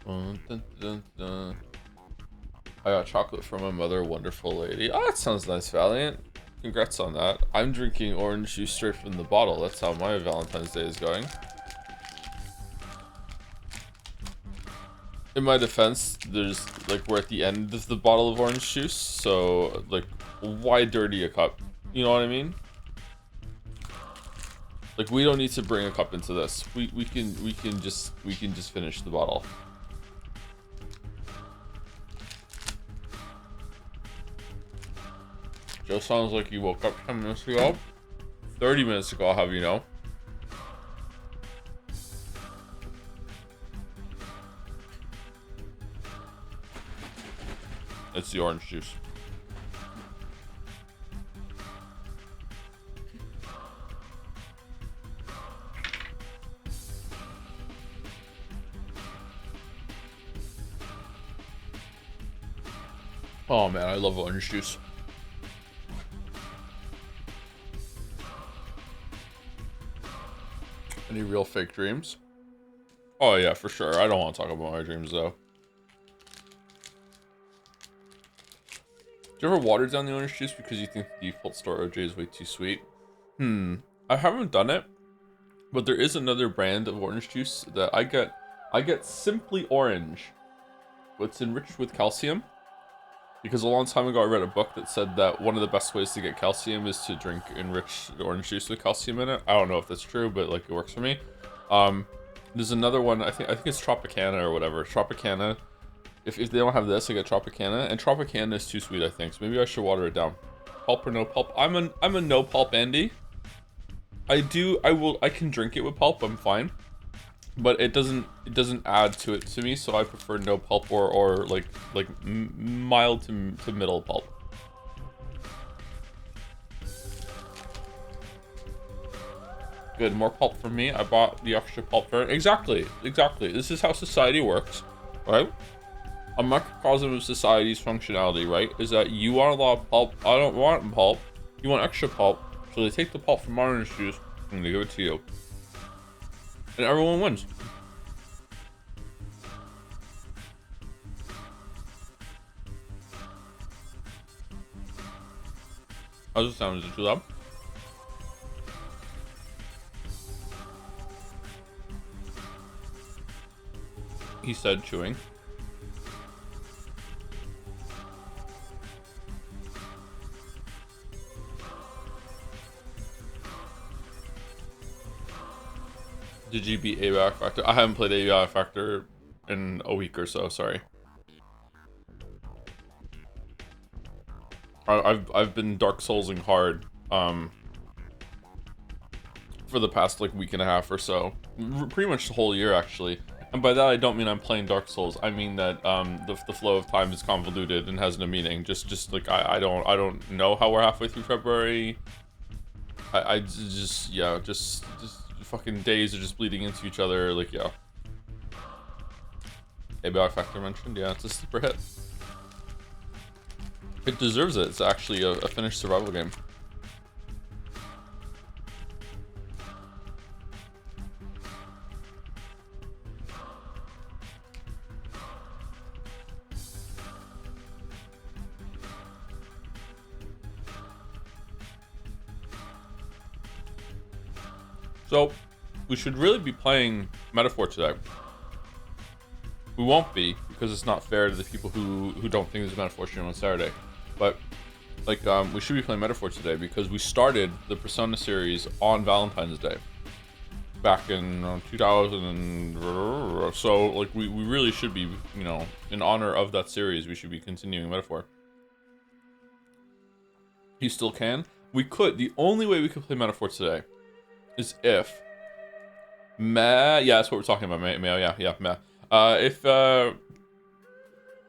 Dun, dun, dun, dun. I got chocolate from my mother, wonderful lady. Oh, that sounds nice, Valiant. Congrats on that. I'm drinking orange juice straight from the bottle. That's how my Valentine's Day is going. In my defense, there's like we're at the end of the bottle of orange juice, so like why dirty a cup? You know what I mean? Like we don't need to bring a cup into this. We can just finish the bottle. Joe sounds like you woke up 10 minutes ago. 30 minutes ago, I'll have you know. It's the orange juice. Oh man, I love orange juice. Any real fake dreams? Oh yeah, for sure. I don't want to talk about my dreams though. Do you ever water down the orange juice because you think the default store OJ is way too sweet? I haven't done it, but there is another brand of orange juice that I get. I get Simply Orange. It's enriched with calcium. Because a long time ago I read a book that said that one of the best ways to get calcium is to drink enriched orange juice with calcium in it. I don't know if that's true, but like it works for me. There's another one, I think it's Tropicana or whatever. Tropicana. If they don't have this, I get Tropicana. And Tropicana is too sweet, I think. So maybe I should water it down. Pulp or no pulp? I'm a no pulp Andy. I can drink it with pulp, I'm fine. But it doesn't add to it to me, so I prefer no pulp or like mild to middle pulp. Good, more pulp for me. I bought the extra pulp for it. Exactly. This is how society works, right? A microcosm of society's functionality, right? Is that you want a lot of pulp, I don't want pulp. You want extra pulp, so they take the pulp from orange juice and they give it to you. And everyone wins. How's it sound? Is it too loud? He said chewing. Did you beat ABI Factor? I haven't played ABI Factor in a week or so, sorry. I've been Dark Soulsing hard for the past like week and a half or so. Pretty much the whole year actually. And by that I don't mean I'm playing Dark Souls. I mean that the flow of time is convoluted and has no meaning. Just like I don't know how we're halfway through February. I just yeah, just fucking days are just bleeding into each other, like yeah. ABI Factor mentioned, yeah, it's a sleeper hit. It deserves it. It's actually a finished survival game. So, we should really be playing Metaphor today. We won't be, because it's not fair to the people who don't think there's a Metaphor stream on Saturday. But, like, we should be playing Metaphor today, because we started the Persona series on Valentine's Day. Back in 2000 and... So, like, we really should be, you know, in honor of that series, we should be continuing Metaphor. You still can? We could. The only way we could play Metaphor today is if yeah, that's what we're talking about. If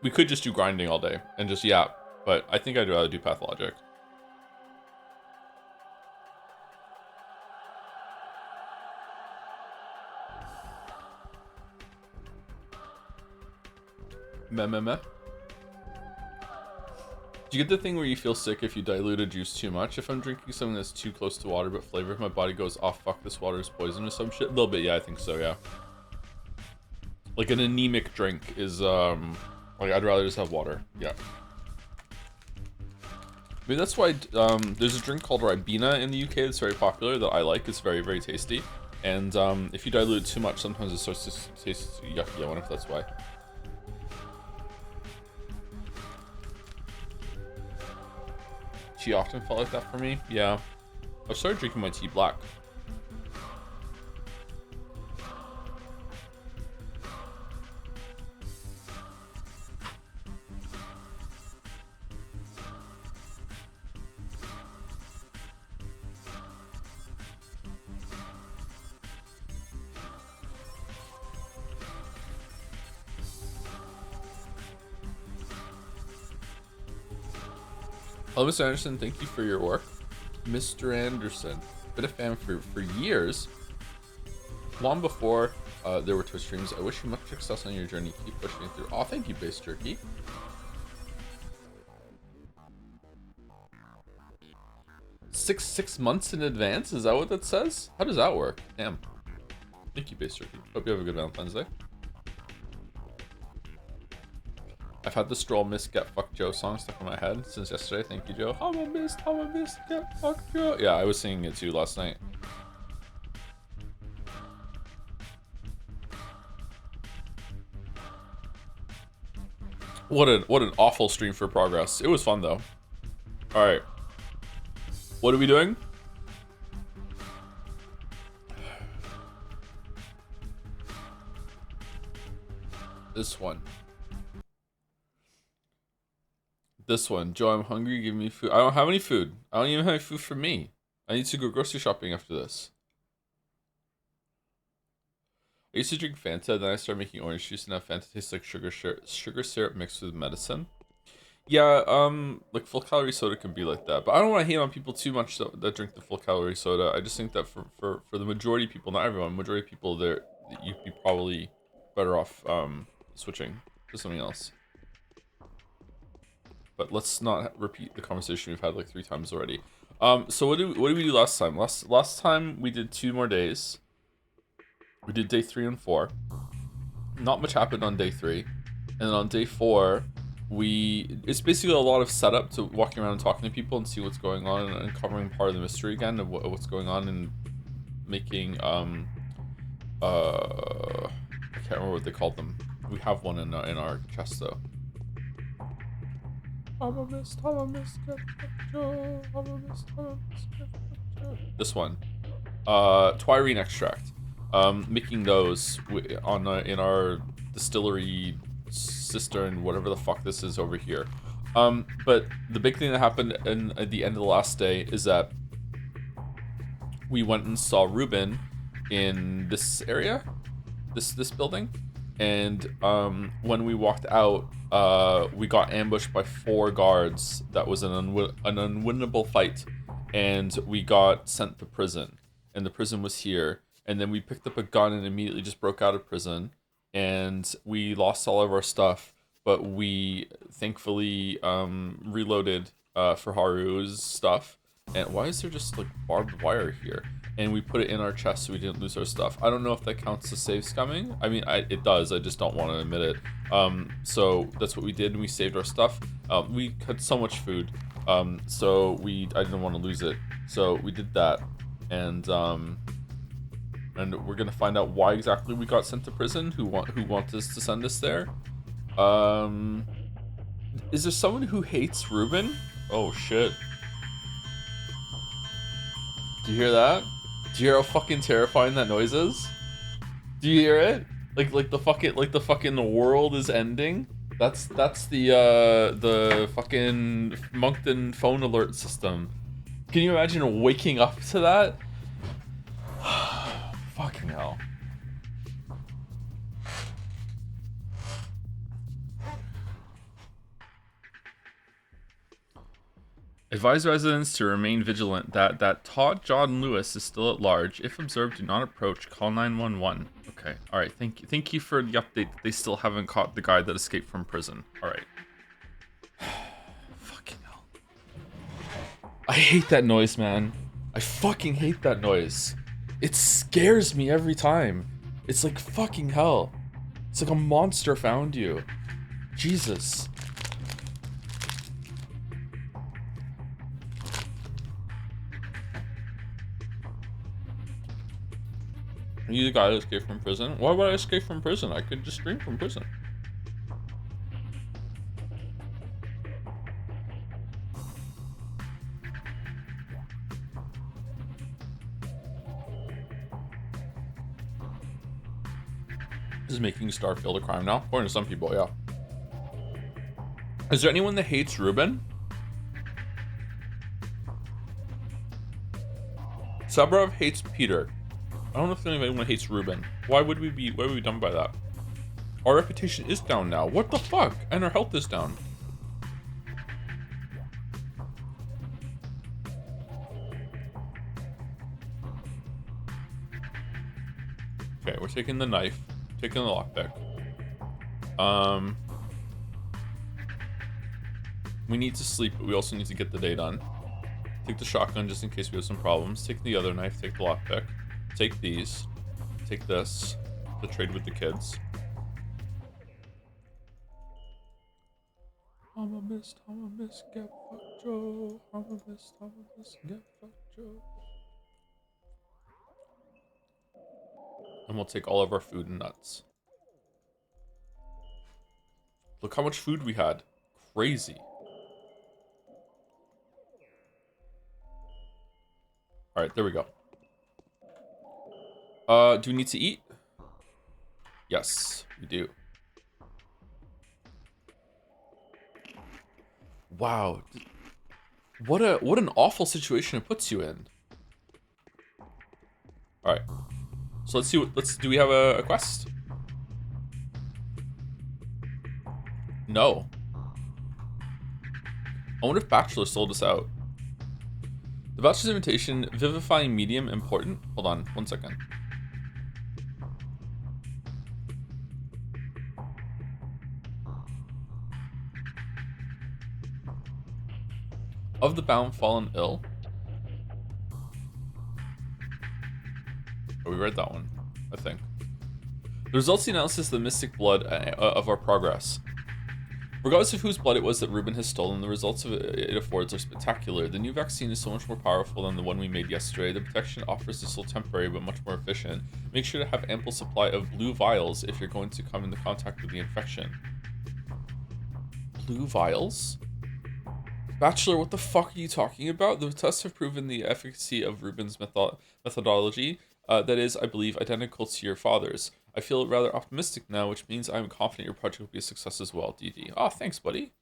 we could just do grinding all day and just but I think I'd rather do Pathologic. Meh. Do you get the thing where you feel sick if you dilute a juice too much? If I'm drinking something that's too close to water but flavored, my body goes, oh fuck, this water is poison or some shit? A little bit, yeah, I think so, yeah. Like an anemic drink is like I'd rather just have water. Yeah. Maybe that's why there's a drink called Ribena in the UK that's very popular that I like. It's very, very tasty. And if you dilute it too much, sometimes it starts to taste yucky. I wonder if that's why. Tea often felt like that for me. Yeah. I started drinking my tea black. Hello, Mr. Anderson. Thank you for your work. Mr. Anderson, been a fan for years. Long before there were Twitch streams. I wish you much success on your journey. Keep pushing it through. Oh, thank you, Base Jerky. Six months in advance? Is that what that says? How does that work? Damn. Thank you, Base Jerky. Hope you have a good Valentine's Day. I've had the Stroll Miss Get Fuck Joe song stuck in my head since yesterday. Thank you, Joe. I'm a miss, Get Fuck Joe. Yeah, I was singing it too last night. What an awful stream for progress. It was fun though. All right. What are we doing? This one. This one. Joe, I'm hungry. Give me food. I don't have any food. I don't even have any food for me. I need to go grocery shopping after this. I used to drink Fanta, then I started making orange juice, and now Fanta tastes like sugar syrup mixed with medicine. Yeah, like full calorie soda can be like that, but I don't want to hate on people too much that drink the full calorie soda. I just think that for the majority of people, not everyone, majority of people, you'd be probably better off switching to something else. But let's not repeat the conversation we've had like 3 times already. So what did we do last time? Last time we did 2 more days. We did day 3 and 4. Not much happened on day 3, and then on day 4, it's basically a lot of setup to walking around and talking to people and see what's going on and uncovering part of the mystery again of what's going on and making I can't remember what they called them. We have one in our chest though. This one, Twirine extract. Making those in our distillery cistern, whatever the fuck this is over here. But the big thing that happened at the end of the last day is that we went and saw Ruben in this area, this building, and when we walked out, we got ambushed by 4 guards. That was an unwinnable fight, and we got sent to prison, and the prison was here. And then we picked up a gun and immediately just broke out of prison, and we lost all of our stuff, but we thankfully reloaded for Haru's stuff. And why is there just like barbed wire here? And we put it in our chest so we didn't lose our stuff. I don't know if that counts as save scumming. I mean, it does. I just don't want to admit it. So that's what we did, and we saved our stuff. We had so much food, so I didn't want to lose it. So we did that, and we're gonna find out why exactly we got sent to prison. Who wants us to send us there? Is there someone who hates Ruben? Oh shit! Do you hear that? Do you hear how fucking terrifying that noise is? Do you hear it? Like the fucking world is ending. That's the fucking Moncton phone alert system. Can you imagine waking up to that? Fucking hell. Advise residents to remain vigilant that Todd John Lewis is still at large. If observed, do not approach. Call 911. Okay. All right. Thank you for the update. They still haven't caught the guy that escaped from prison. All right. Fucking hell. I hate that noise, man. I fucking hate that noise. It scares me every time. It's like fucking hell. It's like a monster found you. Jesus. Are you the guy that escaped from prison? Why would I escape from prison? I could just stream from prison. Is making Starfield a crime now? According to some people, yeah. Is there anyone that hates Ruben? Sabrov hates Peter. I don't know if anyone hates Ruben. Why would we be done by that? Our reputation is down now. What the fuck? And our health is down. Okay, we're taking the knife. Taking the lockpick. We need to sleep, but we also need to get the day done. Take the shotgun just in case we have some problems. Take the other knife, take the lockpick. Take these. Take this. To trade with the kids. I'm a miss, get fucked, Joe. I'm a miss, get fucked, Joe. And we'll take all of our food and nuts. Look how much food we had. Crazy. Alright, there we go. Do we need to eat? Yes, we do. Wow. What an awful situation it puts you in. Alright. So let's see do we have a quest? No. I wonder if Bachelor sold us out. The Bachelor's invitation, vivifying medium, important? Hold on, 1 second. Of the bound, fallen ill. Oh, we read that one, I think. The results of the analysis of the mystic blood of our progress. Regardless of whose blood it was that Ruben has stolen, the results of it affords are spectacular. The new vaccine is so much more powerful than the one we made yesterday. The protection it offers is still temporary, but much more efficient. Make sure to have ample supply of blue vials if you're going to come into contact with the infection. Blue vials? Bachelor, what the fuck are you talking about? The tests have proven the efficacy of Ruben's methodology. That is, I believe, identical to your father's. I feel rather optimistic now, which means I'm confident your project will be a success as well, DD. Oh, thanks, buddy.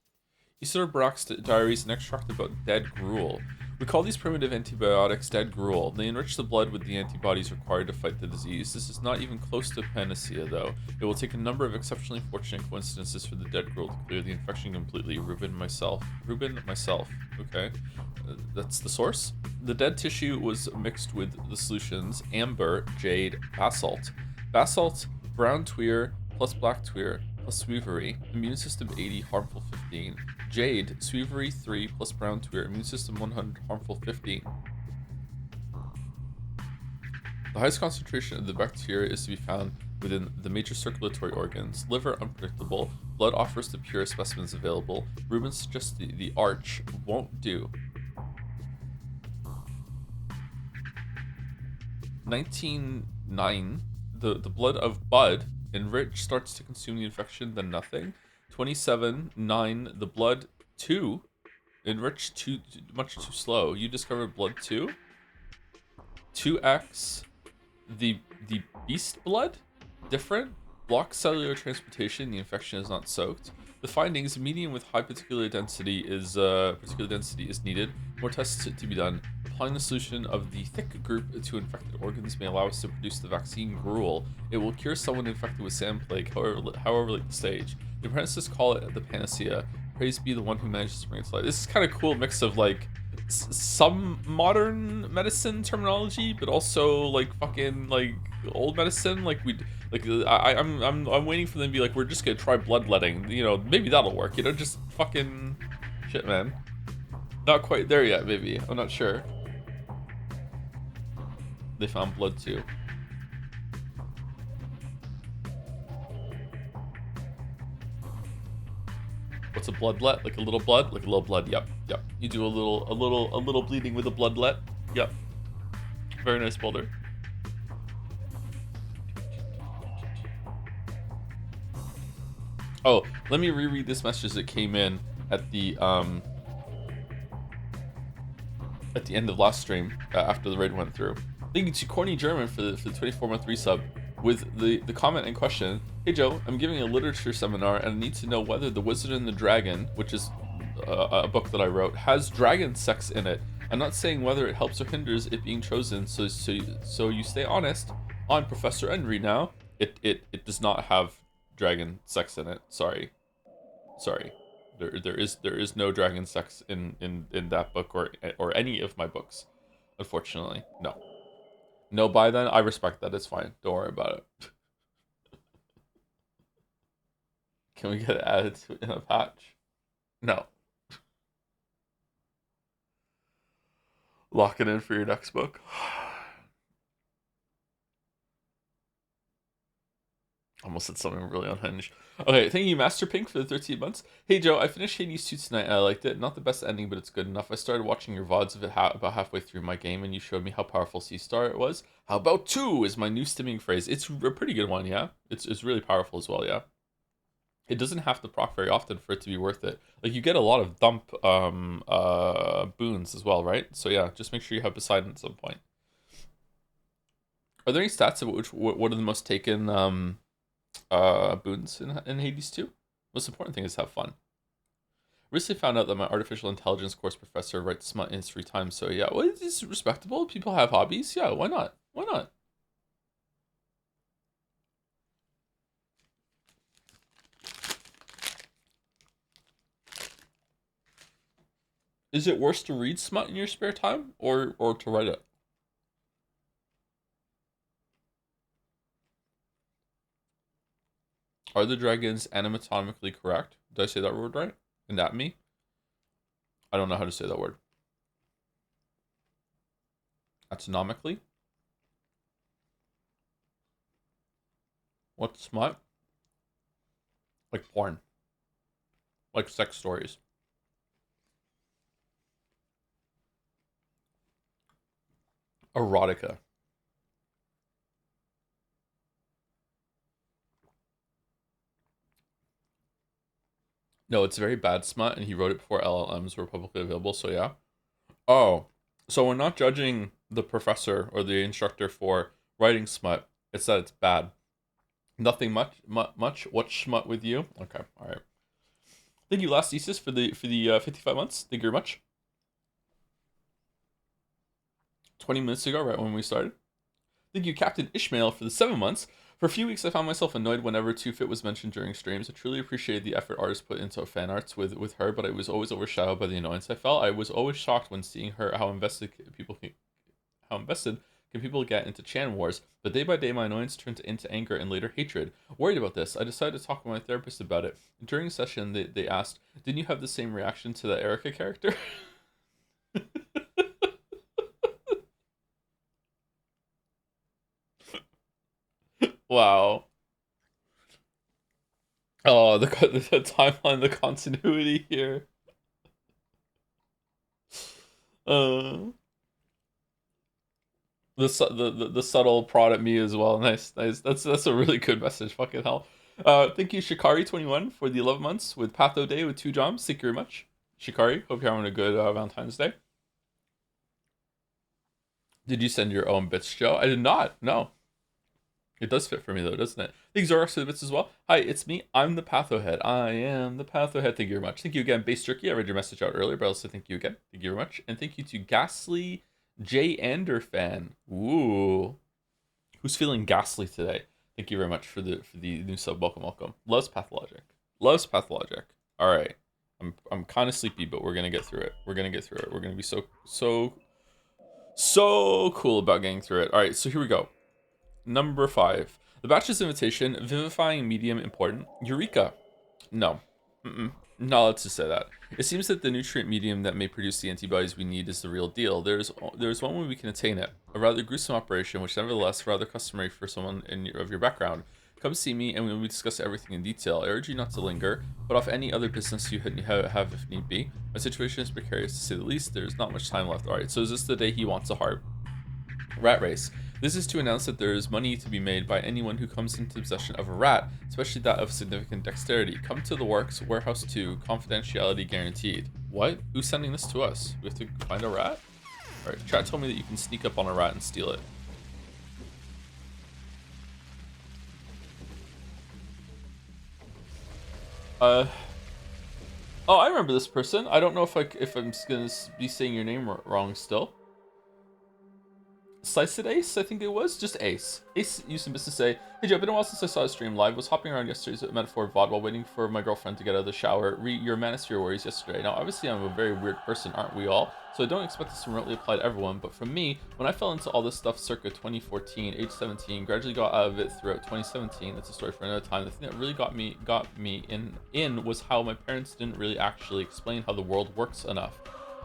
Isidore Brock's diaries, an extract about dead gruel. We call these primitive antibiotics dead gruel. They enrich the blood with the antibodies required to fight the disease. This is not even close to panacea, though. It will take a number of exceptionally fortunate coincidences for the dead gruel to clear the infection completely. Ruben, myself. Okay. That's the source. The dead tissue was mixed with the solutions amber, jade, basalt. Basalt, brown tweer, plus black tweer, plus sweevery, immune system 80, harmful 15. Jade, sweevery 3, plus brown tweer, immune system 100, harmful 15. The highest concentration of the bacteria is to be found within the major circulatory organs. Liver, unpredictable. Blood offers the purest specimens available. Ruben suggests the arch won't do. 19.9. The blood of Bud enriched starts to consume the infection, then nothing. 27.9. The blood 2 enriched much too slow. You discovered blood 2. 2x. The beast blood different. Blocks cellular transportation. The infection is not soaked. The findings: medium with high particular density is needed. More tests to be done. Applying the solution of the thick group to infected organs may allow us to produce the vaccine gruel. It will cure someone infected with sand plague, however late the stage. The apprentices call it the panacea. Praise be the one who manages to bring it to life. This is kind of cool mix of like some modern medicine terminology, but also like fucking like old medicine. I'm waiting for them to be like, we're just gonna try bloodletting. You know, maybe that'll work. You know, just fucking shit, man. Not quite there yet, maybe. I'm not sure. They found blood too. what's a bloodlet? Like a little blood? Like a little blood. Yep. Yep. You do a little bleeding with a bloodlet. Yep. Very nice boulder. Oh, let me reread this message that came in at the end of last stream after the raid went through. Thank you to Corny German for the 24-month resub with the comment in question. Hey Joe, I'm giving a literature seminar and I need to know whether The Wizard and the Dragon, which is a book that I wrote, has dragon sex in it. I'm not saying whether it helps or hinders it being chosen, so you stay honest. On Professor Henry now. It does not have dragon sex in it. Sorry. There is no dragon sex in that book or any of my books, unfortunately. No, by then I respect that. It's fine. Don't worry about it. Can we get it added in a patch? No. Lock it in for your next book. Almost said something really unhinged. Okay, thank you, Master Pink, for the 13 months. Hey, Joe, I finished Hades 2 tonight, and I liked it. Not the best ending, but it's good enough. I started watching your VODs of it about halfway through my game, and you showed me how powerful C-Star it was. How about 2 is my new stimming phrase. It's a pretty good one, yeah? It's really powerful as well, yeah? It doesn't have to proc very often for it to be worth it. Like, you get a lot of dump boons as well, right? So yeah, just make sure you have Poseidon at some point. Are there any stats of what are the most taken boons in Hades 2? Most important thing is have fun. Recently found out that my artificial intelligence course professor writes smut in his free time, so yeah, well, it's respectable. People have hobbies. Yeah, why not? Why not? Is it worse to read smut in your spare time or to write it? Are the dragons anatomically correct? Did I say that word right? Anatomy? I don't know how to say that word. Anatomically? What's smut? Like porn. Like sex stories. Erotica. No, it's very bad smut, and he wrote it before LLMs were publicly available, so yeah. Oh, so we're not judging the professor or the instructor for writing smut. It's that it's bad. Nothing much. What's smut with you? Okay, all right. Thank you, Last Thesis, for the 55 months. Thank you very much. 20 minutes ago, right when we started. Thank you, Captain Ishmael, for the 7 months. For a few weeks, I found myself annoyed whenever 2Fit was mentioned during streams. I truly appreciated the effort artists put into fan arts with her, but I was always overshadowed by the annoyance I felt. I was always shocked when seeing her how invested can people get into Chan wars. But day by day, my annoyance turned into anger and later hatred. Worried about this, I decided to talk with my therapist about it. During a session, they asked, "Didn't you have the same reaction to the Erica character?" Wow. Oh, the timeline, the continuity here. Uh, the subtle prod at me as well. Nice. That's a really good message. Fucking hell. Thank you, Shikari21, for the 11 months with Patho Day with 2 jobs. Thank you very much, Shikari. Hope you're having a good Valentine's Day. Did you send your own bits, Joe? I did not. No. It does fit for me though, doesn't it? Thank you, Zorax, for the bits as well. Hi, it's me. I'm the Pathohead. I am the Pathohead. Thank you very much. Thank you again, Base Jerky. I read your message out earlier, but also thank you again. Thank you very much. And thank you to Ghastly J. Ander fan. Ooh. Who's feeling ghastly today? Thank you very much for the new sub. Welcome. Loves Pathologic. Loves Pathologic. Alright. I'm kind of sleepy, but we're gonna get through it. We're gonna be so cool about getting through it. Alright, so here we go. Number 5. The Bachelor's Invitation, vivifying medium important. Eureka. No. Not allowed to say that. It seems that the nutrient medium that may produce the antibodies we need is the real deal. There's one way we can attain it. A rather gruesome operation, which nevertheless rather customary for someone of your background. Come see me and we discuss everything in detail. I urge you not to linger, but off any other business you have if need be. My situation is precarious to say the least. There's not much time left. Alright, so is this the day he wants a heart? Rat race. This is to announce that there is money to be made by anyone who comes into possession of a rat, especially that of significant dexterity. Come to the works, warehouse 2, confidentiality guaranteed. What? Who's sending this to us? We have to find a rat? Alright, chat told me that you can sneak up on a rat and steal it. Oh, I remember this person. I don't know if I'm gonna be saying your name wrong still. Sliced Ace, I think it was, just Ace. Ace used to say, "Hey Joe, been a while since I saw a stream live. Was hopping around yesterday's Metaphor VOD while waiting for my girlfriend to get out of the shower. Your manosphere worries yesterday. Now, obviously, I'm a very weird person, aren't we all? So I don't expect this to remotely apply to everyone. But for me, when I fell into all this stuff circa 2014, age 17, gradually got out of it throughout 2017. That's a story for another time. The thing that really got me in was how my parents didn't really actually explain how the world works enough.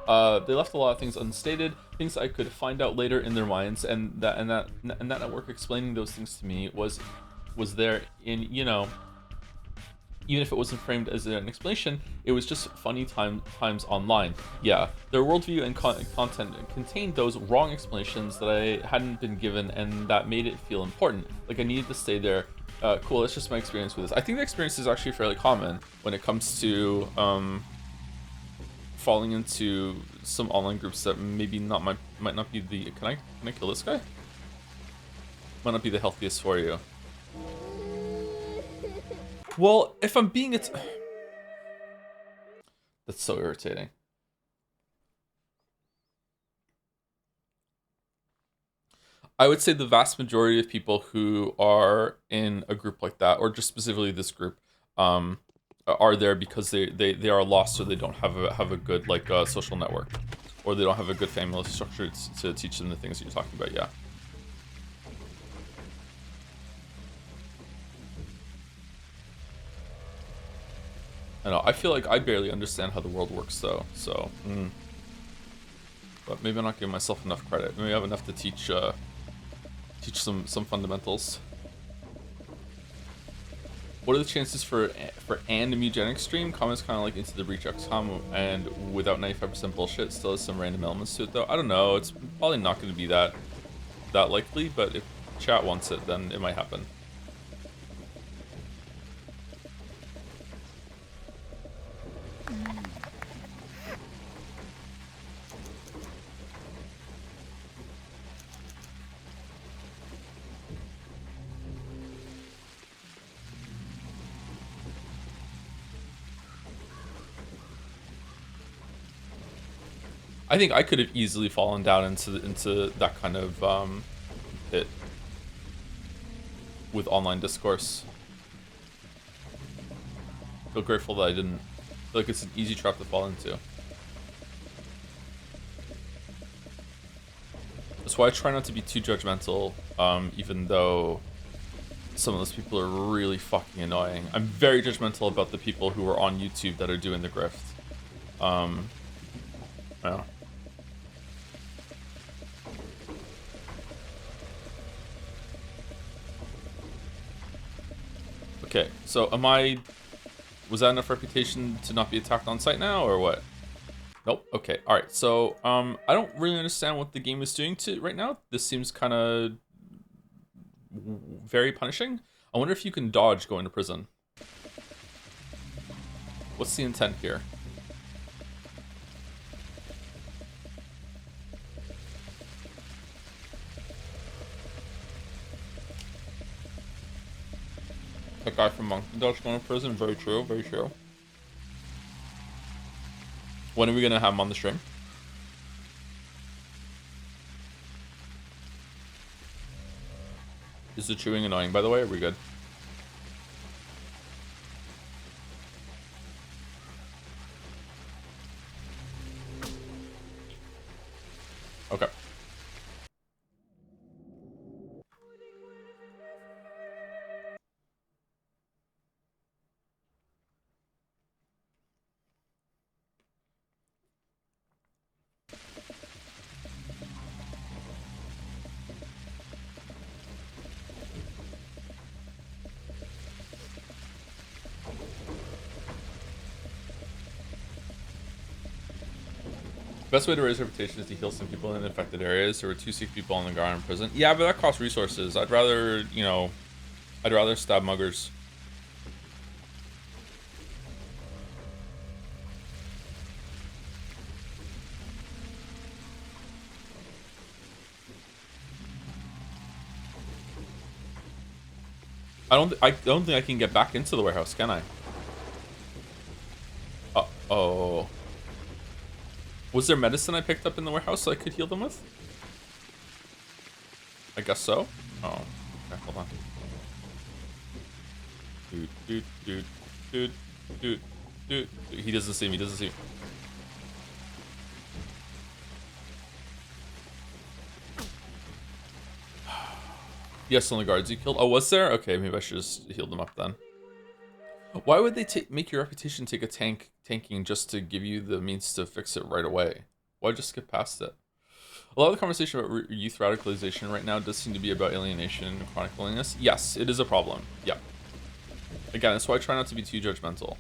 They left a lot of things unstated, things I could find out later in their minds, and that network explaining those things to me was there in, you know, even if it wasn't framed as an explanation, it was just funny times online. Yeah, their worldview and content contained those wrong explanations that I hadn't been given, and that made it feel important. Like I needed to stay there. Cool, that's just my experience with this. I think the experience is actually fairly common when it comes to falling into some online groups that maybe might not be the can I kill this guy? Might not be the healthiest for you. Well, if I'm being that's so irritating. I would say the vast majority of people who are in a group like that, or just specifically this group, are there because they are lost, or they don't have a good like social network, or they don't have a good family structure to teach them the things that you're talking about. Yeah. I know. I feel like I barely understand how the world works, though. So, but maybe I'm not giving myself enough credit. Maybe I have enough to teach some fundamentals. What are the chances for an immunogenic stream? Comments kind of like Into the Breach XCOM, and without 95% bullshit, still has some random elements to it though. I don't know. It's probably not going to be that likely, but if chat wants it, then it might happen. I think I could have easily fallen down into that kind of pit with online discourse. I feel grateful that I didn't. I feel like it's an easy trap to fall into. That's why I try not to be too judgmental, even though some of those people are really fucking annoying. I'm very judgmental about the people who are on YouTube that are doing the grift. Yeah. Okay, so was that enough reputation to not be attacked on site now, or what? Nope. Okay, alright, so, I don't really understand what the game is doing right now. This seems kind of very punishing. I wonder if you can dodge going to prison. What's the intent here? That guy from Monkey Dodge going to prison? Very true, very true. When are we gonna have him on the stream? Is the chewing annoying, by the way? Are we good? Okay. Best way to raise reputation is to heal some people in infected areas. There were 2 sick people on the ground in prison. Yeah, but that costs resources. I'd rather, you know, I'd rather stab muggers. I don't think I can get back into the warehouse, can I? Oh. Was there medicine I picked up in the warehouse I could heal them with? I guess so. Oh. Okay, hold on. Dude. He doesn't see me, he doesn't see me. Yes, only guards you killed. Oh, was there? Okay, maybe I should just heal them up then. Why would they make your reputation take a tanking just to give you the means to fix it right away? Why just skip past it? A lot of the conversation about youth radicalization right now does seem to be about alienation and chronic loneliness. Yes, it is a problem. Yeah. Again, that's why I try not to be too judgmental.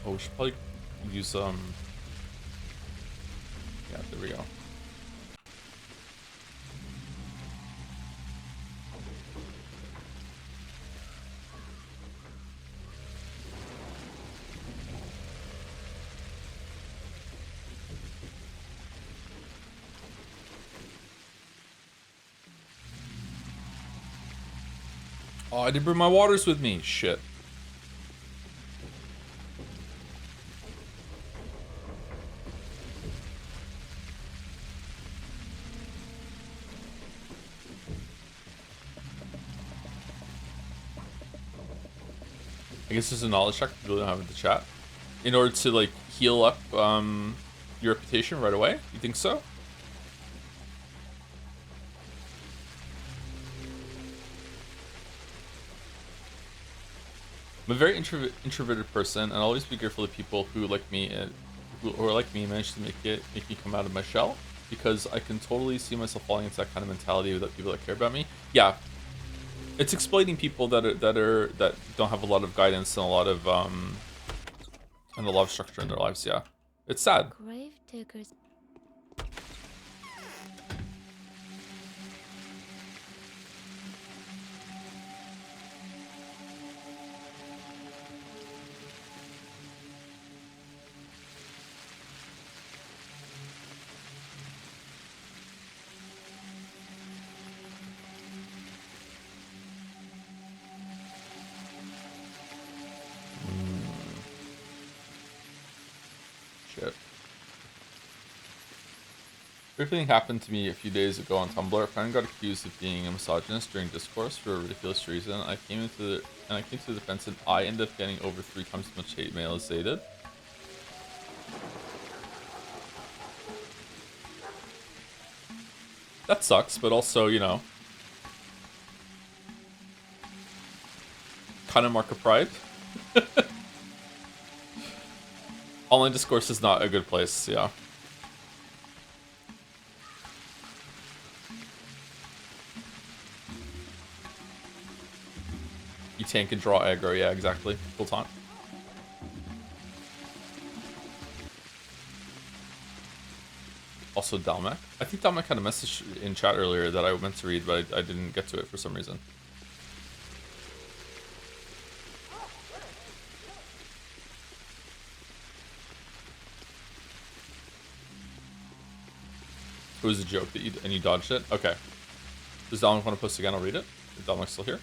Oh, we should probably use, yeah, there we go. Oh, I didn't bring my waters with me. Shit. I guess there's a knowledge check people don't have in the chat. In order to, like, heal up your reputation right away? You think so? I'm a very introverted person, and I'll always be grateful to people who, like me, who are like me, manage to make me come out of my shell, because I can totally see myself falling into that kind of mentality without people that care about me. Yeah, it's exploiting people that don't have a lot of guidance and a lot of structure in their lives. Yeah, it's sad. Grave diggers. Shit. Everything happened to me a few days ago on Tumblr. A friend got accused of being a misogynist during discourse for a ridiculous reason. I came to the defense, and I ended up getting over 3 times as much hate mail as they did. That sucks, but also, you know, kind of mark of pride. Online discourse is not a good place, yeah. You tank and draw aggro, yeah, exactly. Full time. Also Dalmek. I think Dalmek had a message in chat earlier that I meant to read, but I didn't get to it for some reason. It was a joke that you dodged it? Okay. Does Dalmek want to post again? I'll read it. Is Dalmek still here?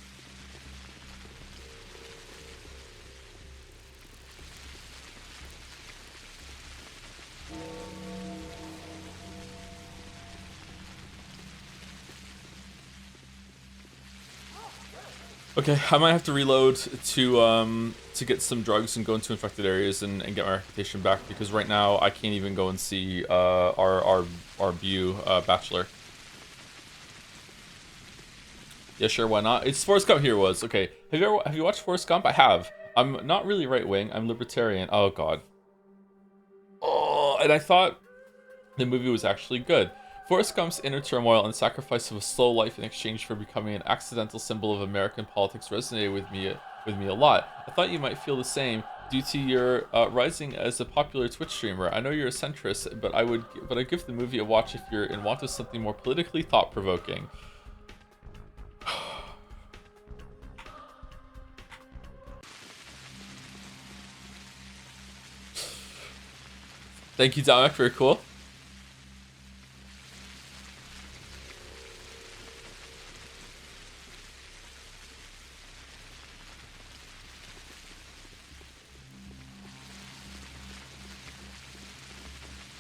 Okay, I might have to reload to get some drugs and go into infected areas and get my reputation back, because right now I can't even go and see our Bu bachelor. Yeah, sure, why not? It's Forrest Gump Heroes. Okay, have you watched Forrest Gump? I have. I'm not really right wing. I'm libertarian. Oh god. and I thought the movie was actually good. Forrest Gump's inner turmoil and sacrifice of a slow life in exchange for becoming an accidental symbol of American politics resonated with me a lot. I thought you might feel the same due to your rising as a popular Twitch streamer. I know you're a centrist, but I'd give the movie a watch if you're in want of something more politically thought-provoking. Thank you, Dominic. Very cool.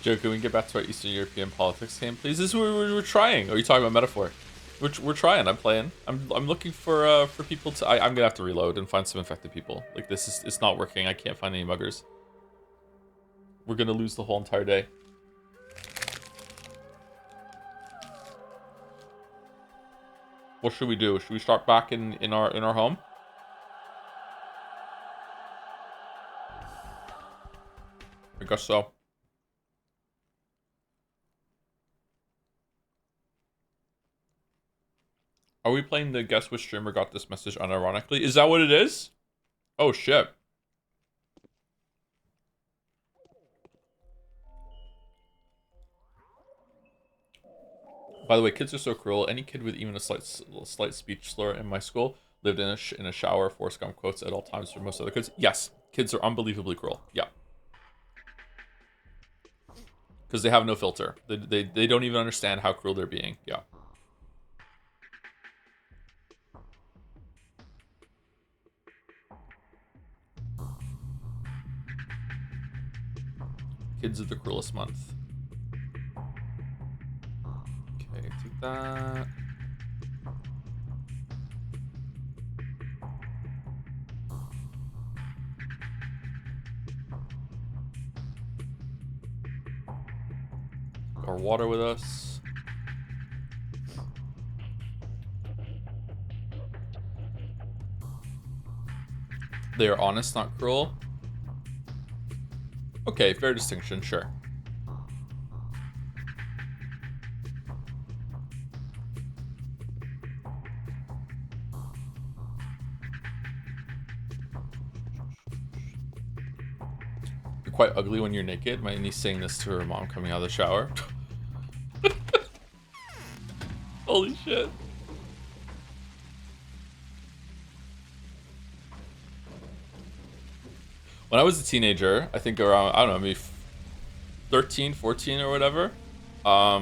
Joe, can we get back to our Eastern European politics game, please? This is what we're trying. Are you talking about metaphor? We're trying. I'm playing. I'm looking for people to. I'm gonna have to reload and find some infected people. Like this is it's not working. I can't find any muggers. We're gonna lose the whole entire day. What should we do? Should we start back in our home? I guess so. Are we playing the guess which streamer got this message unironically? Is that what it is? Oh shit. By the way, kids are so cruel. Any kid with even a slight speech slur in my school lived in a shower, Forrest Gump quotes at all times for most other kids. Yes, kids are unbelievably cruel. Yeah. Because they have no filter. They don't even understand how cruel they're being. Yeah. Kids are the cruelest month. Okay, take that. Our water with us. They are honest, not cruel. Okay, fair distinction, sure. You're quite ugly when you're naked. My niece saying this to her mom coming out of the shower. Holy shit. When I was a teenager, I think around, I don't know, maybe 13, 14 or whatever, I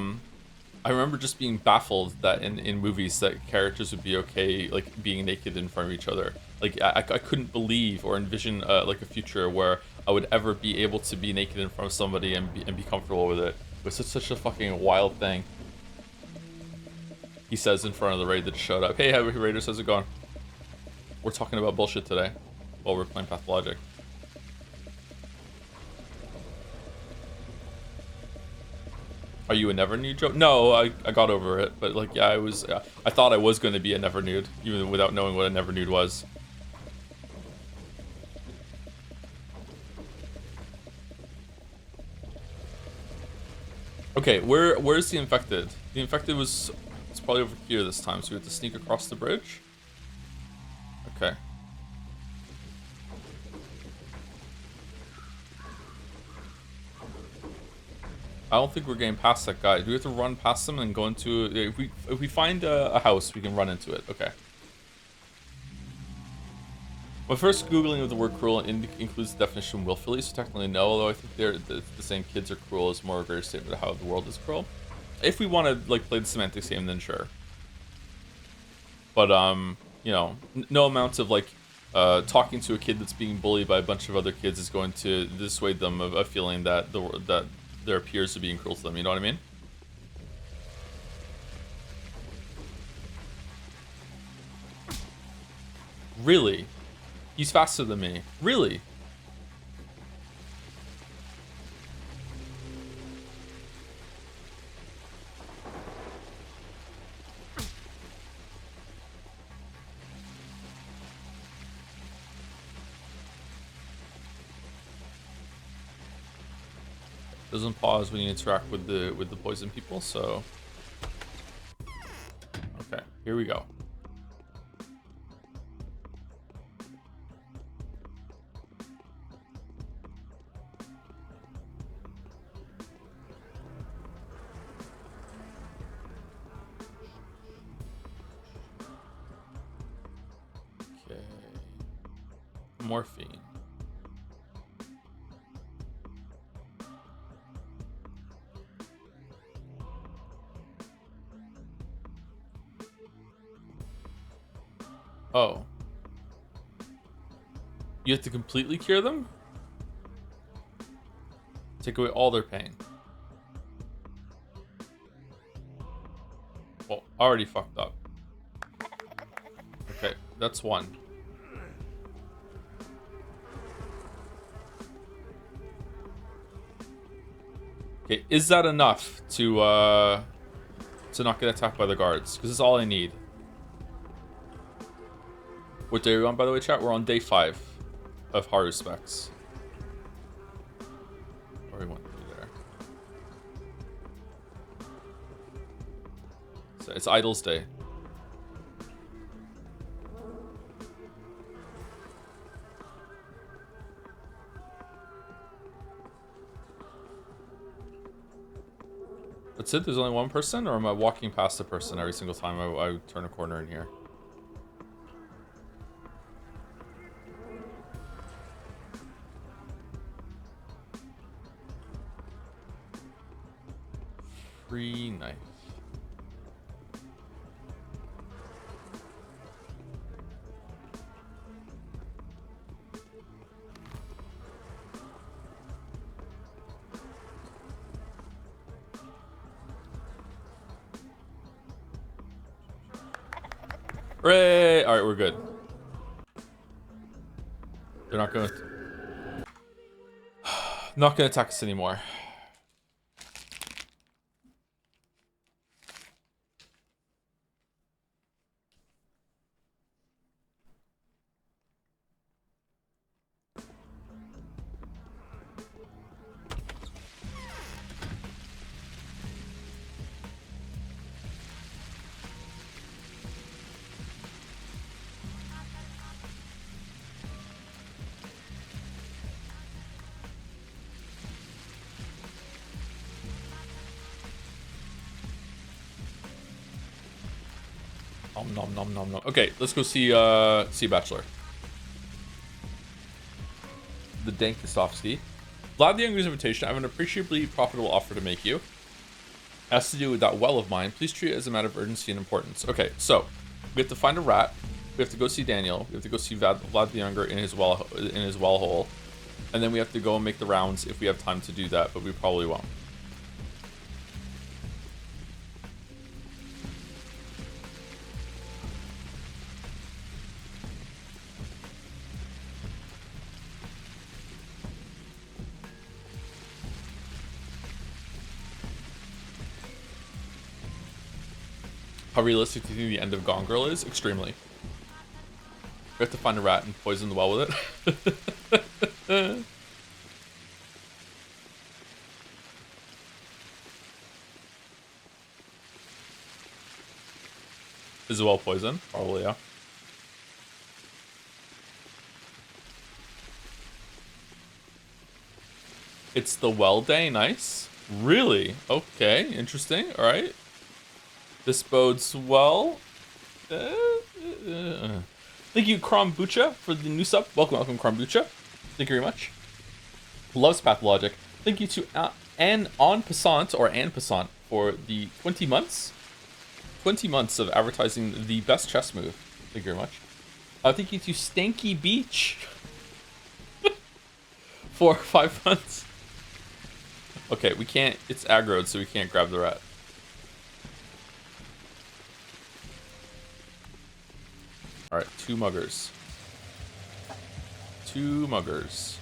remember just being baffled that in movies that characters would be okay, like, being naked in front of each other. Like, I couldn't believe or envision, like, a future where I would ever be able to be naked in front of somebody and be comfortable with it. It was such a fucking wild thing. He says in front of the raid that showed up, "Hey, Raiders, how's it going? We're talking about bullshit today while we're playing Pathologic." Are you a never nude, Joe? No, I got over it, but like, yeah, I thought I was going to be a never nude, even without knowing what a never nude was. Okay, where's the infected? The infected it's probably over here this time, so we have to sneak across the bridge. Okay. I don't think we're getting past that guy. Do we have to run past him and go into... If we find a house, we can run into it. Okay. My first Googling of the word cruel includes the definition willfully, so technically no, although I think the saying kids are cruel is more a greater statement of how the world is cruel. If we want to, like, play the semantics game, then sure. But, you know, no amount of, like, talking to a kid that's being bullied by a bunch of other kids is going to dissuade them of a feeling that that their peers are being cruel to them, you know what I mean? Really? He's faster than me. Really? Doesn't pause when you interact with the poison people, so okay, here we go. Okay. Morphine. Oh. You have to completely cure them? Take away all their pain. Well, already fucked up. Okay, that's one. Okay, is that enough to not get attacked by the guards? Because it's all I need. What day are we on, by the way, chat? We're on day 5 of Haruspex. Or we went through there. So it's Idol's Day. That's it? There's only one person? Or am I walking past a person every single time I turn a corner in here? Free knife. Hooray! Alright, we're good. They're not gonna... not gonna attack us anymore. Nom nom nom nom. Okay, let's go see Bachelor. The Dank Kostovsky. Vlad the Younger's invitation. I have an appreciably profitable offer to make you. It has to do with that well of mine. Please treat it as a matter of urgency and importance. Okay, so we have to find a rat. We have to go see Daniel. We have to go see Vlad the Younger in his well hole, and then we have to go and make the rounds if we have time to do that, but we probably won't. How realistic do you think the end of Gone Girl is? Extremely. We have to find a rat and poison the well with it. Is the well poison? Probably, yeah. It's the well day, nice. Really? Okay, interesting. All right. This bodes well. Thank you, Krombucha, for the new sub. Welcome, Krombucha. Thank you very much. Loves Pathologic. Thank you to Anne Passant for the 20 months. 20 months of advertising the best chess move. Thank you very much. Thank you to Stanky Beach for 5 months. Okay, we can't. It's aggroed, so we can't grab the rat. Alright, 2 muggers. 2 muggers.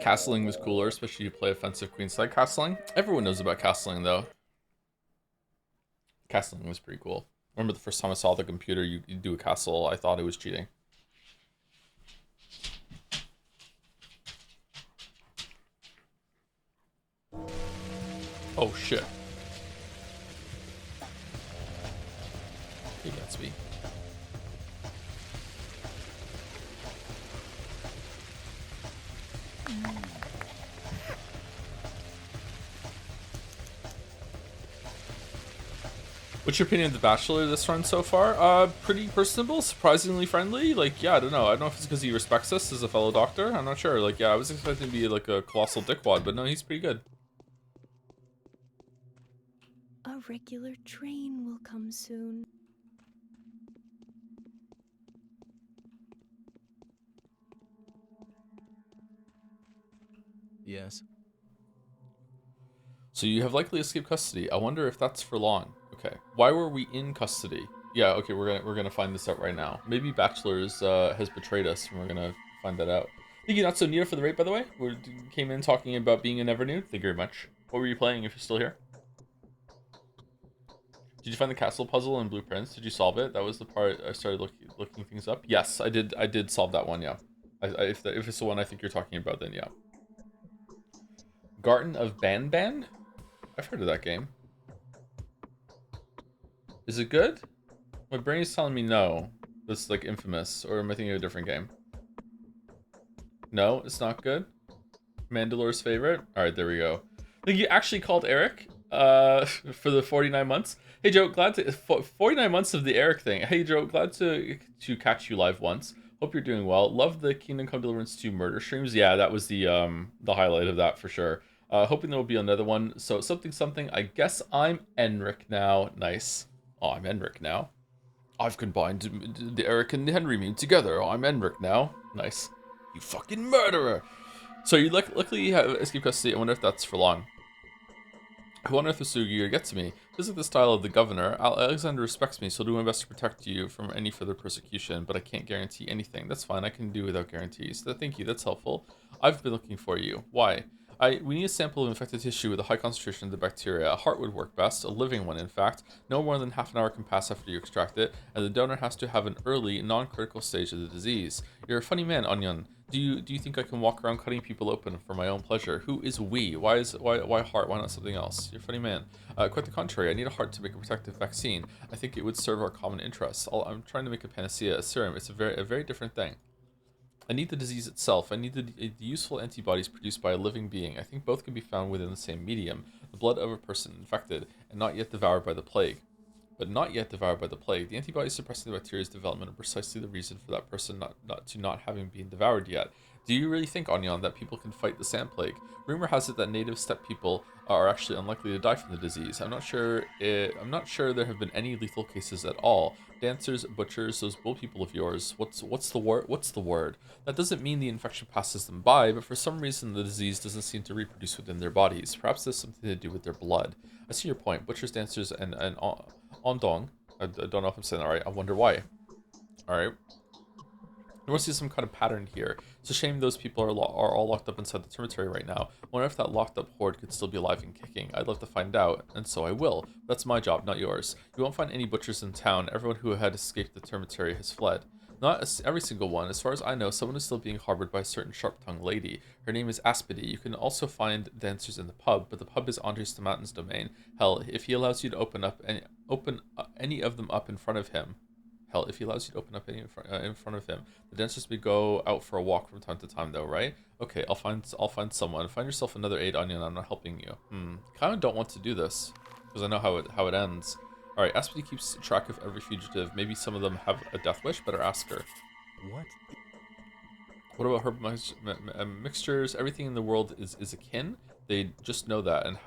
castling was cooler, especially if you play offensive queenside castling. Everyone knows about castling, though. Castling was pretty cool. Remember the first time I saw the computer, you do a castle, I thought it was cheating. Oh, shit. Hey, Gatsby. What's your opinion of The Bachelor this run so far? Pretty personable, surprisingly friendly. Like, yeah, I don't know. I don't know if it's because he respects us as a fellow doctor. I'm not sure. Like, yeah, I was expecting to be like a colossal dickwad, but no, he's pretty good. A regular train will come soon. Yes. So you have likely escaped custody. I wonder if that's for long. Okay. Why were we in custody? Yeah, okay, we're gonna find this out right now. Maybe Bachelor's has betrayed us, and we're gonna find that out. Thank you, Not So Nita, for the rate, by the way. We came in talking about being a never new. Thank you very much. What were you playing if you're still here? Did you find the castle puzzle in Blueprints? Did you solve it? That was the part I started looking things up. Yes, I did. I did solve that one. Yeah. If it's the one I think you're talking about, then yeah. Garden of Banban? I've heard of that game. Is it good? My brain is telling me no. It's like Infamous, or am I thinking of a different game? No, it's not good. Mandalore's favorite. All right, there we go. I think you actually called Eric for the 49 months. Hey Joe, glad to 49 months of the Eric thing. Hey Joe, glad to catch you live once. Hope you're doing well. Love the Kingdom Come Deliverance 2 murder streams. Yeah, that was the highlight of that for sure. Hoping there will be another one. So something. I guess I'm Enric now. Nice. Oh, I'm Enric now. I've combined the Eric and the Henry meme together. Oh, I'm Enric now. Nice. You fucking murderer. So you luckily you have escape custody. I wonder if that's for long. Who on earth was Sugi to get to me? This is the style of the governor. Alexander respects me, so I'll do my best to protect you from any further persecution, but I can't guarantee anything. That's fine, I can do without guarantees. Thank you, that's helpful. I've been looking for you. Why? We need a sample of infected tissue with a high concentration of the bacteria. A heart would work best, a living one in fact. No more than half an hour can pass after you extract it, and the donor has to have an early, non-critical stage of the disease. You're a funny man, Onion. Do you think I can walk around cutting people open for my own pleasure? Who is we? Why heart? Why not something else? You're a funny man. Quite the contrary. I need a heart to make a protective vaccine. I think it would serve our common interests. I'm trying to make a panacea, a serum. It's a very different thing. I need the disease itself. I need the useful antibodies produced by a living being. I think both can be found within the same medium, the blood of a person infected and not yet devoured by the plague. But not yet devoured by the plague. The antibodies suppressing the bacteria's development are precisely the reason for that person not having been devoured yet. Do you really think, Onion, that people can fight the sand plague? Rumor has it that native steppe people are actually unlikely to die from the disease. I'm not sure there have been any lethal cases at all. Dancers, butchers, those bull people of yours. What's the word? What's the word? That doesn't mean the infection passes them by, but for some reason the disease doesn't seem to reproduce within their bodies. Perhaps there's something to do with their blood. I see your point. Butchers, dancers, and Ondong. I don't know if I'm saying that right. I wonder why. Alright. There must be some kind of pattern here. It's a shame those people are all locked up inside the cemetery right now. I wonder if that locked up horde could still be alive and kicking. I'd love to find out, and so I will. That's my job, not yours. You won't find any butchers in town. Everyone who had escaped the cemetery has fled. Not every single one. As far as I know, someone is still being harbored by a certain sharp-tongued lady. Her name is Aspedy. You can also find dancers in the pub, but the pub is Andre Stomatin's domain. Hell, if he allows you to open any of them up in front of him, in front of him, the dancers may go out for a walk from time to time, though, right? Okay, I'll find someone. Find yourself another aid, Onion. I'm not helping you. Kind of don't want to do this because I know how it ends. All right, Aspedy keeps track of every fugitive. Maybe some of them have a death wish. Better ask her. What about herb mixtures? Everything in the world is akin. They just know that and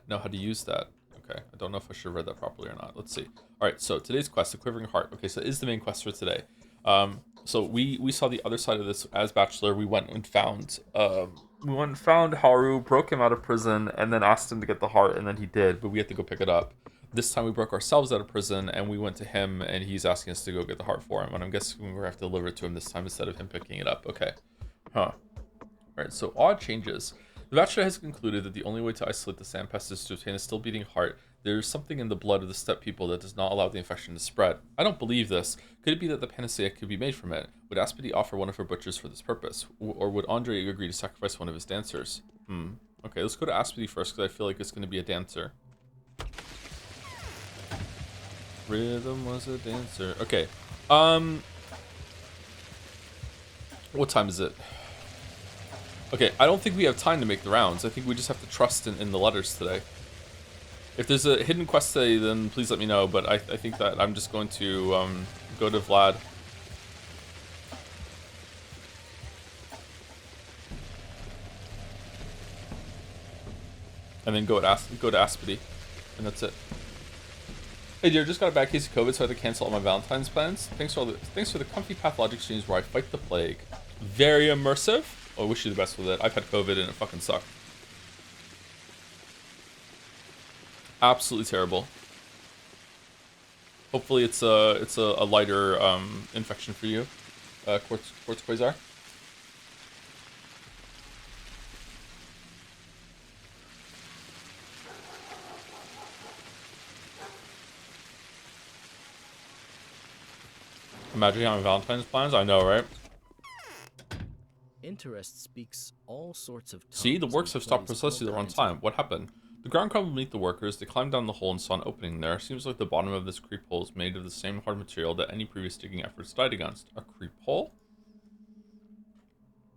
know how to use that. Okay, I don't know if I should have read that properly or not. Let's see. All right, so today's quest, the Quivering Heart. Okay, so it is the main quest for today. So we saw the other side of this as Bachelor. We went and found Haru, broke him out of prison, and then asked him to get the heart, and then he did. But we had to go pick it up. This time we broke ourselves out of prison, and we went to him, and he's asking us to go get the heart for him. And I'm guessing we're going to have to deliver it to him this time instead of him picking it up. Okay. Huh. All Alright, so odd changes. The Bachelor has concluded that the only way to isolate the sand pest is to obtain a still beating heart. There's something in the blood of the steppe people that does not allow the infection to spread. I don't believe this. Could it be that the panacea could be made from it? Would Aspity offer one of her butchers for this purpose? Or would Andre agree to sacrifice one of his dancers? Okay, let's go to Aspity first because I feel like it's going to be a dancer. Rhythm was a dancer. Okay. What time is it? Okay, I don't think we have time to make the rounds. I think we just have to trust in the letters today. If there's a hidden quest today, then please let me know, but I think that I'm just going to go to Vlad. And then go to Aspity. And that's it. Hey dear, just got a bad case of COVID, so I had to cancel all my Valentine's plans. Thanks for the comfy Pathologic streams where I fight the plague. Very immersive. Oh, I wish you the best with it. I've had COVID and it fucking sucked. Absolutely terrible. Hopefully it's a lighter infection for you. Quartz Quasar. Imagine having Valentine's plans. I know, right? Interest speaks all sorts of tongues. See, the works have stopped precisely the wrong time. What happened? The ground crumbled beneath the workers. They climbed down the hole and saw an opening there. Seems like the bottom of this creep hole is made of the same hard material that any previous digging efforts died against. A creep hole?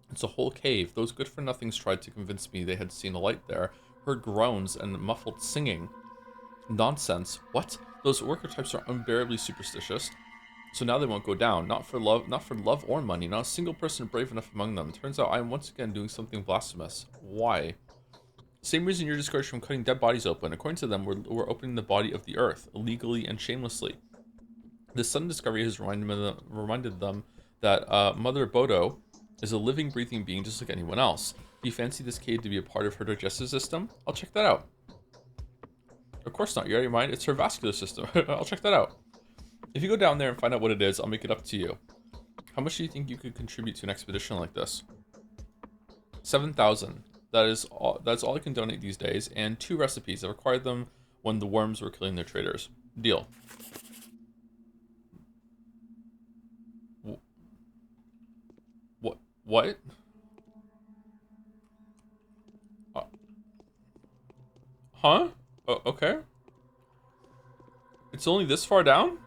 It's a whole cave. Those good-for-nothings tried to convince me they had seen a light there, heard groans and muffled singing. Nonsense. What? Those worker types are unbearably superstitious. So now they won't go down. Not for love or money. Not a single person brave enough among them. Turns out I am once again doing something blasphemous. Why? Same reason you're discouraged from cutting dead bodies open. According to them, we're opening the body of the earth, illegally and shamelessly. This sudden discovery has reminded them that Mother Bodo is a living, breathing being just like anyone else. Do you fancy this cave to be a part of her digestive system? I'll check that out. Of course not. You're out of your mind. It's her vascular system. I'll check that out. If you go down there and find out what it is, I'll make it up to you. How much do you think you could contribute to an expedition like this? 7,000. That's all I can donate these days, and 2 recipes. I required them when the worms were killing their traders. Deal. What? Huh? Oh, okay. It's only this far down?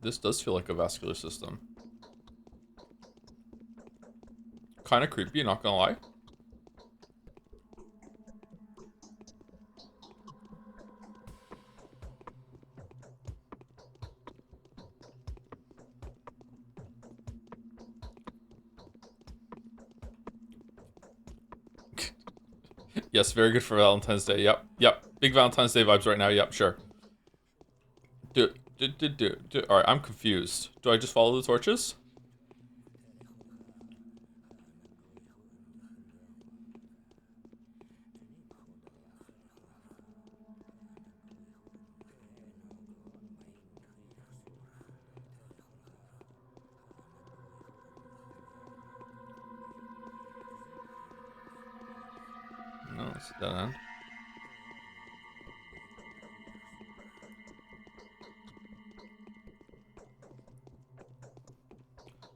This does feel like a vascular system. Kind of creepy, not gonna lie. Yes, very good for Valentine's Day. Yep. Big Valentine's Day vibes right now. Yep, sure. Alright, I'm confused. Do I just follow the torches? No, it's a dead end.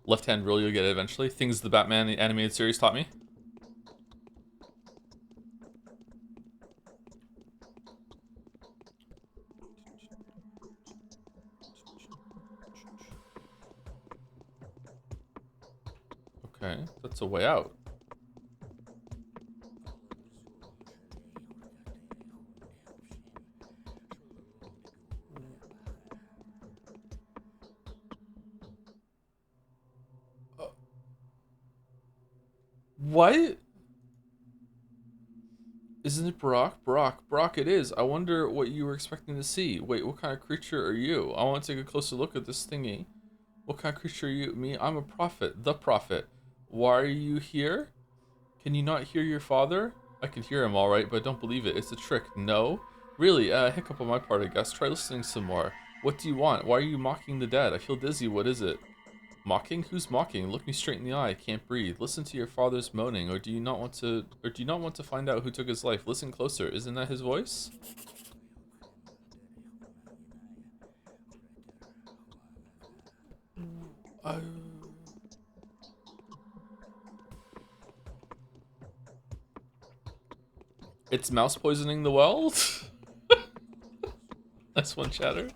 Left-hand rule you'll get it eventually. Things the Batman animated series taught me. Okay, that's a way out. What? Isn't it Brock? Brock it is. I wonder what you were expecting to see. Wait, what kind of creature are you? I want to take a closer look at this thingy. What kind of creature are you? Me? I'm a prophet. The prophet. Why are you here? Can you not hear your father? I can hear him all right, but I don't believe it. It's a trick. No? Really? Hiccup on my part, I guess. Try listening some more. What do you want? Why are you mocking the dead? I feel dizzy. What is it? Mocking? Who's mocking? Look me straight in the eye. I can't breathe. Listen to your father's moaning, or do you not want to find out who took his life? Listen closer. Isn't that his voice? Oh. It's mouse poisoning the well? Nice one, chatter.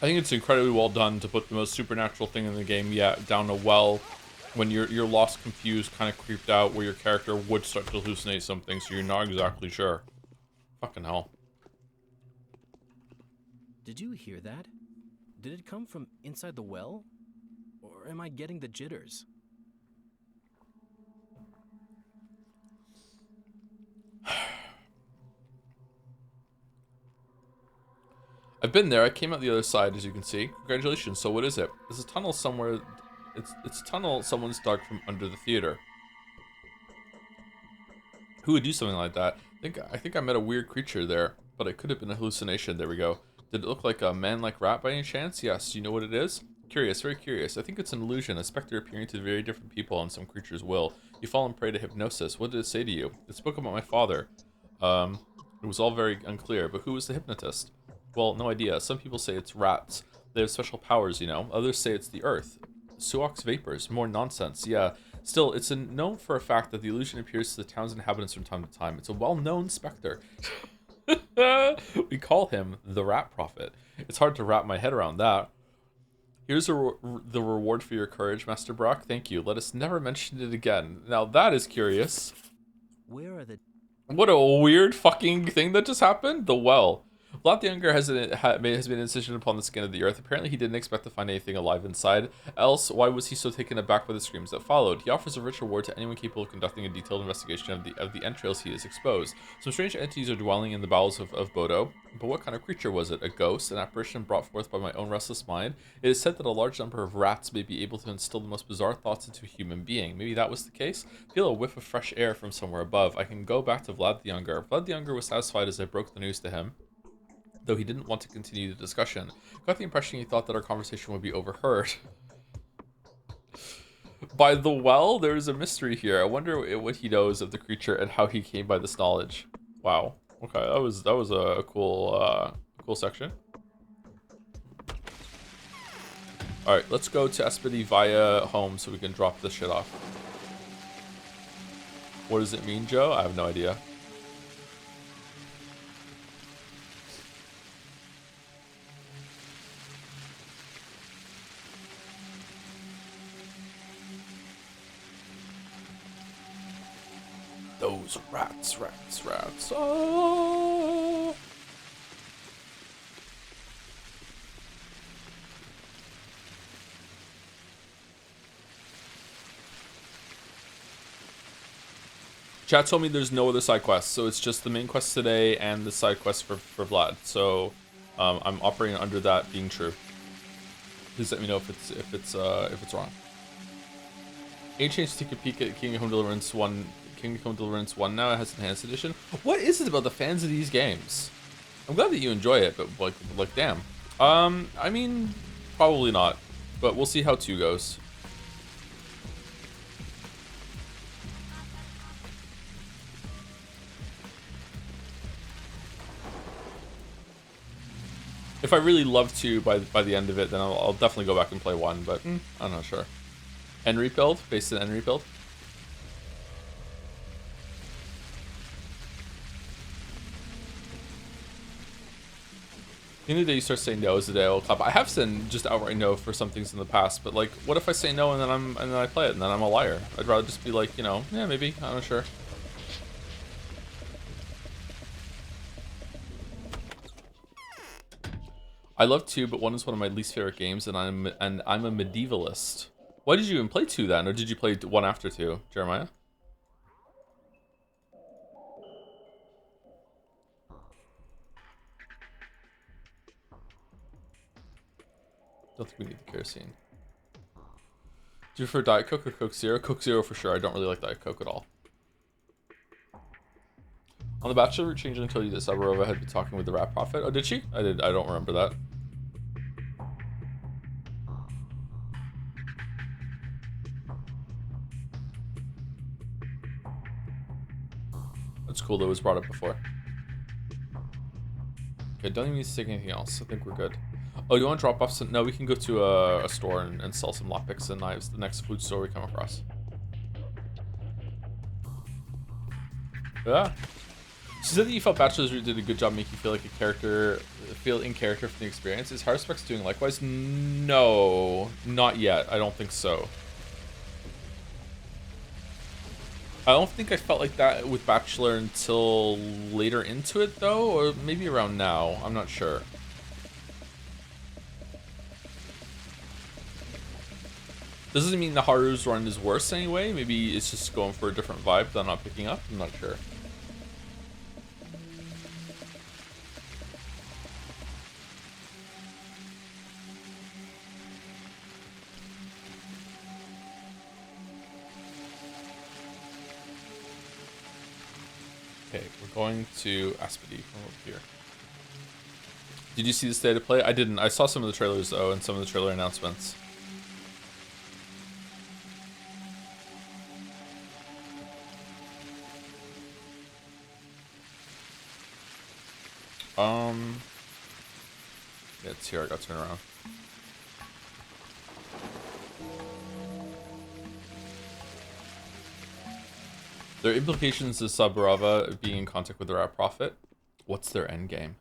I think it's incredibly well done to put the most supernatural thing in the game yet down a well when you're lost, confused, kind of creeped out, where your character would start to hallucinate something, so you're not exactly sure. Fucking hell. Did you hear that? Did it come from inside the well? Or am I getting the jitters? I've been there. I came out the other side, as you can see. Congratulations. So what is it? There's a tunnel somewhere. It's a tunnel someone's dug from under the theater. Who would do something like that? I think I met a weird creature there, but it could have been a hallucination. There we go. Did it look like a man-like rat by any chance? Yes. Do you know what it is? Curious, very curious. I think it's an illusion, a specter appearing to very different people on some creature's will. You fall prey to hypnosis. What did it say to you? It spoke about my father. It was all very unclear, but who was the hypnotist? Well, no idea. Some people say it's rats. They have special powers, you know. Others say it's the earth. Suok's vapors. More nonsense. Yeah. Still, it's known for a fact that the illusion appears to the town's inhabitants from time to time. It's a well-known specter. We call him the Rat Prophet. It's hard to wrap my head around that. Here's the reward for your courage, Master Brock. Thank you. Let us never mention it again. Now that is curious. Where are the... What a weird fucking thing that just happened. The well. Vlad the Younger has been incision upon the skin of the earth. Apparently he didn't expect to find anything alive inside. Else, why was he so taken aback by the screams that followed? He offers a rich reward to anyone capable of conducting a detailed investigation of the entrails he has exposed. Some strange entities are dwelling in the bowels of Bodo. But what kind of creature was it? A ghost? An apparition brought forth by my own restless mind? It is said that a large number of rats may be able to instill the most bizarre thoughts into a human being. Maybe that was the case? Feel a whiff of fresh air from somewhere above. I can go back to Vlad the Younger. Vlad the Younger was satisfied as I broke the news to him, though he didn't want to continue the discussion. Got the impression he thought that our conversation would be overheard. By the well, there's a mystery here. I wonder what he knows of the creature and how he came by this knowledge. Wow. Okay, that was a cool section. All right, let's go to Espedy via home so we can drop this shit off. What does it mean, Joe? I have no idea. Those rats. Oh. Chat told me there's no other side quests, so it's just the main quest today and the side quest for Vlad. So I'm operating under that being true. Please let me know if it's wrong. Any chance to take a peek at King of Home Deliverance 1 Kingdom Come Deliverance 1 now. It has Enhanced Edition. What is it about the fans of these games? I'm glad that you enjoy it, but like damn. I mean, probably not. But we'll see how 2 goes. If I really love 2 by the end of it, then I'll definitely go back and play 1, but I'm not sure. Henry build? Based in Henry build? The day you start saying no is the day I will clap. I have said just outright no for some things in the past, but like, what if I say no and then I play it and then I'm a liar? I'd rather just be like, you know, yeah, maybe, I'm not sure. I love 2, but 1 is one of my least favorite games, and I'm a medievalist. Why did you even play 2 then, or did you play 1 after 2, Jeremiah? Don't think we need the kerosene. Do you prefer Diet Coke or Coke Zero? Coke Zero for sure. I don't really like Diet Coke at all. On The Bachelor, Changeling told you that Sabarova had been talking with the Rat Prophet. Oh, did she? I don't remember that. That's cool that it was brought up before. Okay, don't even need to take anything else. I think we're good. Oh, do you want to drop off some? No, we can go to a store and sell some lockpicks and knives. The next food store we come across. Yeah. She said that you felt Bachelor's did a good job making you feel like a character, feel in character from the experience. Is Haruspex doing likewise? No, not yet. I don't think so. I don't think I felt like that with Bachelor until later into it, though, or maybe around now. I'm not sure. Doesn't mean the Haru's run is worse anyway. Maybe it's just going for a different vibe that I'm not picking up. I'm not sure. Okay, we're going to Aspedy from over here. Did you see the state of play? I didn't. I saw some of the trailers though, and some of the trailer announcements. Yeah, it's here. I got to turn around. There are implications of Saburava being in contact with the Rat Prophet. What's their end game?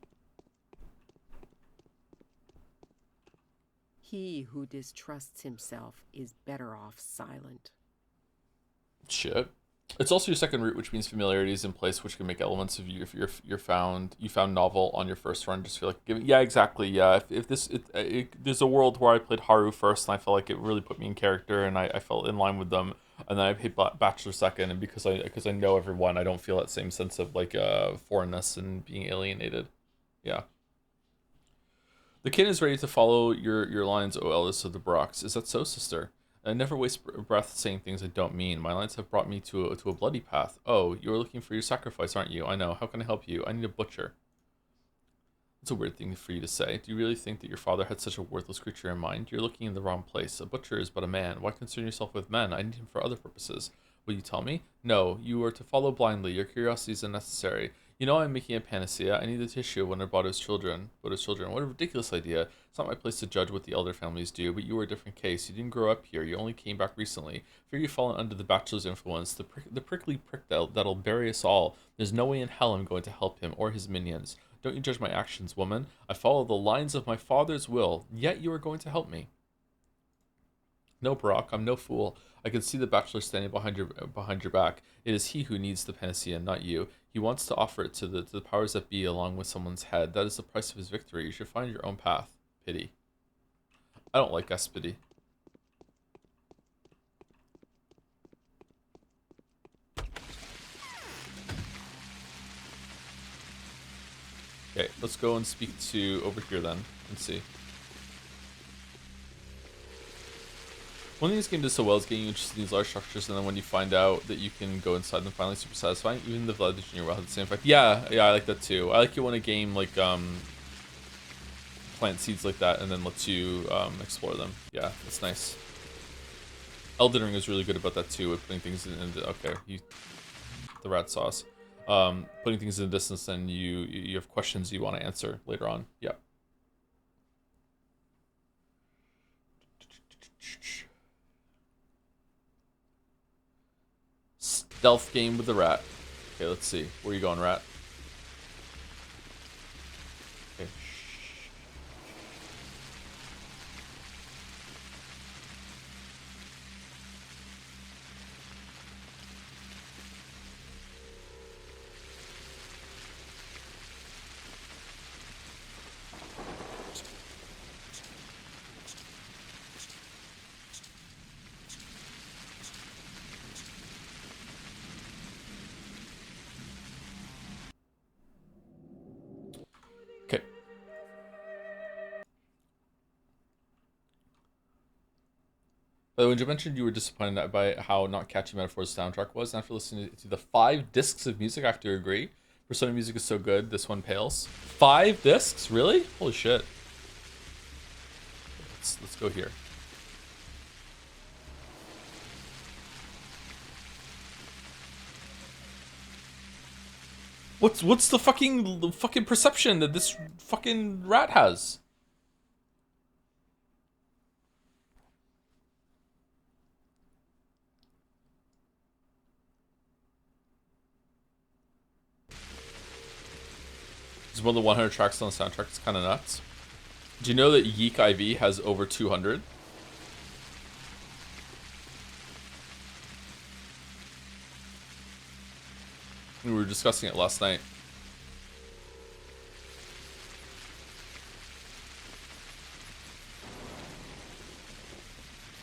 He who distrusts himself is better off silent. Shit. It's also your second route, which means familiarity is in place, which can make elements of you if you found novel on your first run. Just feel like yeah, exactly. Yeah, if there's a world where I played Haru first, and I felt like it really put me in character, and I felt in line with them, and then I played Bachelor second, and because I know everyone, I don't feel that same sense of like foreignness and being alienated. Yeah. The kin is ready to follow your lines, O eldest of the Brocks. Is that so, sister? I never waste breath saying things I don't mean. My lines have brought me to a bloody path. Oh, you're looking for your sacrifice, aren't you? I know. How can I help you? I need a butcher. It's a weird thing for you to say. Do you really think that your father had such a worthless creature in mind? You're looking in the wrong place. A butcher is but a man. Why concern yourself with men? I need him for other purposes. Will you tell me? No, you are to follow blindly. Your curiosity is unnecessary. You know I'm making a panacea. I need the tissue of one of Bado's children. What a ridiculous idea. It's not my place to judge what the elder families do, but you were a different case. You didn't grow up here. You only came back recently. Fear you've fallen under the Bachelor's influence. The prickly prick that'll bury us all. There's no way in hell I'm going to help him or his minions. Don't you judge my actions, woman. I follow the lines of my father's will, yet you are going to help me. No, Brock, I'm no fool. I can see the Bachelor standing behind your back. It is he who needs the panacea, not you. He wants to offer it to the powers that be along with someone's head. That is the price of his victory. You should find your own path. Pity. I don't like Aspedy. Okay, let's go and speak to over here then and see. One thing this game does so well is getting you interested in these large structures, and then when you find out that you can go inside them, finally super satisfying. Even the Vlad the Junior will have the same effect. Yeah, I like that too. I like it when a game like plant seeds like that and then lets you explore them. Yeah, it's nice. Elden Ring is really good about that too, with putting things in the, okay, the rat sauce. Putting things in the distance, and you have questions you want to answer later on. Yeah. Stealth game with the rat. Okay, let's see. Where are you going, rat? Okay. Okay. By the way, when you mentioned you were disappointed by how not catchy Metaphor's soundtrack was, and after listening to the 5 discs of music, I have to agree. Persona music is so good, this one pales. 5 discs? Really? Holy shit. Let's go here. What's the fucking perception that this fucking rat has? It's more than 100 tracks on the soundtrack. It's kind of nuts. Do you know that Yeek IV has over 200? We were discussing it last night.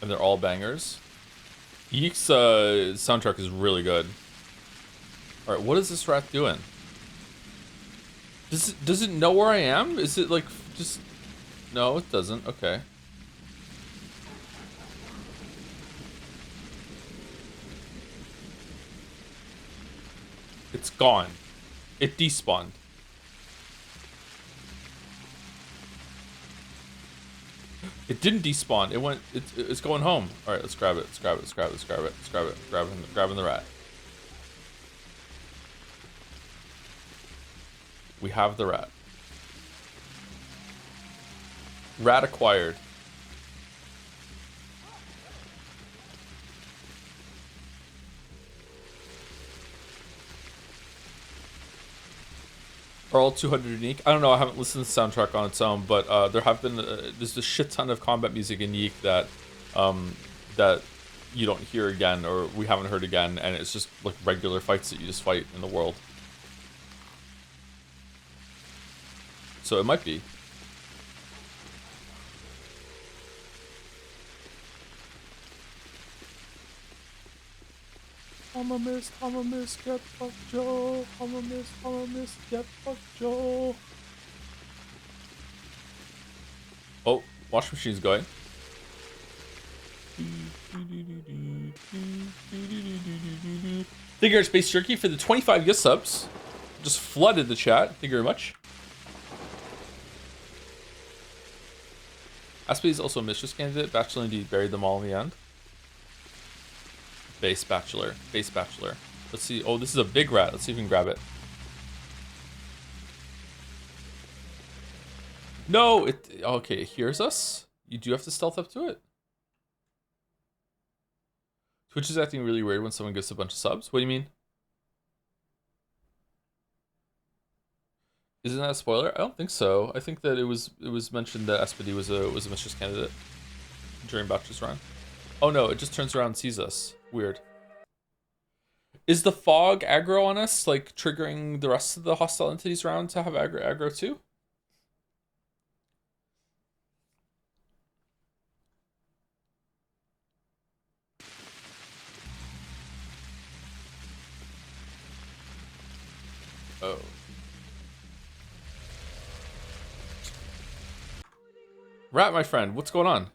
And they're all bangers. Yeek's soundtrack is really good. Alright, what is this rat doing? Does it know where I am? Is it like just... No, it doesn't. Okay. It's gone. It despawned. It didn't despawn. It went. It's going home. All right, let's grab it. Let's grab it. Let's grab it. Let's grab it. Let's grab it. Grabbing the rat. We have the rat. Rat acquired. Are all 200 unique? I don't know. I haven't listened to the soundtrack on its own, but there have been there's a shit ton of combat music in Yeek that that you don't hear again, or we haven't heard again, and it's just like regular fights that you just fight in the world. So it might be. I'm a miss, get fucked, Joe. I'm a miss, get fucked, Joe. Oh, wash machine's going. Thank you, Space Jerky, for the 25 gift subs. Just flooded the chat. Thank you very much. Aspie is also a mistress candidate. Bachelor indeed buried them all in the end. Base bachelor. Base bachelor. Let's see. Oh, this is a big rat. Let's see if we can grab it. No, it... Okay, it hears us. You do have to stealth up to it. Twitch is acting really weird when someone gives a bunch of subs. What do you mean? Isn't that a spoiler? I don't think so. I think that it was mentioned that Aspidi was a mistress candidate during Bachelor's run. Oh no, it just turns around and sees us. Weird. Is the fog aggro on us, like triggering the rest of the hostile entities around to have aggro too? Oh. Rat, my friend, what's going on?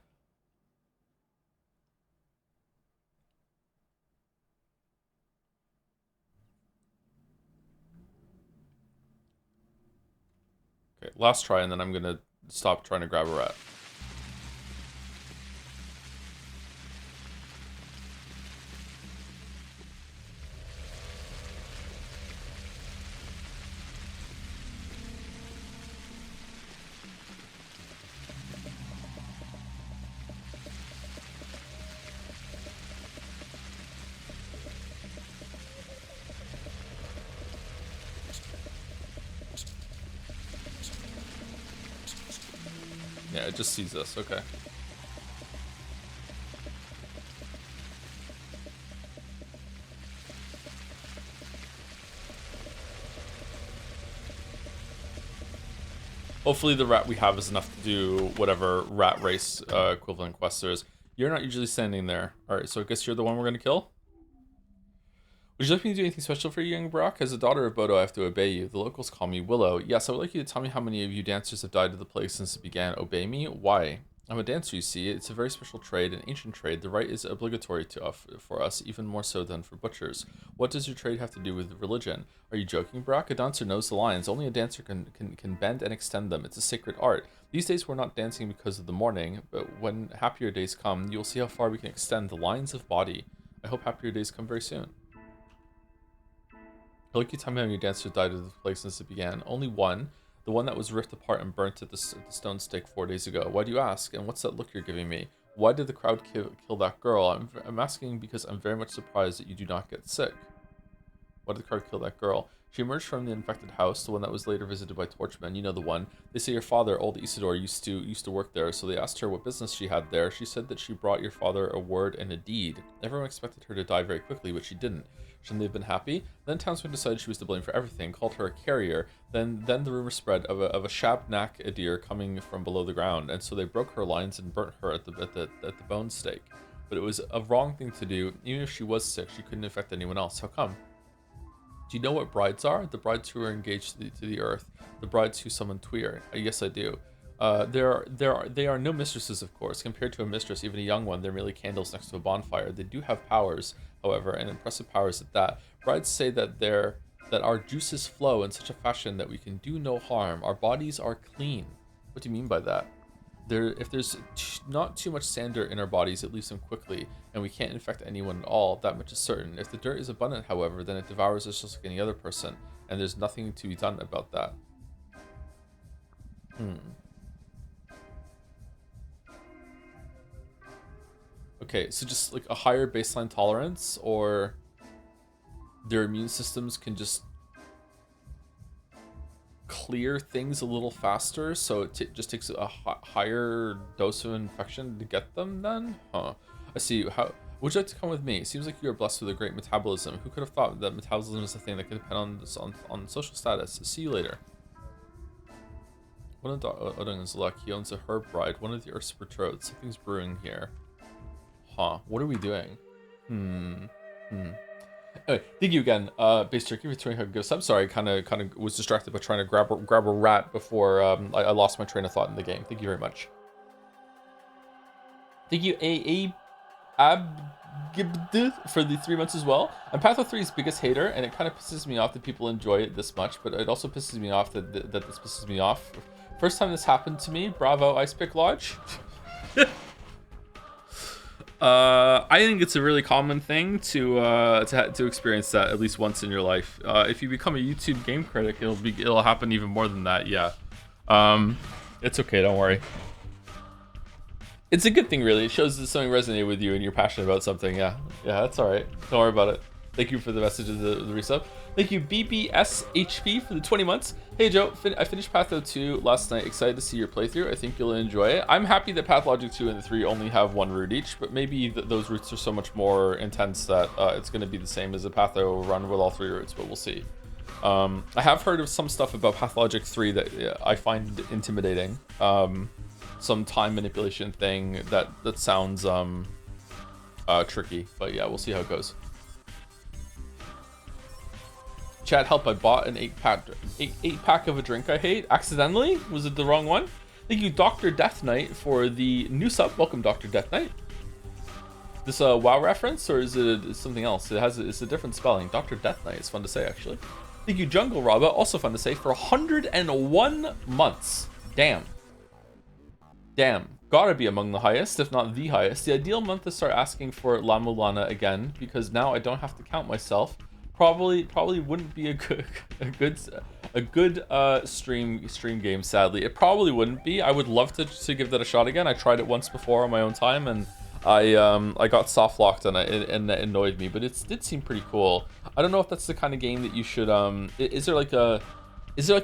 last try, and then I'm gonna stop trying to grab a rat. Yeah, it just sees us. Okay. Hopefully the rat we have is enough to do whatever rat race equivalent quest there is. You're not usually standing there. Alright, so I guess you're the one we're going to kill? Would you like me to do anything special for you, young Brock? As a daughter of Bodo, I have to obey you. The locals call me Willow. Yes, I would like you to tell me how many of you dancers have died of the plague since it began. Obey me? Why? I'm a dancer, you see. It's a very special trade, an ancient trade. The rite is obligatory for us, even more so than for butchers. What does your trade have to do with religion? Are you joking, Brock? A dancer knows the lines. Only a dancer can bend and extend them. It's a sacred art. These days we're not dancing because of the mourning, but when happier days come, you'll see how far we can extend the lines of body. I hope happier days come very soon. I'd like you to tell me how many dancers died of the plague since it began. Only one. The one that was ripped apart and burnt at the stone stake 4 days ago. Why do you ask? And what's that look you're giving me? Why did the crowd kill that girl? I'm asking because I'm very much surprised that you do not get sick. Why did the crowd kill that girl? She emerged from the infected house, the one that was later visited by torchmen. You know the one. They say your father, old Isidore, used to work there, so they asked her what business she had there. She said that she brought your father a word and a deed. Everyone expected her to die very quickly, but she didn't. Shouldn't they have been happy? Then townsmen decided she was to blame for everything, called her a carrier. Then the rumor spread of a Shabnak Adir coming from below the ground, and so they broke her lines and burnt her at the bone stake. But it was a wrong thing to do. Even if she was sick, she couldn't infect anyone else. How come? Do you know what brides are? The brides who are engaged to the earth. The brides who summon Tuir. Yes, I do. They are no mistresses, of course. Compared to a mistress, even a young one, they're merely candles next to a bonfire. They do have powers, however, and impressive powers at that. Brides say that our juices flow in such a fashion that we can do no harm. Our bodies are clean. What do you mean by that? If there's not too much sander in our bodies, it leaves them quickly, and we can't infect anyone at all. That much is certain. If the dirt is abundant, however, then it devours us just like any other person, and there's nothing to be done about that. Okay, so just like a higher baseline tolerance, or their immune systems can just clear things a little faster, so it just takes a higher dose of infection to get them then? Huh. I see. How would you like to come with me? It seems like you are blessed with a great metabolism. Who could have thought that metabolism is a thing that could depend on social status? See you later. One of the Odin's luck. He owns a herb bride, one of the Earth's betrothed. Something's brewing here. Huh. What are we doing? Anyway, thank you again, Base Turkey, for 20 gifts. I'm sorry, kind of was distracted by trying to grab a rat before I lost my train of thought in the game. Thank you very much. Thank you, Abgibd, for the 3 months as well. I'm Patho 3's biggest hater, and it kind of pisses me off that people enjoy it this much, but it also pisses me off that this pisses me off. First time this happened to me, bravo, Ice Pick Lodge. I think it's a really common thing to experience that at least once in your life. If you become a YouTube game critic, it'll happen even more than that. Yeah. It's okay. Don't worry. It's a good thing, really. It shows that something resonated with you and you're passionate about something. Yeah. Yeah, that's all right. Don't worry about it. Thank you for the message of the resub. Thank you, BBSHP, for the 20 months. Hey, Joe, I finished Patho 2 last night. Excited to see your playthrough. I think you'll enjoy it. I'm happy that Pathologic 2 and 3 only have one route each, but maybe those routes are so much more intense that it's going to be the same as a Patho run with all 3 routes, but we'll see. I have heard of some stuff about Pathologic 3 that I find intimidating. Some time manipulation thing that sounds tricky, but yeah, we'll see how it goes. Chat, help, I bought an 8-pack of a drink I hate. Accidentally? Was it the wrong one? Thank you, Dr. Death Knight, for the new sub. Welcome, Dr. Death Knight. This a WoW reference, or is it something else? It's a different spelling. Dr. Death Knight is fun to say, actually. Thank you, Jungle Robba. Also fun to say, for 101 months. Damn. Damn. Gotta be among the highest, if not the highest. The ideal month to start asking for La Mulana again, because now I don't have to count myself. Probably wouldn't be a good stream game, sadly. It probably wouldn't be. I would love to give that a shot again. I tried it once before on my own time, and I got soft locked and it annoyed me, but it did seem pretty cool. I don't know if that's the kind of game that you should is there like a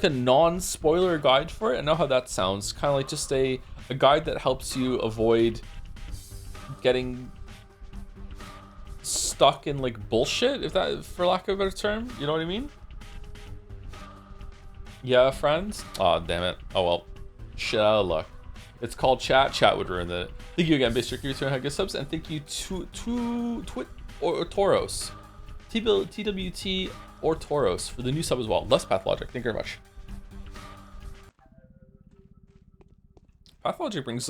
non-spoiler guide for it? I know how that sounds. Kind of like just a guide that helps you avoid getting stuck in like bullshit, if that, for lack of a better term, you know what I mean? Yeah, friends. Oh, damn it. Oh well. Shit out of luck. It's called chat. Chat would ruin it. Thank you again, Base Ricky, for good subs, and thank you to Twit or Toros, TWT or Toros for the new sub as well. Less Pathologic. Thank you very much. Pathologic brings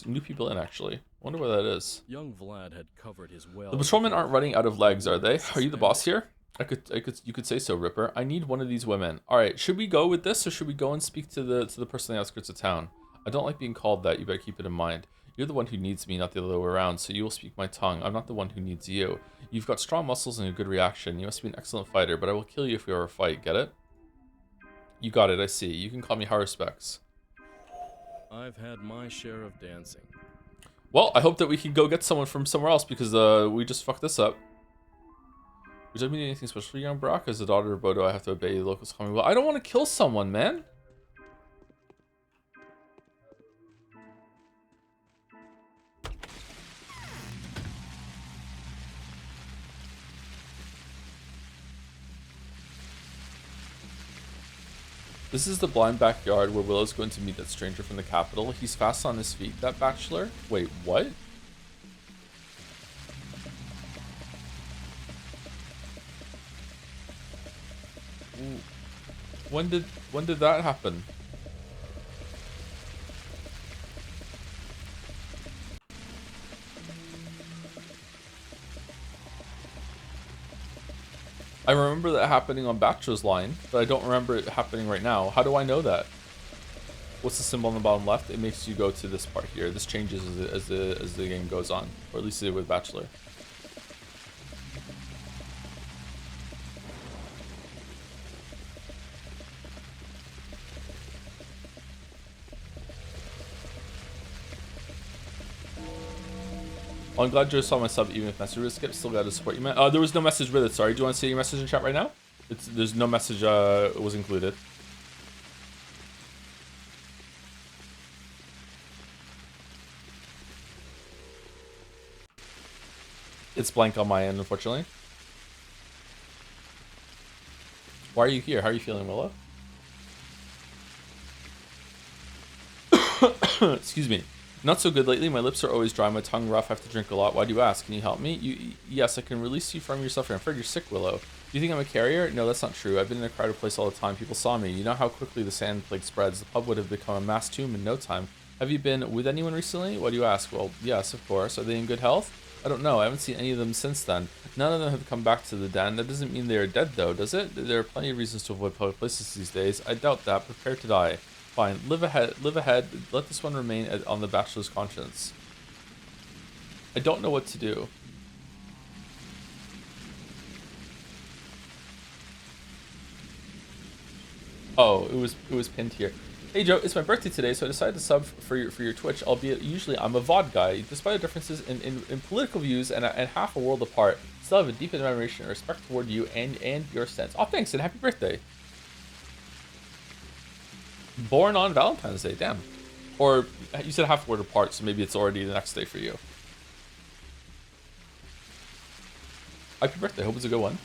new people in, actually. Wonder what that is. Young Vlad had covered his well. The patrolmen aren't running out of legs, are they? Are you the boss here? You could say so, Ripper. I need one of these women. All right, should we go with this, or should we go and speak to the person on the outskirts of town? I don't like being called that. You better keep it in mind. You're the one who needs me, not the other way around, so you will speak my tongue. I'm not the one who needs you. You've got strong muscles and a good reaction. You must be an excellent fighter, but I will kill you if we ever fight. Get it? You got it, I see. You can call me Haruspex. I've had my share of dancing. Well, I hope that we can go get someone from somewhere else, because we just fucked this up. Would you like me to do anything special for young Brock? As the daughter of Bodo, I have to obey the locals coming. Well, I don't want to kill someone, man. This is the blind backyard where Willow's going to meet that stranger from the capital. He's fast on his feet, that bachelor. Wait, what? When did that happen? I remember that happening on Bachelor's line, but I don't remember it happening right now. How do I know that? What's the symbol on the bottom left? It makes you go to this part here. This changes as the game goes on, or at least it did with Bachelor. Well, I'm glad Joe saw my sub, even if message was skipped. Still got to support you, man. There was no message with it. Sorry. Do you want to see your message in chat right now? There's no message was included. It's blank on my end, unfortunately. Why are you here? How are you feeling, Willow? Excuse me. Not so good lately. My lips are always dry, my tongue rough. I have to drink a lot. Why do you ask? Can you help me? Yes, I can release you from your suffering. I'm afraid you're sick, Willow. Do you think I'm a carrier? No, that's not true. I've been in a crowded place all the time. People saw me. You know how quickly the sand plague spreads. The pub would have become a mass tomb in no time. Have you been with anyone recently? Why do you ask? Well, yes, of course. Are they in good health? I don't know. I haven't seen any of them since then. None of them have come back to the den. That doesn't mean they are dead, though, does it? There are plenty of reasons to avoid public places these days. I doubt that. Prepare to die. Fine. Live ahead. Let this one remain on the bachelor's conscience. I don't know what to do. Oh, it was pinned here. Hey Joe, it's my birthday today, so I decided to sub for your Twitch, albeit usually I'm a VOD guy. Despite the differences in political views and half a world apart, still have a deep admiration and respect toward you and your stance. Oh, thanks, and happy birthday. Born on Valentine's Day, damn. Or you said half a world apart, so maybe it's already the next day for you. Happy birthday, hope it's a good one.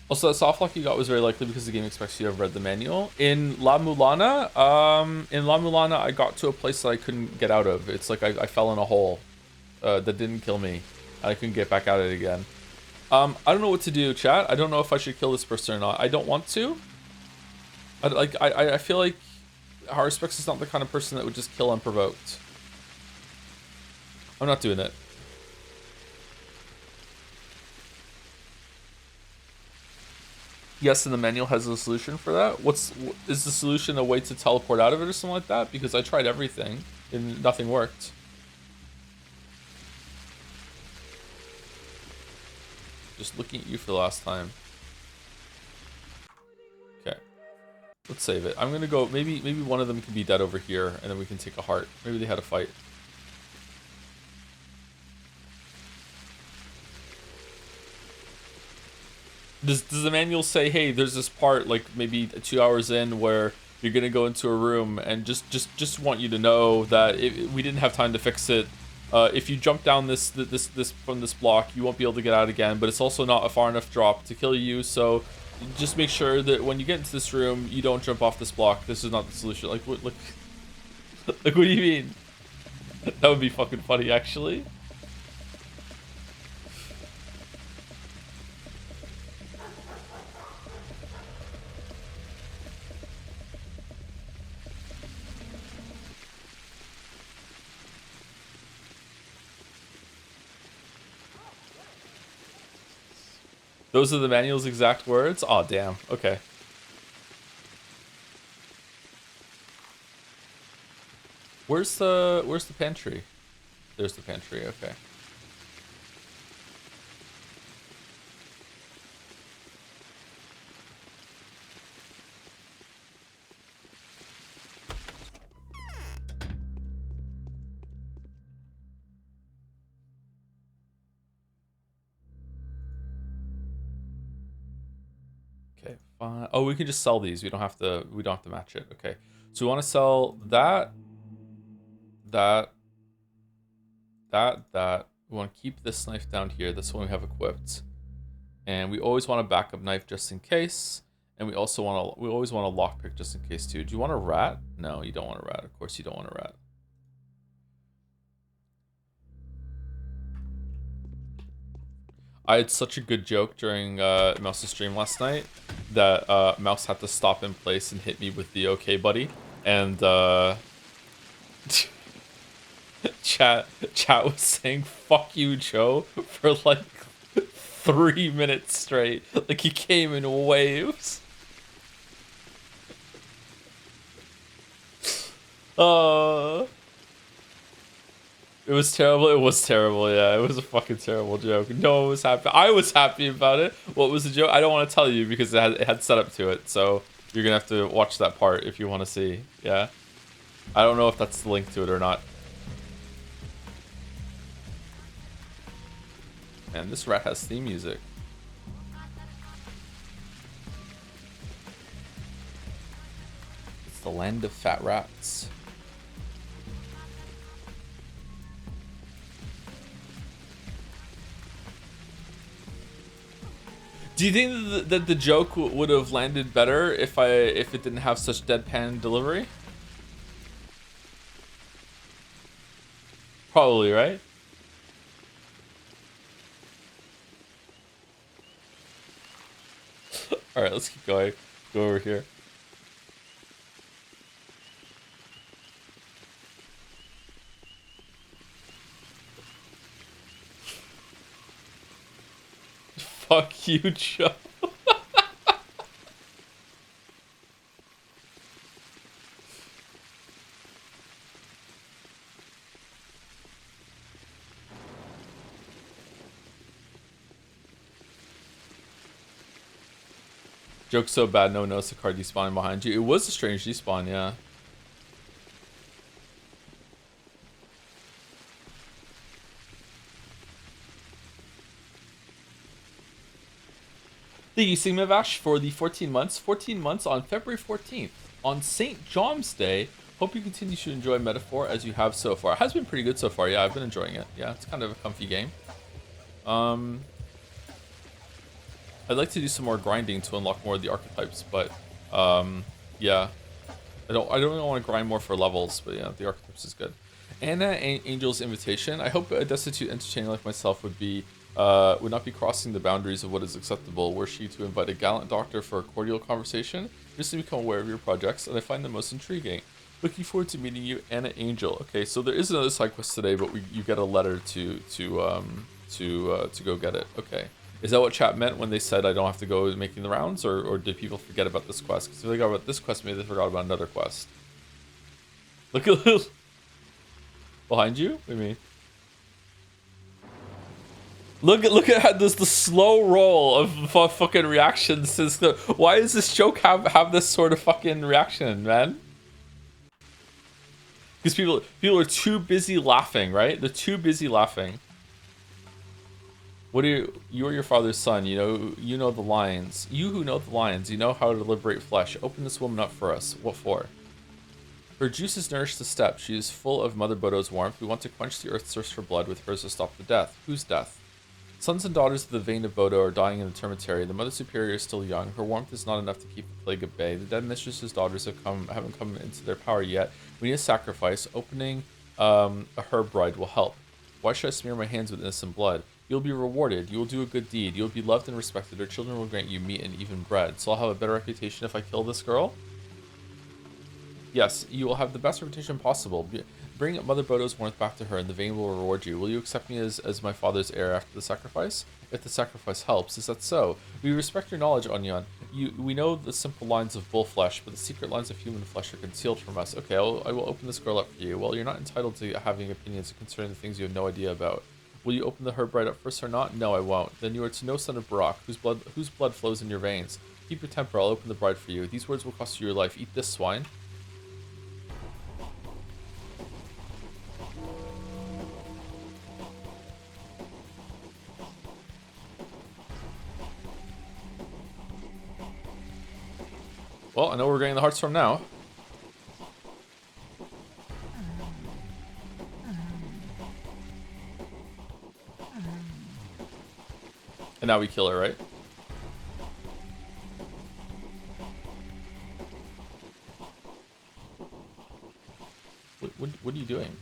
Also, that soft lock you got was very likely because the game expects you to have read the manual. In La Mulana, I got to a place that I couldn't get out of. It's like I fell in a hole that didn't kill me, and I couldn't get back out of it again. I don't know what to do, chat. I don't know if I should kill this person or not. I don't want to. I feel like Haruspex is not the kind of person that would just kill unprovoked. I'm not doing it. Yes, and the manual has a solution for that. Is the solution a way to teleport out of it or something like that? Because I tried everything and nothing worked. Just looking at you for the last time. Okay. Let's save it. I'm gonna go, maybe one of them can be dead over here, and then we can take a heart. Maybe they had a fight. Does the manual say, hey, there's this part, like maybe 2 hours in, where you're gonna go into a room, and just want you to know that we didn't have time to fix it. If you jump down this from this block, you won't be able to get out again. But it's also not a far enough drop to kill you, so just make sure that when you get into this room, you don't jump off this block. This is not the solution. Like what? Like what do you mean? That would be fucking funny, actually. Those are the manual's exact words? Oh damn. Okay. Where's the pantry? There's the pantry, okay. Okay, fine. Oh, we can just sell these. We don't have to match it. Okay. So we want to sell that, that, that. We want to keep this knife down here. This one we have equipped. And we always want a backup knife just in case. And we also always want a lockpick just in case too. Do you want a rat? No, you don't want a rat. Of course you don't want a rat. I had such a good joke during Mouse's stream last night that Mouse had to stop in place and hit me with the okay buddy. And chat was saying fuck you, Joe, for like 3 minutes straight. Like he came in waves. It was terrible. It was terrible. Yeah, it was a fucking terrible joke. No one was happy. I was happy about it. What was the joke? I don't want to tell you because it had setup to it. So you're gonna have to watch that part if you want to see. Yeah. I don't know if that's the link to it or not. Man, this rat has theme music. It's the land of fat rats. Do you think that the joke would have landed better if it didn't have such deadpan delivery? Probably, right? All right, let's keep going. Go over here. Fuck you, Joe. Joke's so bad, no one knows the card despawning behind you. It was a strange despawn, yeah. Thank you, Sigmavash, for the 14 months. 14 months on February 14th. On St. John's Day. Hope you continue to enjoy Metaphor as you have so far. It has been pretty good so far. Yeah, I've been enjoying it. Yeah, it's kind of a comfy game. I'd like to do some more grinding to unlock more of the archetypes, but yeah. I don't really want to grind more for levels, but yeah, the archetypes is good. Anna Angel's Invitation. I hope a destitute entertainer like myself would not be crossing the boundaries of what is acceptable, were she to invite a gallant doctor for a cordial conversation, just to become aware of your projects, and I find them most intriguing. Looking forward to meeting you, Anna Angel. Okay, so there is another side quest today, but you get a letter to go get it. Okay. Is that what chat meant when they said I don't have to go making the rounds, or did people forget about this quest? Because if they forgot about this quest, maybe they forgot about another quest. Look at behind you. What do you mean? Look at how this the slow roll of fucking reactions. Why does this joke have this sort of fucking reaction, man? Because people are too busy laughing, right? They're too busy laughing. What are you are your father's son, you know the lines. You who know the lines, you know how to liberate flesh. Open this woman up for us. What for? Her juices nourish the steppe. She is full of Mother Bodo's warmth. We want to quench the earth's thirst for blood with hers to stop the death. Whose death? Sons and daughters of the vein of Bodo are dying in the termitary. The Mother Superior is still young. Her warmth is not enough to keep the plague at bay. The dead mistress's daughters haven't come into their power yet. We need a sacrifice. Opening a herb bride will help. Why should I smear my hands with innocent blood? You'll be rewarded. You will do a good deed. You'll be loved and respected. Her children will grant you meat and even bread. So I'll have a better reputation if I kill this girl? Yes, you will have the best reputation possible. Bring Mother Bodo's warmth back to her, and the vein will reward you. Will you accept me as my father's heir after the sacrifice? If the sacrifice helps, is that so? We respect your knowledge, Onyon. We know the simple lines of bull flesh, but the secret lines of human flesh are concealed from us. Okay, I will open this girl up for you. Well, you're not entitled to having opinions concerning the things you have no idea about. Will you open the herb right up first or not? No, I won't. Then you are to know, son of Barak, whose blood flows in your veins. Keep your temper. I'll open the bride for you. These words will cost you your life. Eat this, swine. Well, I know where we're getting the hearts from now. And now we kill her, right? What are you doing?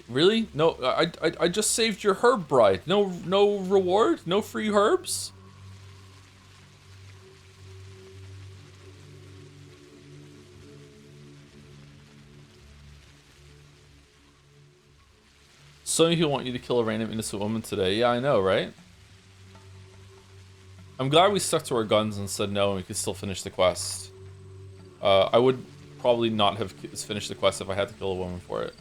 Really? No, I just saved your herb bride. No reward? No free herbs? So many people want you to kill a random innocent woman today. Yeah, I know, right? I'm glad we stuck to our guns and said no and we could still finish the quest. I would probably not have finished the quest if I had to kill a woman for it.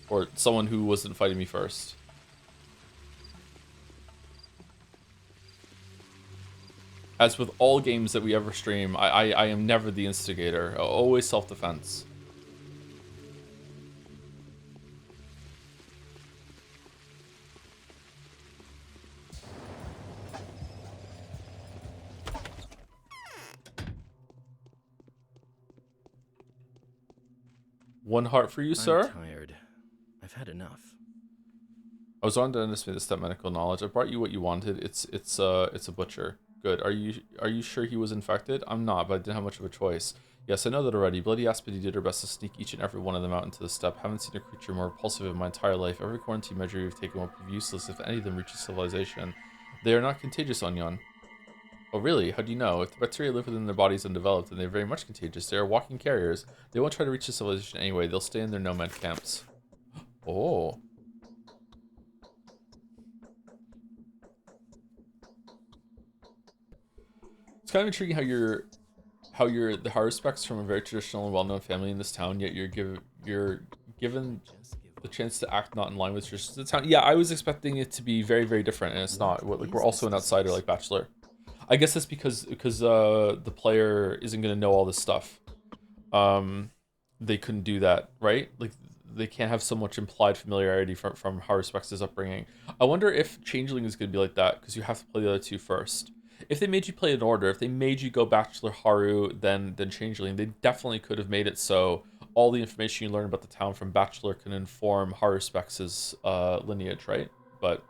Or someone who wasn't fighting me first. As with all games that we ever stream, I am never the instigator. Always self-defense. One heart for you, sir. I'm tired. I've had enough. I was on to understand the step medical knowledge. I brought you what you wanted. It's a butcher. Good. Are you sure he was infected? I'm not, but I didn't have much of a choice. Yes, I know that already. Bloody Aspedy did her best to sneak each and every one of them out into the steppe. Haven't seen a creature more repulsive in my entire life. Every quarantine measure you've taken will prove useless if any of them reaches civilization. They are not contagious, Onyon. Oh really? How do you know? If the bacteria live within their bodies undeveloped, then they're very much contagious. They are walking carriers. They won't try to reach the civilization anyway. They'll stay in their nomad camps. Oh. It's kind of intriguing how you're the Haruspex from a very traditional and well-known family in this town, yet you're given the chance to act not in line with traditions of the town. Yeah, I was expecting it to be very, very different, and it's not. Like, we're also an outsider like Bachelor. I guess that's because the player isn't gonna know all this stuff. They couldn't do that, right? Like they can't have so much implied familiarity from Haruspex' upbringing. I wonder if Changeling is gonna be like that because you have to play the other two first. If they made you play in order, if they made you go Bachelor, Haru, then Changeling, they definitely could have made it so all the information you learn about the town from Bachelor can inform Haruspex's lineage, right? But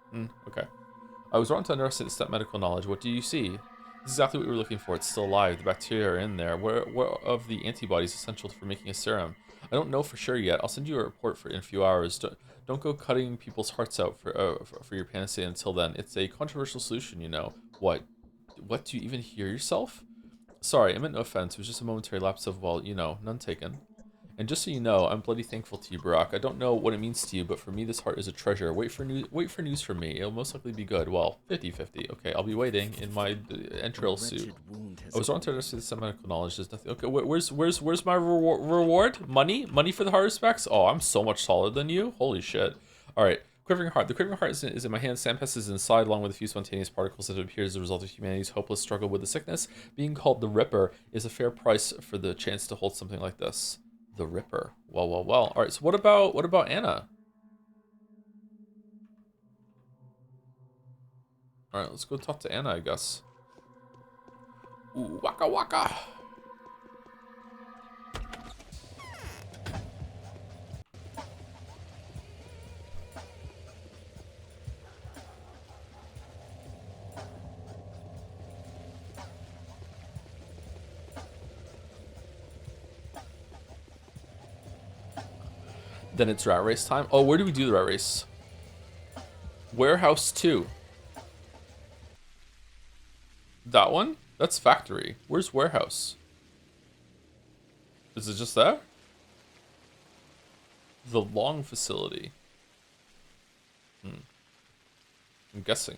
okay. I was wrong to underestimate the step medical knowledge. What do you see? This is exactly what we were looking for. It's still alive. The bacteria are in there. What of the antibodies essential for making a serum? I don't know for sure yet. I'll send you a report in a few hours. Don't go cutting people's hearts out for your panacea until then. It's a controversial solution, you know. What do you even hear yourself? Sorry, I meant no offense. It was just a momentary lapse of, well, you know, none taken. And just so you know, I'm bloody thankful to you, Barack. I don't know what it means to you, but for me, this heart is a treasure. Wait for news from me. It'll most likely be good. Well, 50-50. Okay, I'll be waiting in my entrail suit. I was wrong to understand some medical knowledge. There's nothing. Okay, where's my reward? Money for the Haruspex? Oh, I'm so much taller than you. Holy shit. All right. Quivering heart. The quivering heart is in my hand. Sandpest is inside, along with a few spontaneous particles that appear as a result of humanity's hopeless struggle with the sickness. Being called the Ripper is a fair price for the chance to hold something like this. The Ripper. Well. All right. So what about Anna? All right. Let's go talk to Anna, I guess. Ooh, waka waka. Then it's rat race time. Oh, where do we do the rat race? Warehouse 2. That one? That's factory. Where's warehouse? Is it just there? The long facility. I'm guessing.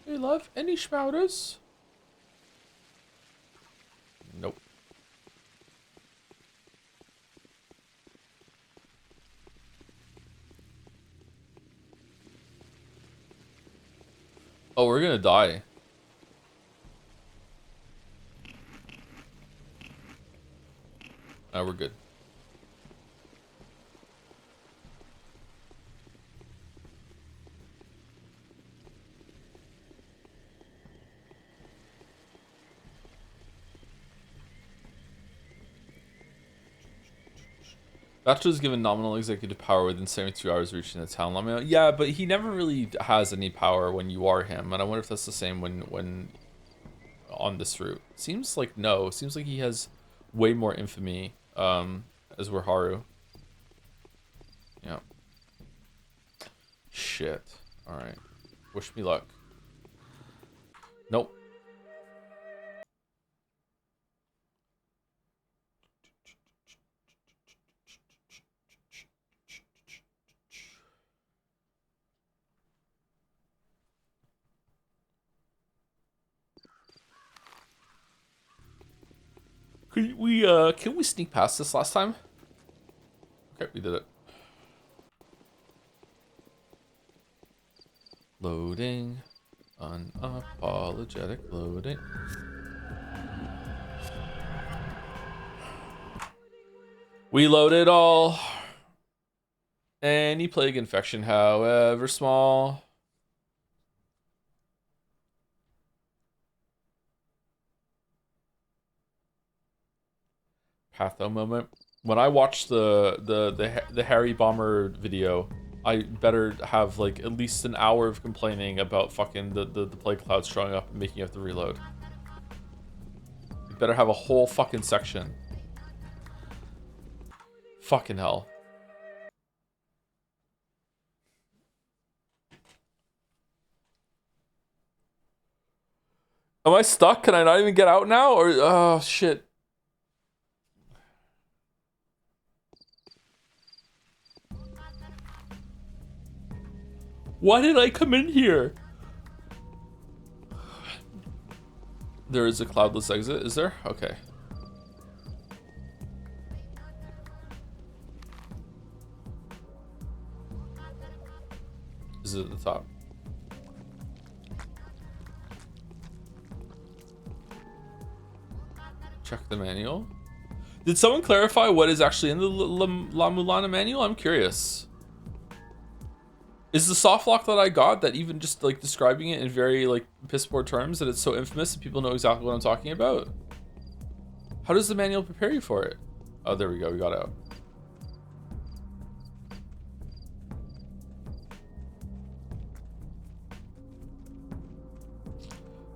Hey, love, any schmouters? Nope. Oh, we're gonna die. We're good. Bachelor is given nominal executive power within 72 hours of reaching the town limit. Yeah, but he never really has any power when you are him, and I wonder if that's the same when on this route. Seems like no. Seems like he has way more infamy as we're Haru. Yeah. Shit. All right. Wish me luck. Nope. Can we sneak past this last time? Okay, we did it. Loading. Unapologetic loading. We loaded all. Any plague infection, however small. Patho moment. When I watched the Harry Bomber video, I better have like at least an hour of complaining about fucking the plague clouds showing up and making you have to reload. You better have a whole fucking section. Fucking hell. Am I stuck? Can I not even get out now? Or oh shit. Why did I come in here? There is a cloudless exit, is there? Okay. Is it at the top? Check the manual. Did someone clarify what is actually in the La Mulana manual? I'm curious. Is the soft lock that I got, that even just like describing it in very like piss poor terms, that it's so infamous that people know exactly what I'm talking about? How does the manual prepare you for it? Oh, there we go. We got out.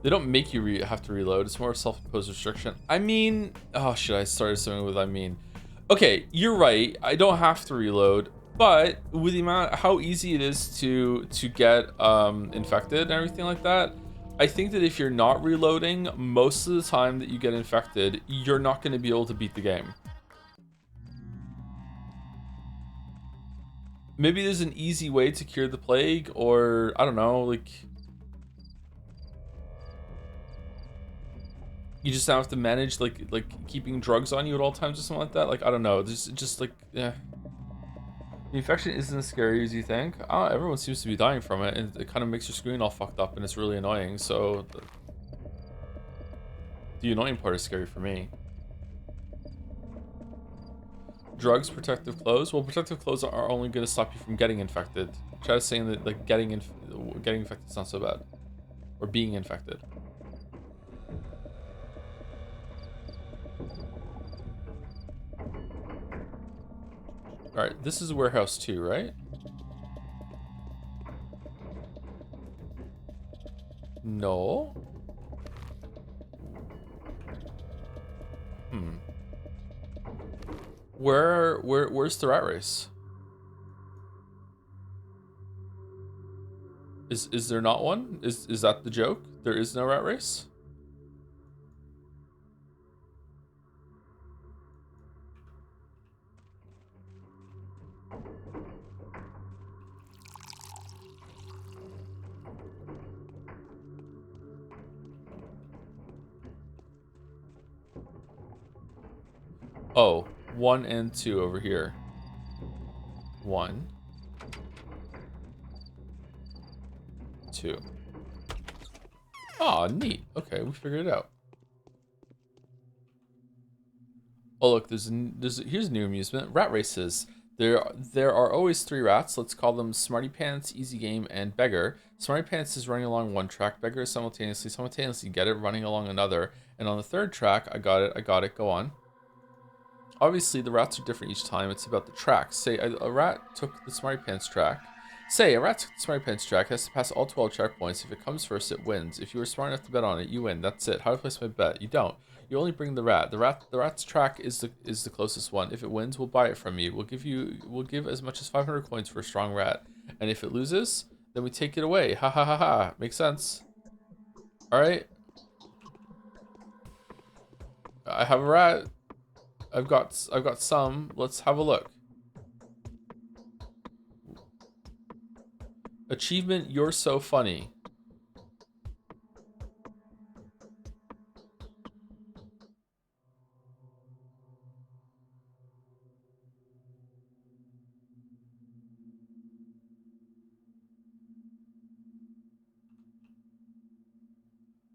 They don't make you have to reload. It's more self-imposed restriction. I mean, oh shit, I started something with I mean. Okay, you're right. I don't have to reload. But with the amount, how easy it is to get infected and everything like that, I think that if you're not reloading, most of the time that you get infected, you're not going to be able to beat the game. Maybe there's an easy way to cure the plague, or I don't know, like you just have to manage like keeping drugs on you at all times or something like that. Like I don't know, there's just like yeah. The infection isn't as scary as you think. Everyone seems to be dying from it, and it kind of makes your screen all fucked up, and it's really annoying. So the annoying part is scary for me. Drugs, protective clothes. Well, protective clothes are only going to stop you from getting infected. Try saying that like getting infected is not so bad, or being infected. All right, this is warehouse 2, right? No. Where's the rat race? Is there not one? Is that the joke? There is no rat race? Oh, 1 and 2 over here. 1, 2. Oh, neat. Okay, we figured it out. Oh, look, here's a new amusement. Rat races. There are always 3 rats. Let's call them Smarty Pants, Easy Game, and Beggar. Smarty Pants is running along one track. Beggar is simultaneously get it, running along another. And on the 3rd track, I got it. Go on. Obviously, the rats are different each time. It's about the track. Say a rat took the Smarty Pants track. Say a rat took the Smarty Pants track, has to pass all 12 checkpoints. If it comes first, it wins. If you were smart enough to bet on it, you win. That's it. How to place my bet? You don't. You only bring the rat. The rat's track is the closest one. If it wins, we'll buy it from you. We'll give as much as 500 coins for a strong rat. And if it loses, then we take it away. Ha ha ha ha. Makes sense. All right. I have a rat. I've got some. Let's have a look. Achievement, you're so funny.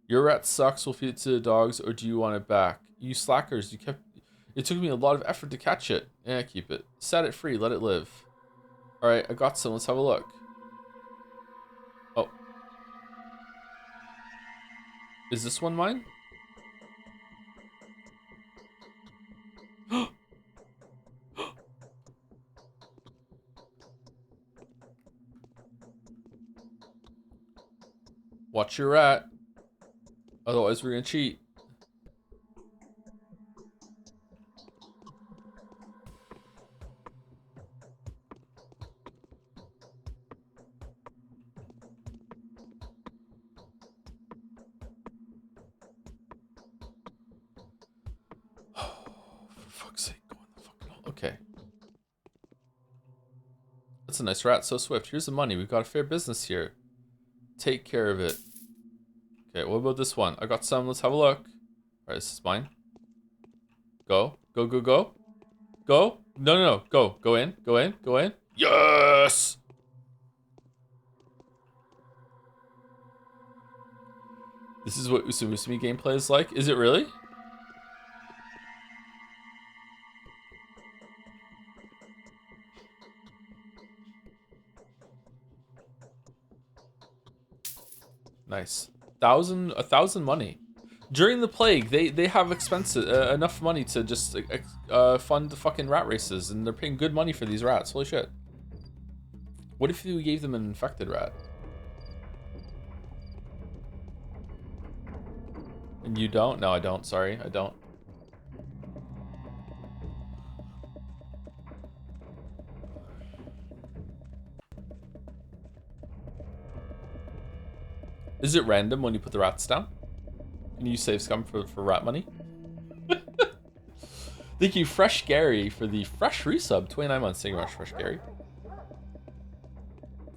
Your rat sucks, we'll feed it to the dogs, or do you want it back? You slackers, it took me a lot of effort to catch it. Yeah, keep it. Set it free, let it live. Alright, I got some, let's have a look. Oh. Is this one mine? Watch your rat. Otherwise we're gonna cheat. For fuck's sake, go in the fucking hole. Okay. That's a nice rat, so swift. Here's the money. We've got a fair business here. Take care of it. Okay, what about this one? I got some. Let's have a look. Alright, this is mine. Go. Go, go, go. Go. No, no, no. Go. Go in. Go in. Go in. Yes! This is what Usumusumi gameplay is like. Is it really? Nice. A thousand money. During the plague, they have expensive enough money to just fund the fucking rat races, and they're paying good money for these rats. Holy shit. What if we gave them an infected rat? And you don't? No, I don't. Sorry, I don't. Is it random when you put the rats down? Can you save scum for rat money? Thank you, Fresh Gary, for the fresh resub. 29 months. Thank you much, Fresh Gary.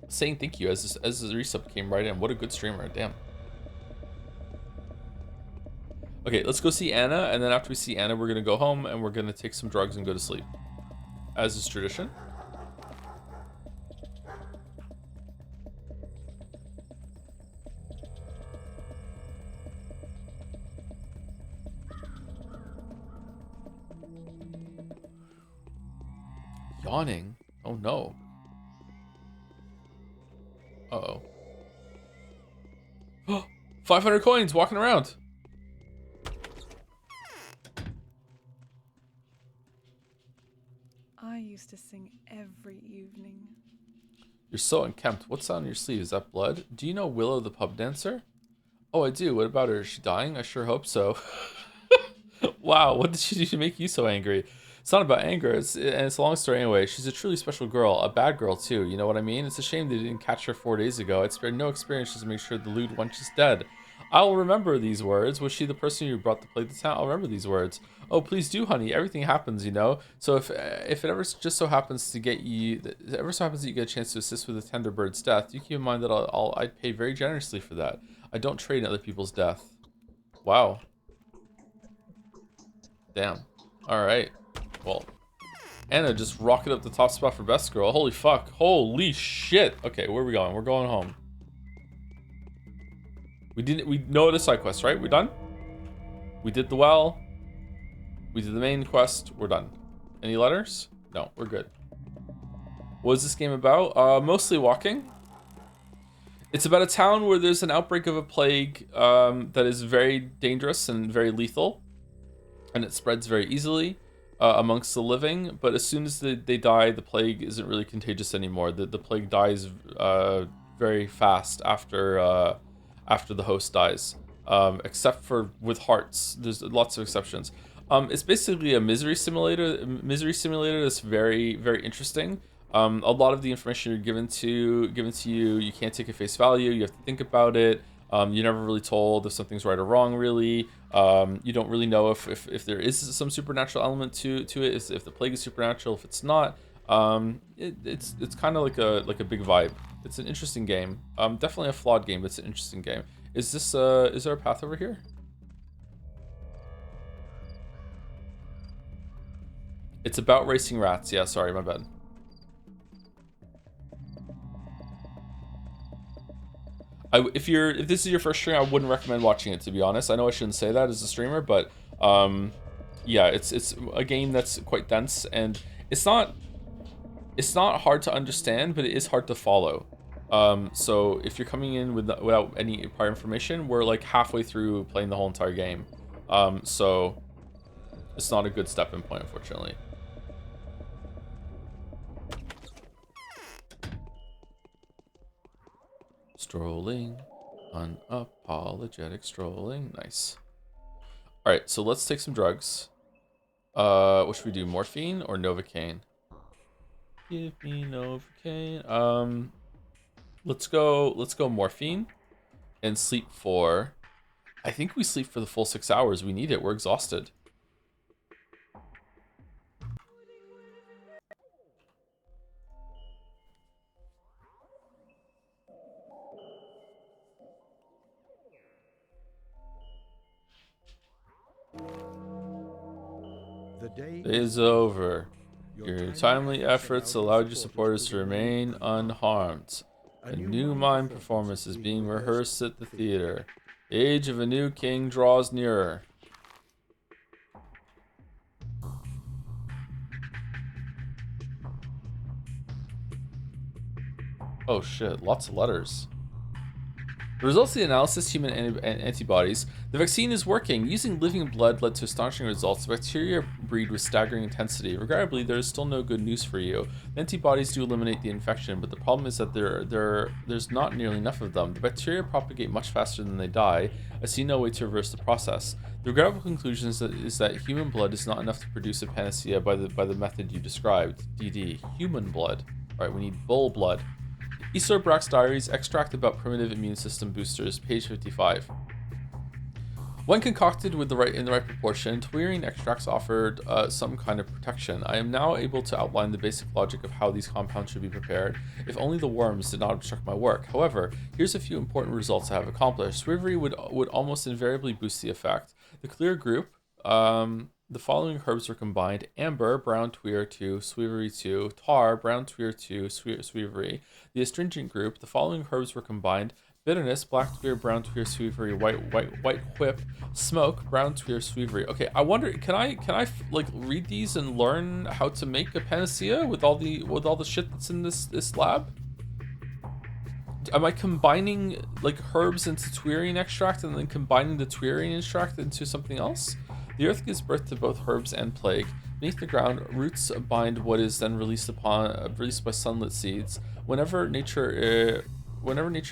Saying thank you as the resub came right in. What a good streamer. Damn. Okay, let's go see Anna, and then after we see Anna, we're gonna go home and we're gonna take some drugs and go to sleep, as is tradition. Yawning? Oh no. Uh-oh. 500 coins walking around. I used to sing every evening. You're so unkempt. What's on your sleeve? Is that blood? Do you know Willow the pub dancer? Oh, I do. What about her? Is she dying? I sure hope so. Wow, what did she do to make you so angry? It's not about anger, and it's a long story anyway. She's a truly special girl, a bad girl too, you know what I mean? It's a shame they didn't catch her 4 days ago. I'd spared no experience just to make sure the lewd wench is dead. I'll remember these words. Was she the person you brought the plague to town? I'll remember these words. Oh, please do, honey. Everything happens, you know? So if it ever just so happens to get you, ever so happens that you get a chance to assist with a tender bird's death, you keep in mind that I'd pay very generously for that. I don't trade in other people's death. Wow. Damn. Alright. Well, Anna just rocketed up the top spot for best girl. Holy fuck. Holy shit. Okay, where are we going? We're going home. We know the side quest, right? We done? We did the well. We did the main quest. We're done. Any letters? No, we're good. What is this game about? Mostly walking. It's about a town where there's an outbreak of a plague that is very dangerous and very lethal. And it spreads very easily amongst the living. But as soon as they die, the plague isn't really contagious anymore. The plague dies very fast after the host dies. Except for with hearts. There's lots of exceptions. It's basically a misery simulator that's very, very interesting. A lot of the information you're given to you, you can't take at face value. You have to think about it. You're never really told if something's right or wrong, really. You don't really know if there is some supernatural element to it, if the plague is supernatural, if it's not. It's kind of like a big vibe. It's an interesting game. Definitely a flawed game, but it's an interesting game. Is there a path over here? It's about racing rats. Yeah, sorry, my bad. If this is your first stream, I wouldn't recommend watching it, to be honest. I know I shouldn't say that as a streamer, but yeah, it's a game that's quite dense, and it's not hard to understand, but it is hard to follow. So if you're coming in without any prior information, we're like halfway through playing the whole entire game. So it's not a good stepping point, unfortunately. Strolling, unapologetic strolling. Nice. All right, so let's take some drugs. What should we do? Morphine or Novocaine? Give me Novocaine. Let's go morphine and sleep for. I think we sleep for the full 6 hours. We need it. We're exhausted. The day is over. Your timely efforts allowed your supporters to remain unharmed. A new mime performance is being rehearsed at the theater. The age of a new king draws nearer. Oh shit, lots of letters. The results of the analysis, human antibodies. The vaccine is working. Using living blood led to astonishing results. The bacteria breed with staggering intensity. Regrettably, there is still no good news for you. The antibodies do eliminate the infection, but the problem is that there's not nearly enough of them. The bacteria propagate much faster than they die. I see no way to reverse the process. The regrettable conclusion is that human blood is not enough to produce a panacea by the method you described. DD. Human blood. Alright, we need bull blood. Isor Brack's Diaries, extract about primitive immune system boosters, page 55. When concocted with in the right proportion, Tweering extracts offered some kind of protection. I am now able to outline the basic logic of how these compounds should be prepared, if only the worms did not obstruct my work. However, here's a few important results I have accomplished. Swivery would almost invariably boost the effect. The clear group, the following herbs were combined: amber, brown tweer 2, swivery 2, tar, brown tweer 2, swivery. The astringent group, the following herbs were combined: bitterness, black tweer, brown tweer, sweevery, white whip, smoke, brown tweer, sweevery. Okay, I wonder, can I like read these and learn how to make a panacea with all the shit that's in this lab? Am I combining like herbs into Tweering extract and then combining the Tweering extract into something else? The earth gives birth to both herbs and plague. Beneath the ground, roots bind what is then released by sunlit seeds. Whenever nature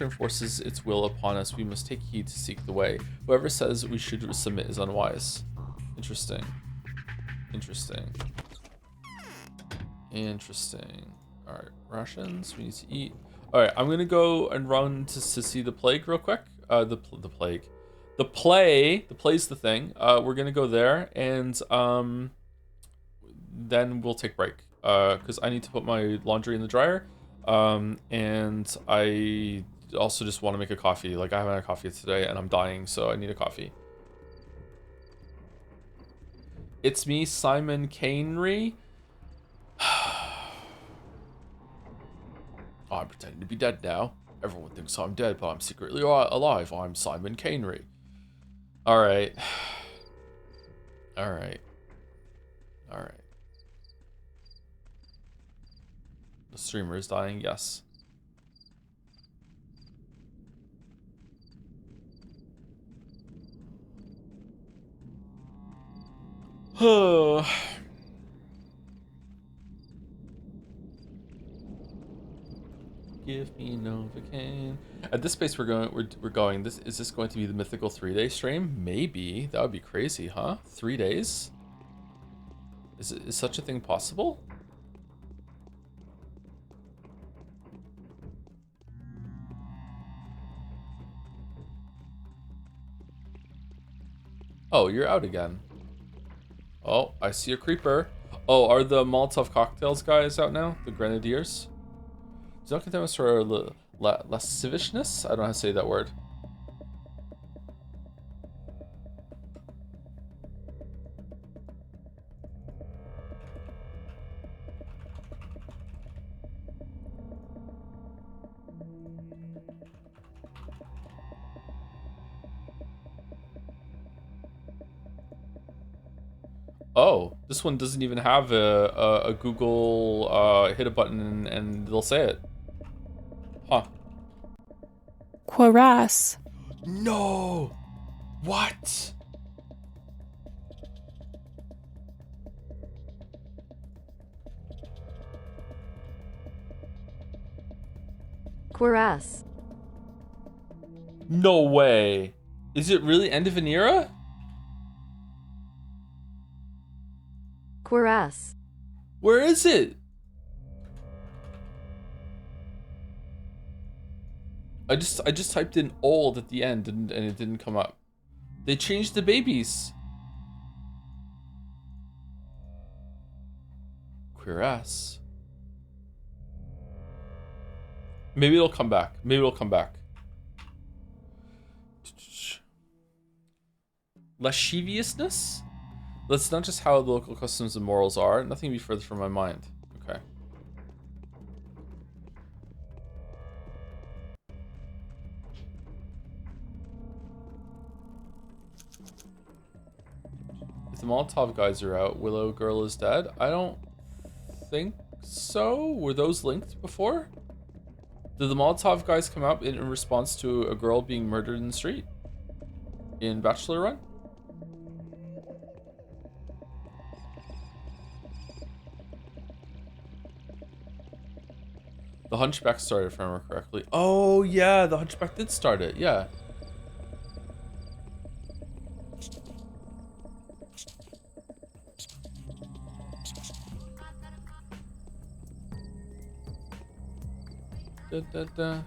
enforces its will upon us, we must take heed to seek the way. Whoever says we should submit is unwise. Interesting. Alright, rations, we need to eat. Alright, I'm gonna go and run to see the plague real quick. The plague. The play's the thing. We're gonna go there, and then we'll take break. Because I need to put my laundry in the dryer. And I also just want to make a coffee. Like, I haven't had a coffee today and I'm dying, so I need a coffee. It's me, Simon Cainry. I'm pretending to be dead now. Everyone thinks I'm dead, but I'm secretly alive. I'm Simon Cainry. Alright. Alright. The streamer is dying, yes. Give me Novocaine. At this pace we're going. Is this going to be the mythical 3-day stream? Maybe. That would be crazy, huh? 3 days? Is such a thing possible? Oh, you're out again. Oh, I see a creeper. Oh, are the Molotov cocktails guys out now? The Grenadiers? Do not condemn us for our lasciviousness? I don't know how to say that word. Oh, this one doesn't even have a Google hit a button and they'll say it. Huh. Quaras. No! What? Quaras. No way. Is it really end of an era? Quaras. Where is it? I just typed in old at the end and it didn't come up. They changed the babies. Queer ass. Maybe it'll come back. Lasciviousness? That's not just how the local customs and morals are. Nothing can be further from my mind. Okay. If the Molotov guys are out, Willow Girl is dead. I don't think so. Were those linked before? Did the Molotov guys come out in response to a girl being murdered in the street? In Bachelor Run? The Hunchback started, if I remember correctly. Oh, yeah, the Hunchback did start it, yeah. Da, da, da.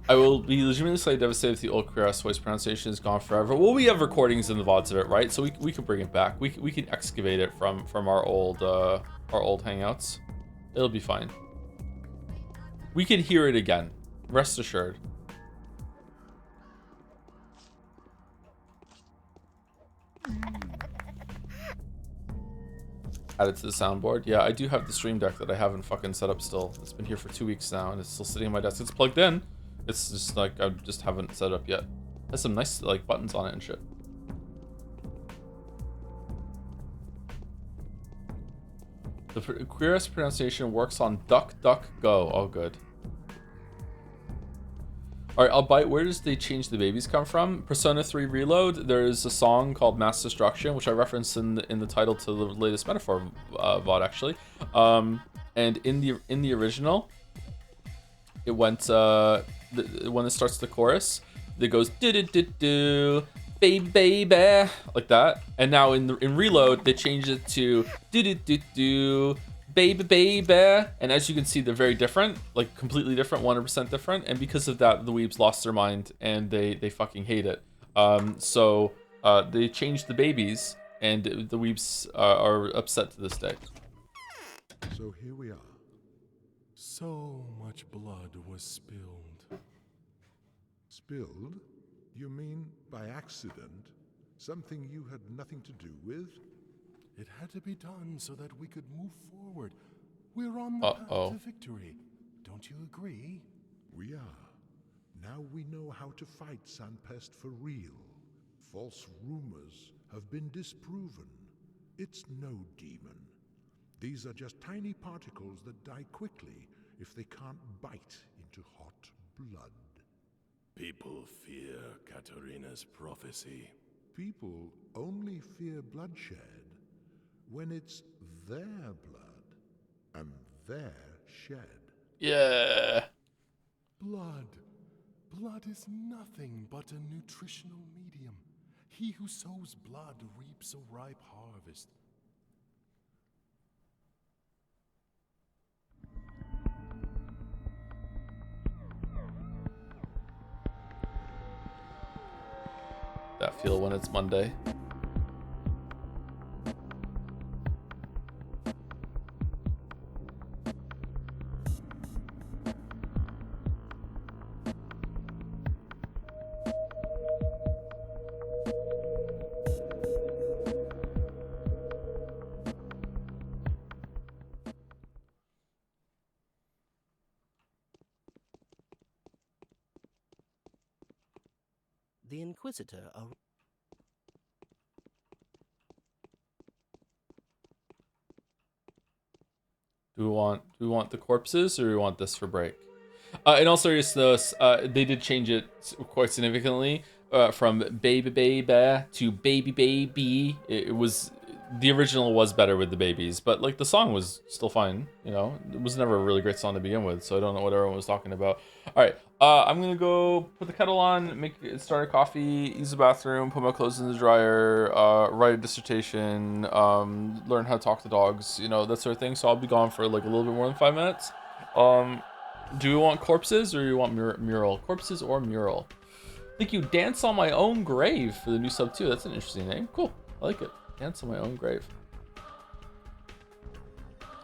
I will be legitimately slightly devastated if the old Queer's voice pronunciation is gone forever. Well, we have recordings in the VODs of it, right? So we can bring it back. We can excavate it from our old hangouts. It'll be fine. We can hear it again. Rest assured. Add it to the soundboard. Yeah, I do have the stream deck that I haven't fucking set up still. It's been here for 2 weeks now, and it's still sitting on my desk. It's plugged in. It's just like I just haven't set up yet. It has some nice like buttons on it and shit. The Queer's pronunciation works on DuckDuckGo. Oh, good. All right, I'll bite. Where does they change the babies come from? Persona 3 Reload. There's a song called Mass Destruction, which I referenced in the title to the latest Metaphor VOD actually. And in the original, it went when it starts the chorus, it goes do do do do baby like that. And now in Reload, they changed it to do do do do baby, and as you can see, they're very different, like completely different, 100% different, and because of that, the weebs lost their mind and they fucking hate it. So they changed the babies, and the weebs are upset to this day. So here we are. So much blood was spilled. Spilled? You mean by accident? Something you had nothing to do with? It had to be done so that we could move forward. We're on the path to victory. Don't you agree? We are. Now we know how to fight Sanpest for real. False rumors have been disproven. It's no demon. These are just tiny particles that die quickly if they can't bite into hot blood. People fear Katarina's prophecy. People only fear bloodshed when it's their blood and their shed. Yeah. Blood. Blood is nothing but a nutritional medium. He who sows blood reaps a ripe harvest. That feel when it's Monday. The Inquisitor. Do we want the corpses, or do we want this for break? In all seriousness, they did change it quite significantly from baby to baby. It was, the original was better with the babies, but like the song was still fine. You know, it was never a really great song to begin with, so I don't know what everyone was talking about. All right, I'm gonna go put the kettle on, start a coffee, use the bathroom, put my clothes in the dryer, write a dissertation, learn how to talk to dogs, you know, that sort of thing. So I'll be gone for like a little bit more than 5 minutes. Do you want corpses or do you want mural? Corpses or mural? Thank you. Dance on My Own Grave for the new sub too. That's an interesting name. Cool. I like it. Dance on My Own Grave.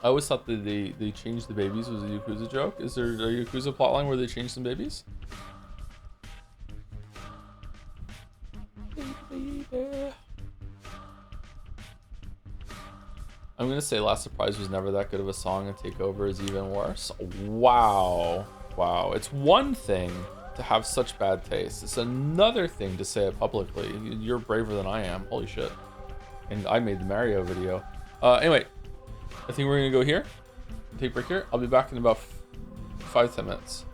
I always thought that they changed the babies was a Yakuza joke. Is there a Yakuza plotline where they changed some babies? I'm gonna say Last Surprise was never that good of a song, and Takeover is even worse. Wow. Wow. It's one thing to have such bad taste. It's another thing to say it publicly. You're braver than I am. Holy shit. And I made the Mario video. Anyway, I think we're gonna go here. Take a break here. I'll be back in about 5-10 minutes.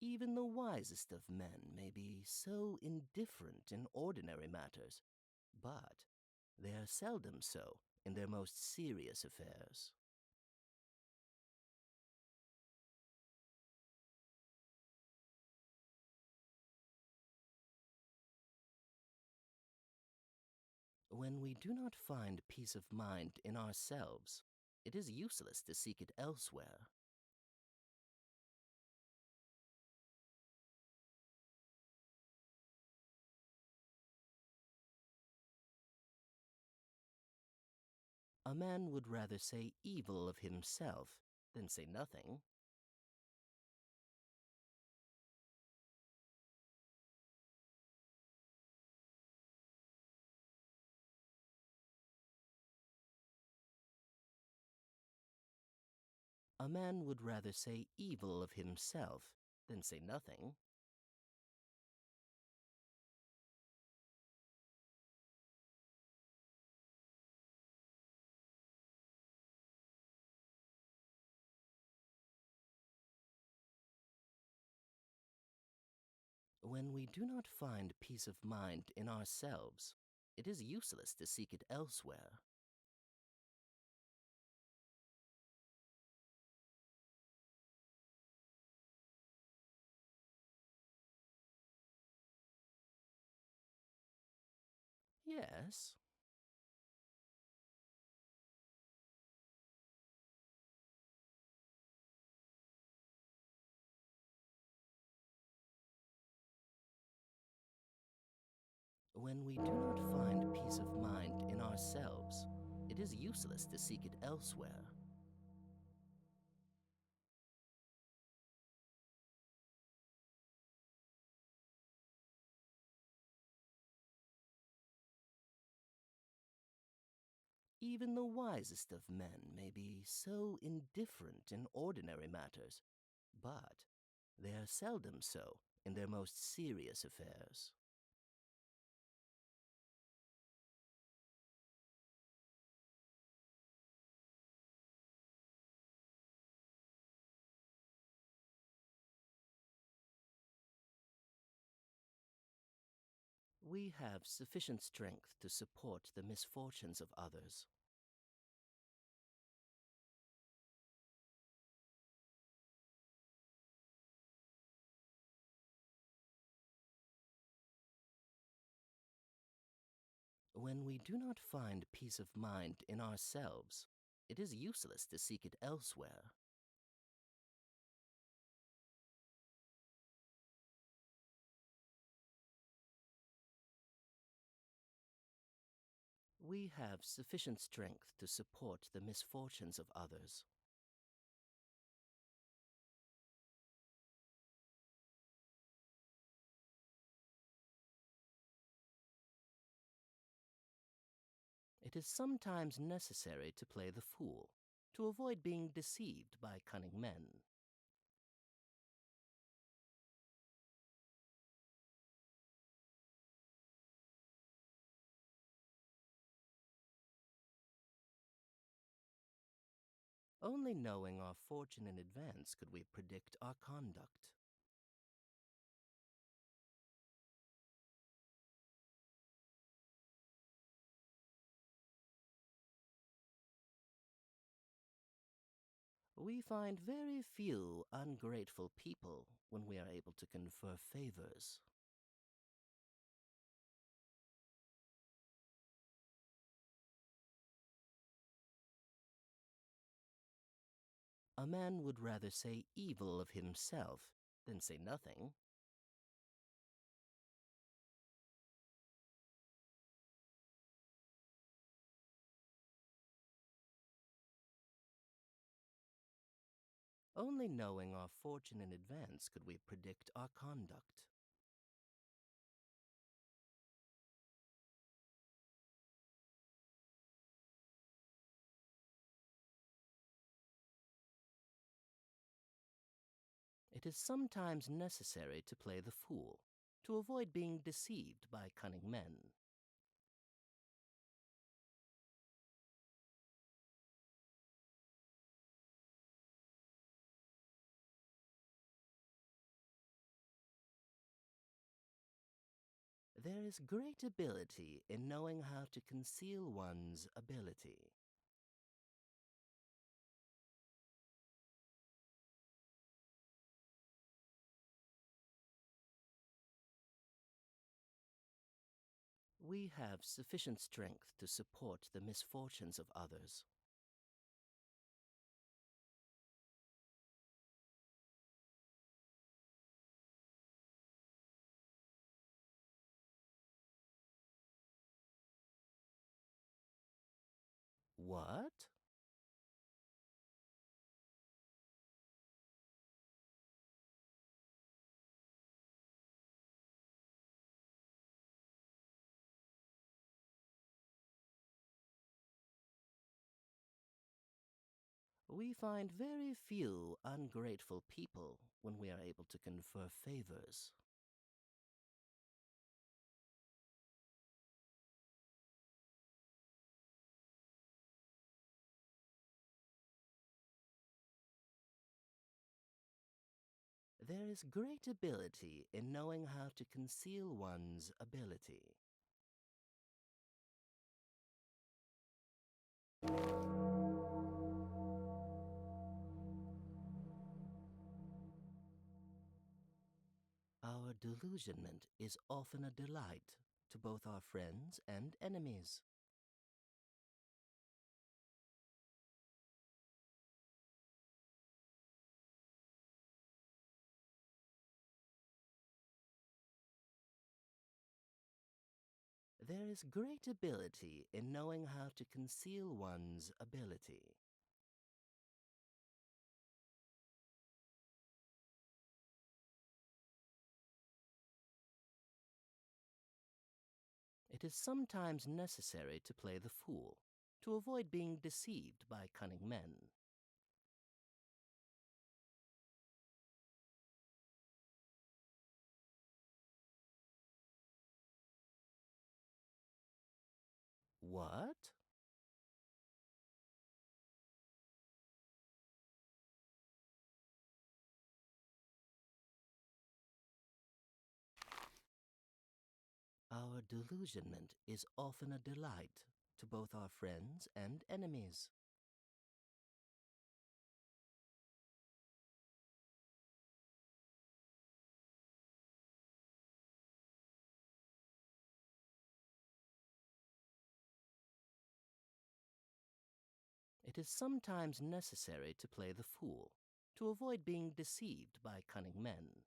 Even the wisest of men may be so indifferent in ordinary matters, but they are seldom so in their most serious affairs. When we do not find peace of mind in ourselves, it is useless to seek it elsewhere. A man would rather say evil of himself than say nothing. A man would rather say evil of himself than say nothing. When we do not find peace of mind in ourselves, it is useless to seek it elsewhere. Yes. When we do not find peace of mind in ourselves, it is useless to seek it elsewhere. Even the wisest of men may be so indifferent in ordinary matters, but they are seldom so in their most serious affairs. We have sufficient strength to support the misfortunes of others. When we do not find peace of mind in ourselves, it is useless to seek it elsewhere. We have sufficient strength to support the misfortunes of others. It is sometimes necessary to play the fool, to avoid being deceived by cunning men. Only knowing our fortune in advance could we predict our conduct. We find very few ungrateful people when we are able to confer favors. A man would rather say evil of himself than say nothing. Only knowing our fortune in advance could we predict our conduct. It is sometimes necessary to play the fool, to avoid being deceived by cunning men. There is great ability in knowing how to conceal one's ability. We have sufficient strength to support the misfortunes of others. What? We find very few ungrateful people when we are able to confer favors. There is great ability in knowing how to conceal one's ability. Our delusionment is often a delight to both our friends and enemies. There is great ability in knowing how to conceal one's ability. It is sometimes necessary to play the fool, to avoid being deceived by cunning men. What? Our delusionment is often a delight to both our friends and enemies. It is sometimes necessary to play the fool, to avoid being deceived by cunning men.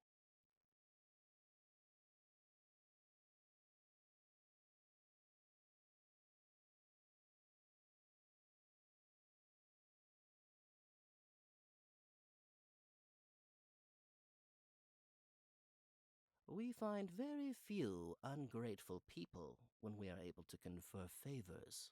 We find very few ungrateful people when we are able to confer favors.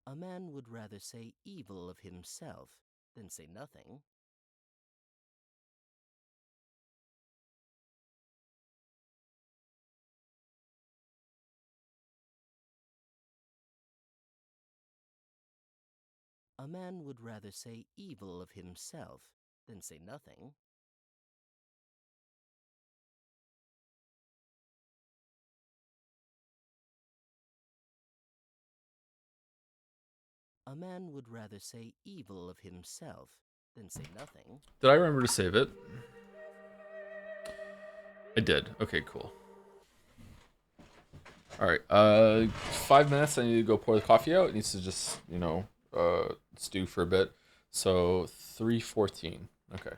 A man would rather say evil of himself than say nothing. A man would rather say evil of himself than say nothing. A man would rather say evil of himself than say nothing. Did I remember to save it? I did. Okay, cool. All right. 5 minutes. I need to go pour the coffee out. It needs to just, stew for a bit. So 3:14. Okay.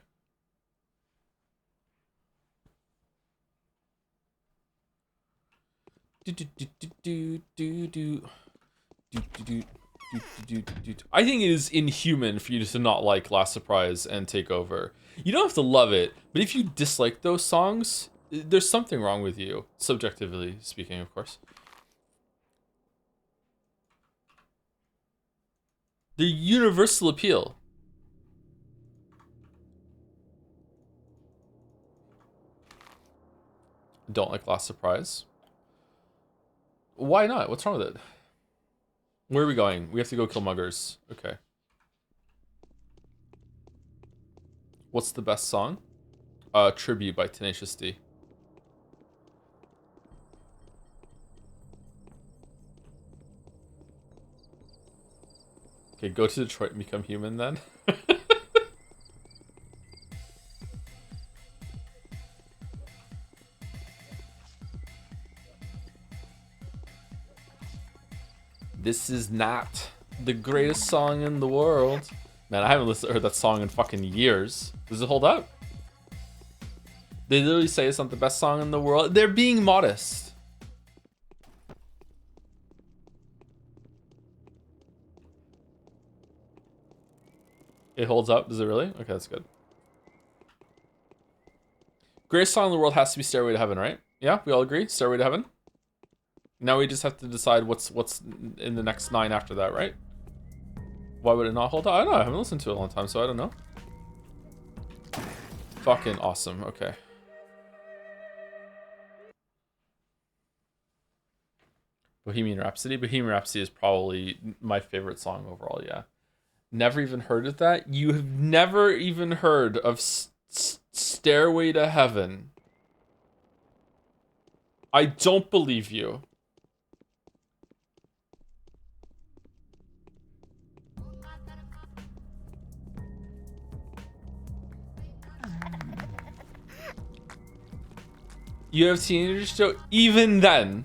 Do do do do do do do do do do do. I think it is inhuman for you to not like Last Surprise and Take Over. You don't have to love it, but if you dislike those songs, there's something wrong with you, subjectively speaking, of course. The universal appeal. Don't like Last Surprise. Why not? What's wrong with it? Where are we going? We have to go kill muggers. Okay. What's the best song? Tribute by Tenacious D. Okay, go to Detroit and become human then. This is not the greatest song in the world. Man, I haven't heard that song in fucking years. Does it hold up? They literally say it's not the best song in the world. They're being modest. It holds up. Does it really? Okay, that's good. Greatest song in the world has to be Stairway to Heaven, right? Yeah, we all agree? Stairway to Heaven? Now we just have to decide what's in the next 9 after that, right? Why would it not hold up? I don't know. I haven't listened to it in a long time, so I don't know. Fucking awesome. Okay. Bohemian Rhapsody. Bohemian Rhapsody is probably my favorite song overall, yeah. Never even heard of that? You have never even heard of Stairway to Heaven. I don't believe you. You have teenagers, so even then.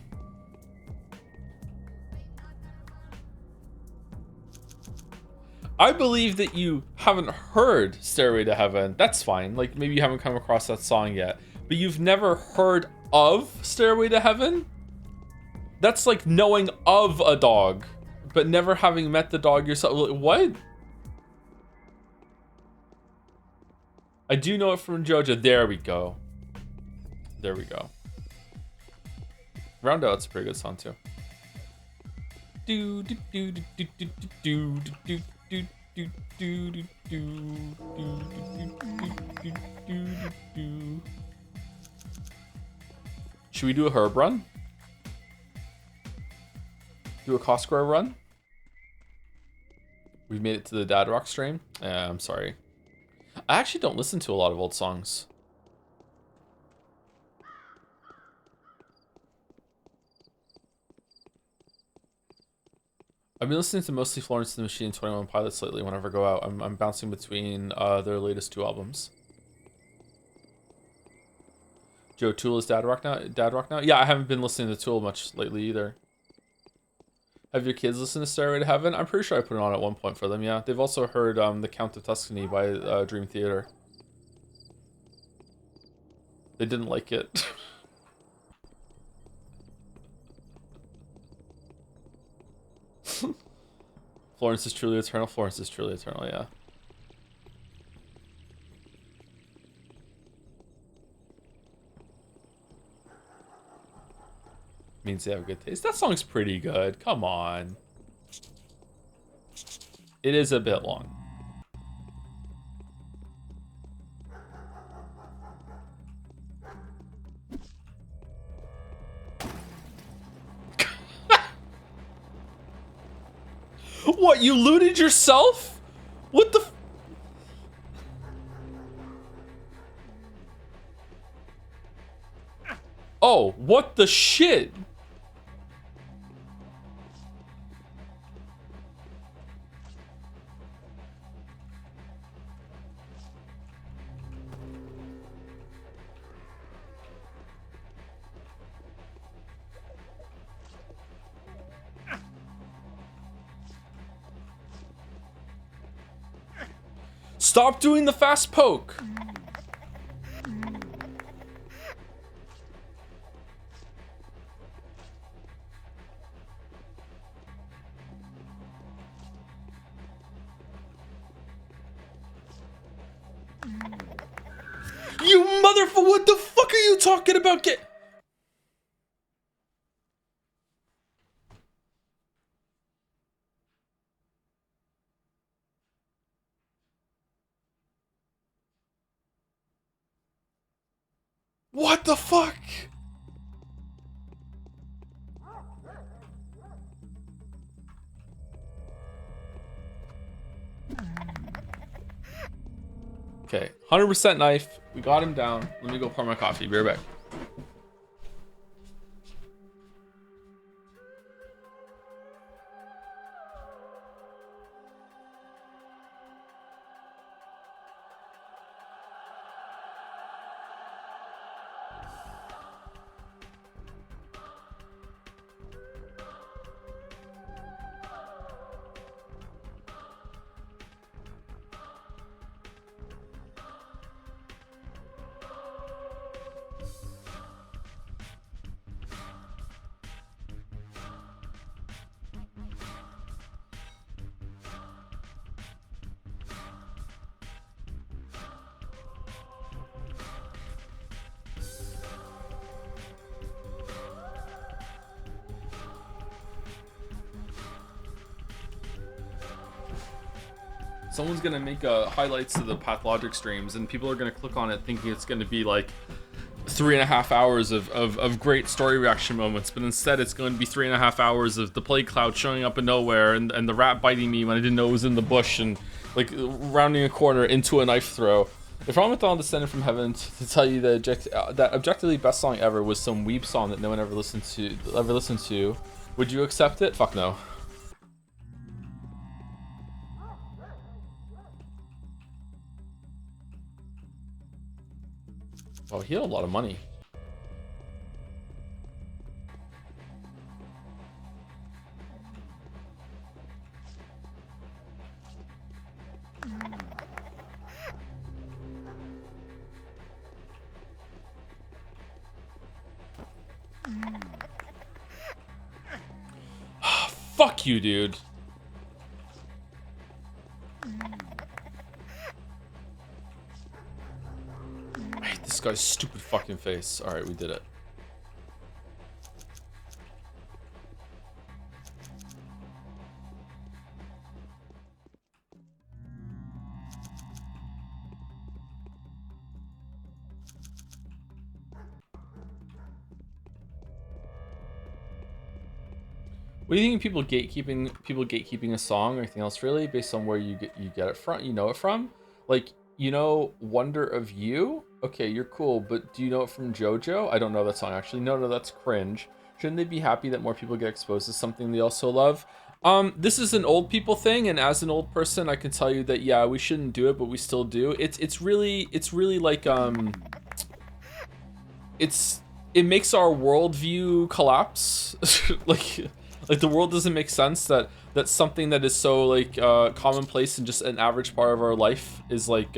I believe that you haven't heard Stairway to Heaven. That's fine. Like, maybe you haven't come across that song yet. But you've never heard of Stairway to Heaven? That's like knowing of a dog, but never having met the dog yourself. What? I do know it from JoJo. There we go. There we go. Roundout's a pretty good song too. Do do do do do do do do do do do do do do. Should we do a herb run? Do a Cosgrove run? We've made it to the Dad Rock stream. I'm sorry. I actually don't listen to a lot of old songs. I've been listening to mostly Florence and the Machine and 21 Pilots lately whenever I go out. I'm bouncing between their latest 2 albums. Joe, Tool is Dad Rock now? Dad Rock now? Yeah, I haven't been listening to Tool much lately either. Have your kids listened to Stairway to Heaven? I'm pretty sure I put it on at one point for them, yeah. They've also heard The Count of Tuscany by Dream Theater. They didn't like it. Florence is truly eternal. Florence is truly eternal, yeah. Means they have good taste. That song's pretty good. Come on. It is a bit long. What, you looted yourself? What the Oh, what the shit? Stop doing the fast poke. You motherfucker, what the fuck are you talking about? Get What the fuck? 100% knife. We got him down. Let me go pour my coffee. Be right back. Someone's gonna make highlights of the Pathologic streams, and people are gonna click on it thinking it's gonna be like 3.5 hours of great story reaction moments, but instead it's going to be 3.5 hours of the plague cloud showing up in nowhere, and the rat biting me when I didn't know it was in the bush, and like rounding a corner into a knife throw. If Ramadan descended from heaven to tell you that objectively best song ever was some weeb song that no one ever listened to, would you accept it? Fuck no. Oh, he had a lot of money. Fuck you, dude. I hate this guy's stupid fucking face. Alright, we did it. What do you think of people gatekeeping a song or anything else really based on where you get it from, it from? Like, Wonder of You? Okay, you're cool, but do you know it from JoJo? I don't know that song actually. No, that's cringe. Shouldn't they be happy that more people get exposed to something they also love? This is an old people thing, and as an old person, I can tell you that yeah, we shouldn't do it, but we still do. It's really like it makes our worldview collapse. Like the world doesn't make sense that something that is so like commonplace and just an average part of our life is like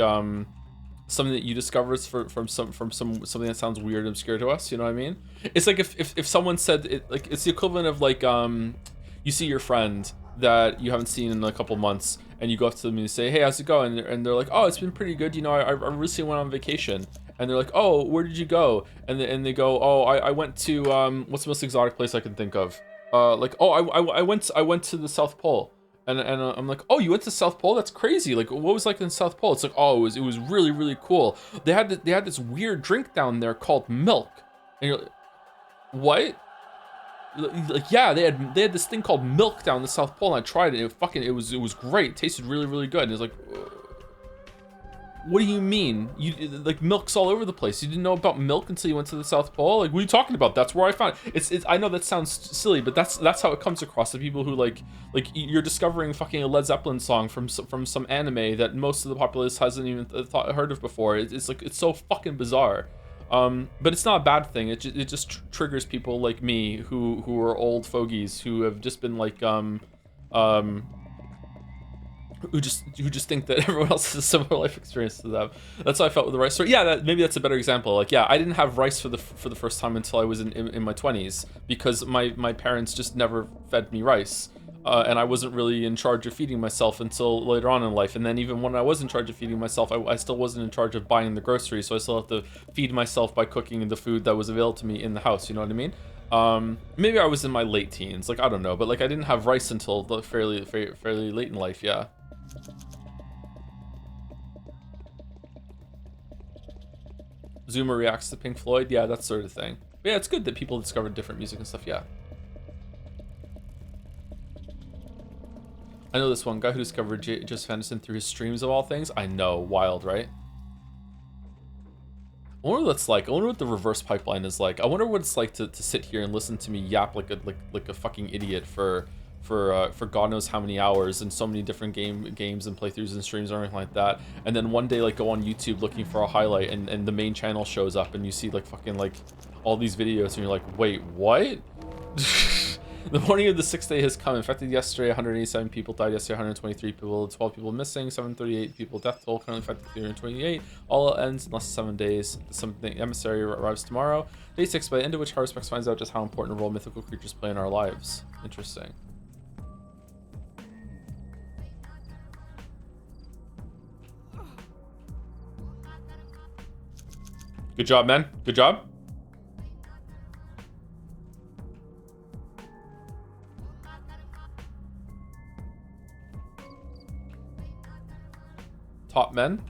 something that you discover from something that sounds weird and obscure to us. You know what I mean? It's like if someone said it, like it's the equivalent of like you see your friend that you haven't seen in a couple months, and you go up to them and you say, hey, how's it going? And they're like, oh, it's been pretty good. I recently went on vacation. And they're like, oh, where did you go? And they go, oh, I went to what's the most exotic place I can think of? Like, oh, I went to the South Pole, and I'm like, oh, you went to the South Pole? That's crazy. Like, what was like in the South Pole? It's like, oh, it was really, really cool. They had this weird drink down there called milk, and you're like, what? Like, yeah, they had this thing called milk down the South Pole, and I tried it. And it was great. It tasted really, really good. And it's like, what do you mean? You like milk's all over the place. You didn't know about milk until you went to the South Pole? Like, what are you talking about? That's where I found it. It's I know that sounds silly, but that's how it comes across to people who like you're discovering fucking a Led Zeppelin song from some anime that most of the populace hasn't even heard of before. It's like it's so fucking bizarre. But it's not a bad thing. It just triggers people like me who are old fogies who have just been like who just think that everyone else has a similar life experience to them. That's how I felt with the rice story. Yeah, maybe that's a better example. Like, yeah, I didn't have rice for the first time until I was in my 20s because my parents just never fed me rice, and I wasn't really in charge of feeding myself until later on in life. And then even when I was in charge of feeding myself, I still wasn't in charge of buying the groceries, so I still have to feed myself by cooking the food that was available to me in the house. You know what I mean? Maybe I was in my late teens. Like, I don't know, but like I didn't have rice until fairly late in life. Yeah. Zoomer reacts to Pink Floyd, yeah, that sort of thing. But yeah, it's good that people discovered different music and stuff, yeah. I know this one guy who discovered Joseph Anderson through his streams of all things. I know, wild, right? I wonder what that's like. I wonder what the reverse pipeline is like. I wonder what it's like to sit here and listen to me yap like a fucking idiot for God knows how many hours and so many different games and playthroughs and streams or anything like that. And then one day like go on YouTube looking for a highlight and the main channel shows up and you see like fucking like all these videos and you're like, wait, what? The morning of the 6th day has come. Infected yesterday, 187 people died yesterday, 123 people, 12 people missing, 738 people death toll, currently infected 328. All ends in less than 7 days. Something emissary arrives tomorrow. Day 6, by the end of which Haruspex finds out just how important a role mythical creatures play in our lives. Interesting. Good job, man. Good job. Top men.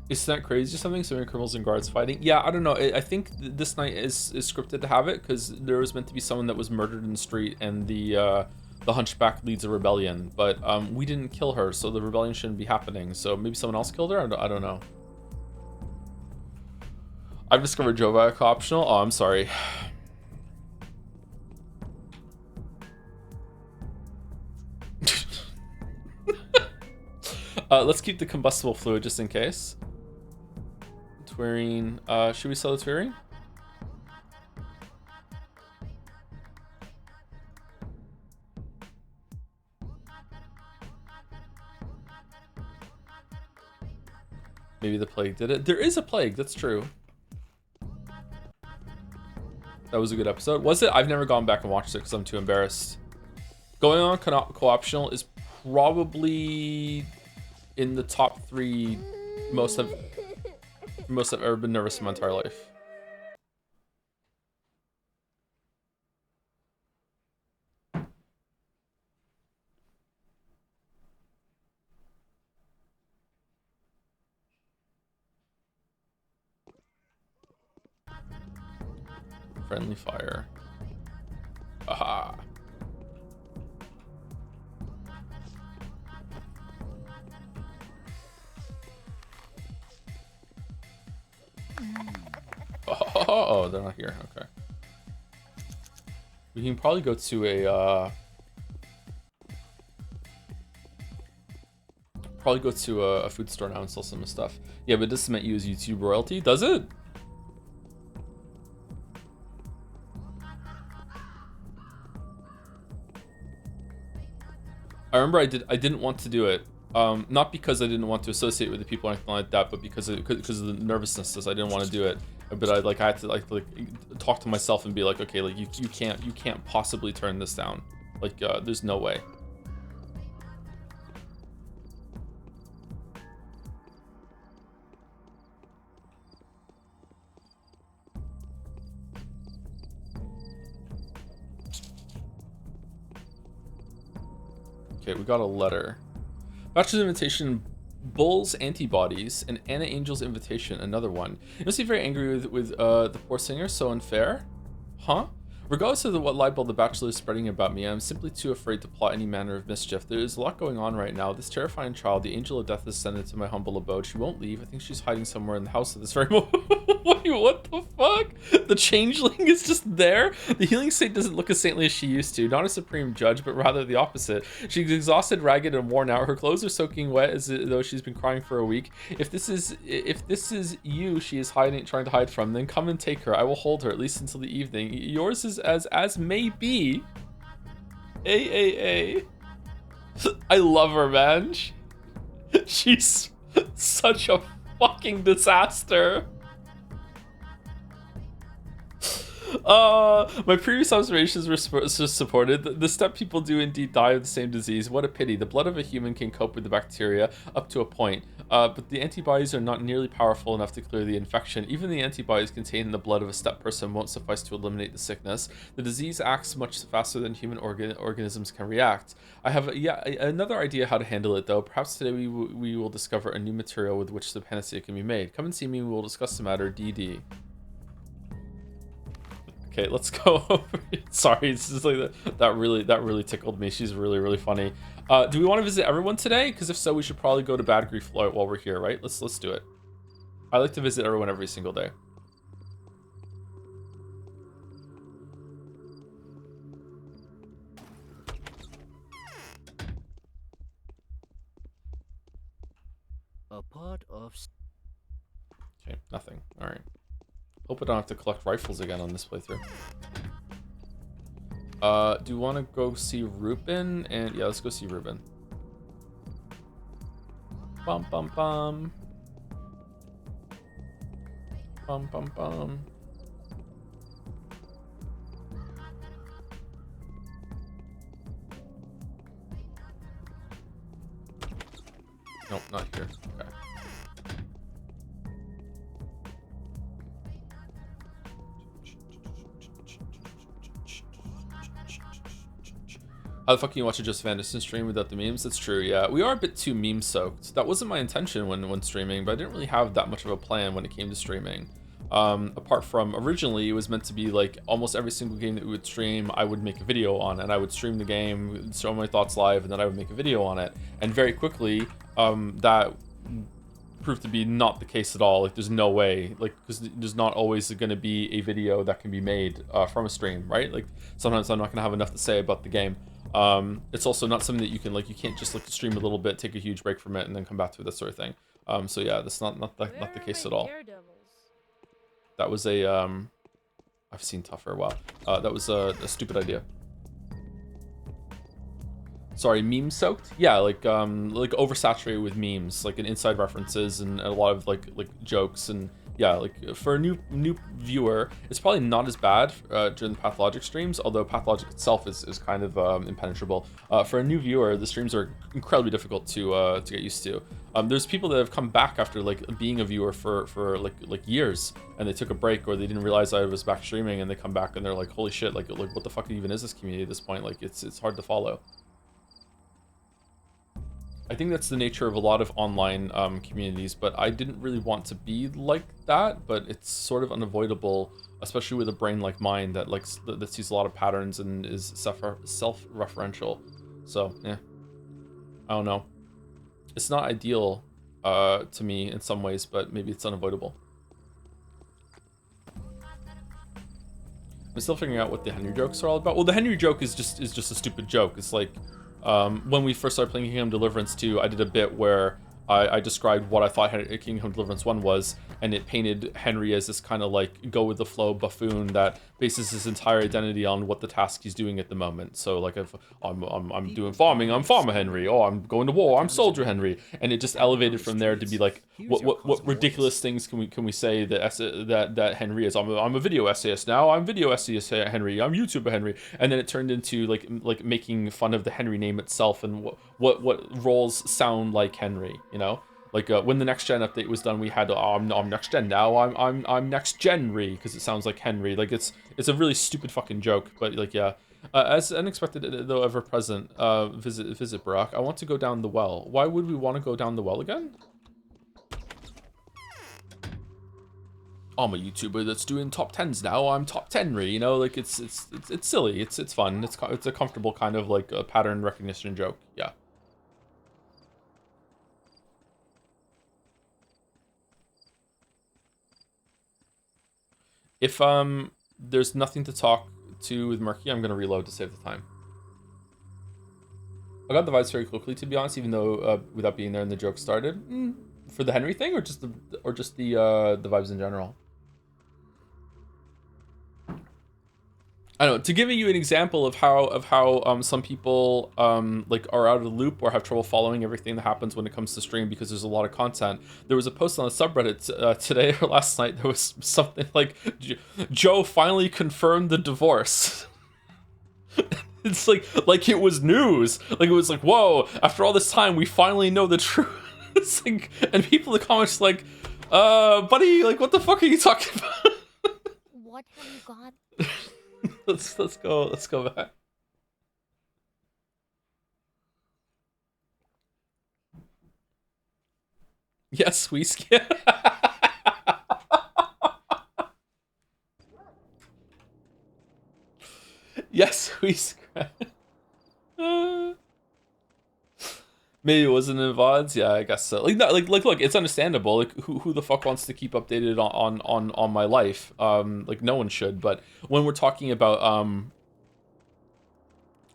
Isn't that crazy or something? So many criminals and guards fighting. Yeah, I don't know. I think this night is scripted to have it because there was meant to be someone that was murdered in the street and the hunchback leads a rebellion. But we didn't kill her, so the rebellion shouldn't be happening. So maybe someone else killed her? I don't know. I've discovered Jovac optional. Oh, I'm sorry. Let's keep the combustible fluid just in case. Twirring. Should we sell the twirring? Maybe the plague did it. There is a plague, that's true. That was a good episode. Was it? I've never gone back and watched it because I'm too embarrassed. Going on co-optional is probably in the top 3 most I've ever been nervous in my entire life. Friendly fire. Aha. Oh, they're not here. Okay. We can probably go to a food store now and sell some stuff. Yeah, but this meant you as YouTube royalty, does it? I remember I didn't want to do it. Not because I didn't want to associate with the people or anything like that, but because of the nervousness. I didn't want to do it. But I had to like talk to myself and be like, okay, like you can't possibly turn this down. Like there's no way. Okay, we got a letter. Bachelor's invitation, Bull's antibodies, and Anna Angel's invitation, another one. You must be very angry with the poor singer, so unfair? Huh? Regardless of what libel the Bachelor is spreading about me, I'm simply too afraid to plot any manner of mischief. There is a lot going on right now. This terrifying child, the angel of death, is sent into my humble abode. She won't leave. I think she's hiding somewhere in the house at this very moment. Wait, what the fuck? The changeling is just there? The healing saint doesn't look as saintly as she used to. Not a supreme judge, but rather the opposite. She's exhausted, ragged, and worn out. Her clothes are soaking wet as though she's been crying for a week. If this is you she is trying to hide from, then come and take her. I will hold her, at least until the evening. Yours is as may be. I love her, man. She's such a fucking disaster. My previous observations were supported. The step people do indeed die of the same disease. What a pity. The blood of a human can cope with the bacteria up to a point, but the antibodies are not nearly powerful enough to clear the infection. Even the antibodies contained in the blood of a step person won't suffice to eliminate the sickness. The disease acts much faster than human organisms can react. I have another idea how to handle it, though. Perhaps today we will discover a new material with which the panacea can be made. Come and see me. We will discuss the matter. DD. Okay, let's go over. Sorry, it's just like that really tickled me. She's really funny. Do we want to visit everyone today? Because if so, we should probably go to Bad Grief while we're here, right? Let's do it. I like to visit everyone every single day. A part of. Okay, nothing. All right. Hope I don't have to collect rifles again on this playthrough. Do you want to go see Ruben? And yeah, let's go see Ruben. Bum bum bum. Bum bum bum. Nope, not here. Okay. How the fuck can you watch a Joseph Anderson stream without the memes? That's true, yeah. We are a bit too meme soaked. That wasn't my intention when streaming, but I didn't really have that much of a plan when it came to streaming. Apart from originally, it was meant to be like almost every single game that we would stream, I would make a video on, and I would stream the game, show my thoughts live, and then I would make a video on it. And very quickly, that proved to be not the case at all. Like, there's no way, like, because there's not always going to be a video that can be made from a stream, right? Like, sometimes I'm not going to have enough to say about the game. It's also not something that you can, like, you can't just like stream a little bit, take a huge break from it, and then come back to it, that sort of thing. So yeah, that's not the case at all. That was a I've seen tougher. Wow, that was a stupid idea. Sorry, meme soaked? Yeah, like oversaturated with memes, like in inside references and a lot of like jokes. And yeah, like for a new viewer, it's probably not as bad during the Pathologic streams, although Pathologic itself is kind of impenetrable. For a new viewer, the streams are incredibly difficult to get used to. There's people that have come back after like being a viewer for like years, and they took a break or they didn't realize I was back streaming, and they come back and they're like, holy shit, like what the fuck even is this community at this point? Like it's hard to follow. I think that's the nature of a lot of online communities, but I didn't really want to be like that, but it's sort of unavoidable, especially with a brain like mine that that sees a lot of patterns and is self-referential. So, yeah, I don't know. It's not ideal to me in some ways, but maybe it's unavoidable. I'm still figuring out what the Henry jokes are all about. Well, the Henry joke is just a stupid joke. It's like, when we first started playing Kingdom Deliverance 2, I did a bit where I described what I thought Kingdom Deliverance 1 was, and it painted Henry as this kind of like go-with-the-flow buffoon that bases his entire identity on what the task he's doing at the moment. So like, if I'm doing farming, I'm Farmer Henry. Oh, I'm going to war, I'm Soldier Henry. And it just elevated from there to be like, what ridiculous things can we say that Henry is? I'm a video essayist now. I'm video essayist Henry. I'm YouTuber Henry. And then it turned into like making fun of the Henry name itself and what roles sound like Henry. You know, like when the next gen update was done, we had I'm next gen now. I'm next gen-ry because it sounds like Henry. Like it's a really stupid fucking joke, but like yeah. As unexpected though ever present, visit Barack. I want to go down the well. Why would we want to go down the well again? I'm a YouTuber that's doing top 10s now. I'm top 10-ry, you know, like it's silly. It's fun. It's a comfortable kind of like a pattern recognition joke. Yeah. If there's nothing to talk to with Murky, I'm gonna reload to save the time. I got the vibes very quickly, to be honest, even though without being there and the joke started. For the Henry thing, or just the vibes in general. I don't know, to give you an example of how some people like are out of the loop or have trouble following everything that happens when it comes to stream because there's a lot of content. There was a post on the subreddit today or last night. There was something like Joe finally confirmed the divorce. It's like it was news. Like it was like, whoa! After all this time, we finally know the truth. It's like, and people in the comments like, buddy, like what the fuck are you talking about? What have you got? Let's go back. Yes, we skip. Yes, we scratch. Maybe it wasn't in VODs. Yeah, I guess so. Like, no, like, look, it's understandable. Like, who the fuck wants to keep updated on my life? Like, no one should. But when we're talking about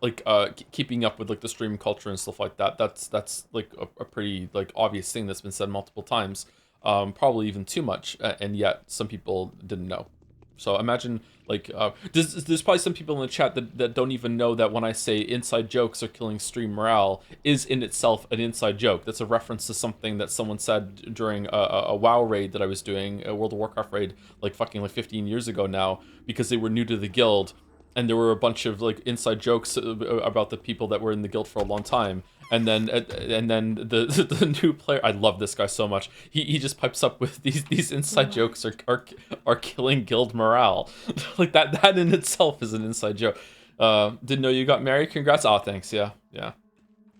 like keeping up with like the stream culture and stuff like that, that's like a pretty like obvious thing that's been said multiple times. Probably even too much, and yet some people didn't know. So imagine like there's probably some people in the chat that don't even know that when I say inside jokes are killing stream morale is in itself an inside joke. That's a reference to something that someone said during a WoW raid that I was doing, a World of Warcraft raid, like fucking like 15 years ago now, because they were new to the guild, and there were a bunch of like inside jokes about the people that were in the guild for a long time. And then the new player, I love this guy so much. He just pipes up with these inside jokes are killing guild morale. Like that in itself is an inside joke. Didn't know you got married. Congrats. Oh, thanks. Yeah.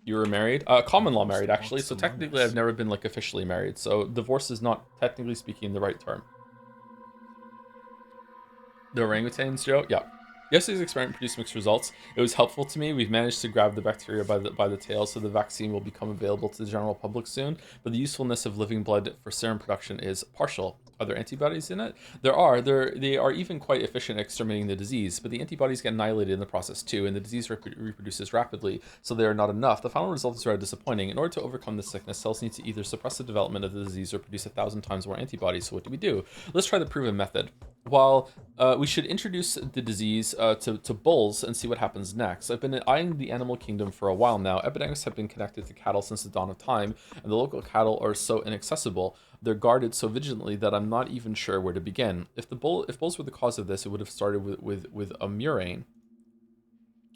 You were married. Common law married actually. So technically, I've never been like officially married. So divorce is not technically speaking the right term. The orangutans joke? Yeah. Yesterday's experiment produced mixed results. It was helpful to me. We've managed to grab the bacteria by the tail, so the vaccine will become available to the general public soon, but the usefulness of living blood for serum production is partial. Are there antibodies in it? There are. They are even quite efficient at exterminating the disease, but the antibodies get annihilated in the process too, and the disease reproduces rapidly, so they are not enough. The final result is rather disappointing. In order to overcome this sickness, cells need to either suppress the development of the disease or produce 1,000 times more antibodies. So what do? Let's try the proven method. While we should introduce the disease to bulls and see what happens next. I've been eyeing the animal kingdom for a while now. Epidemics have been connected to cattle since the dawn of time, and the local cattle are so inaccessible. They're guarded so vigilantly that I'm not even sure where to begin. If bulls were the cause of this, it would have started with a murrain.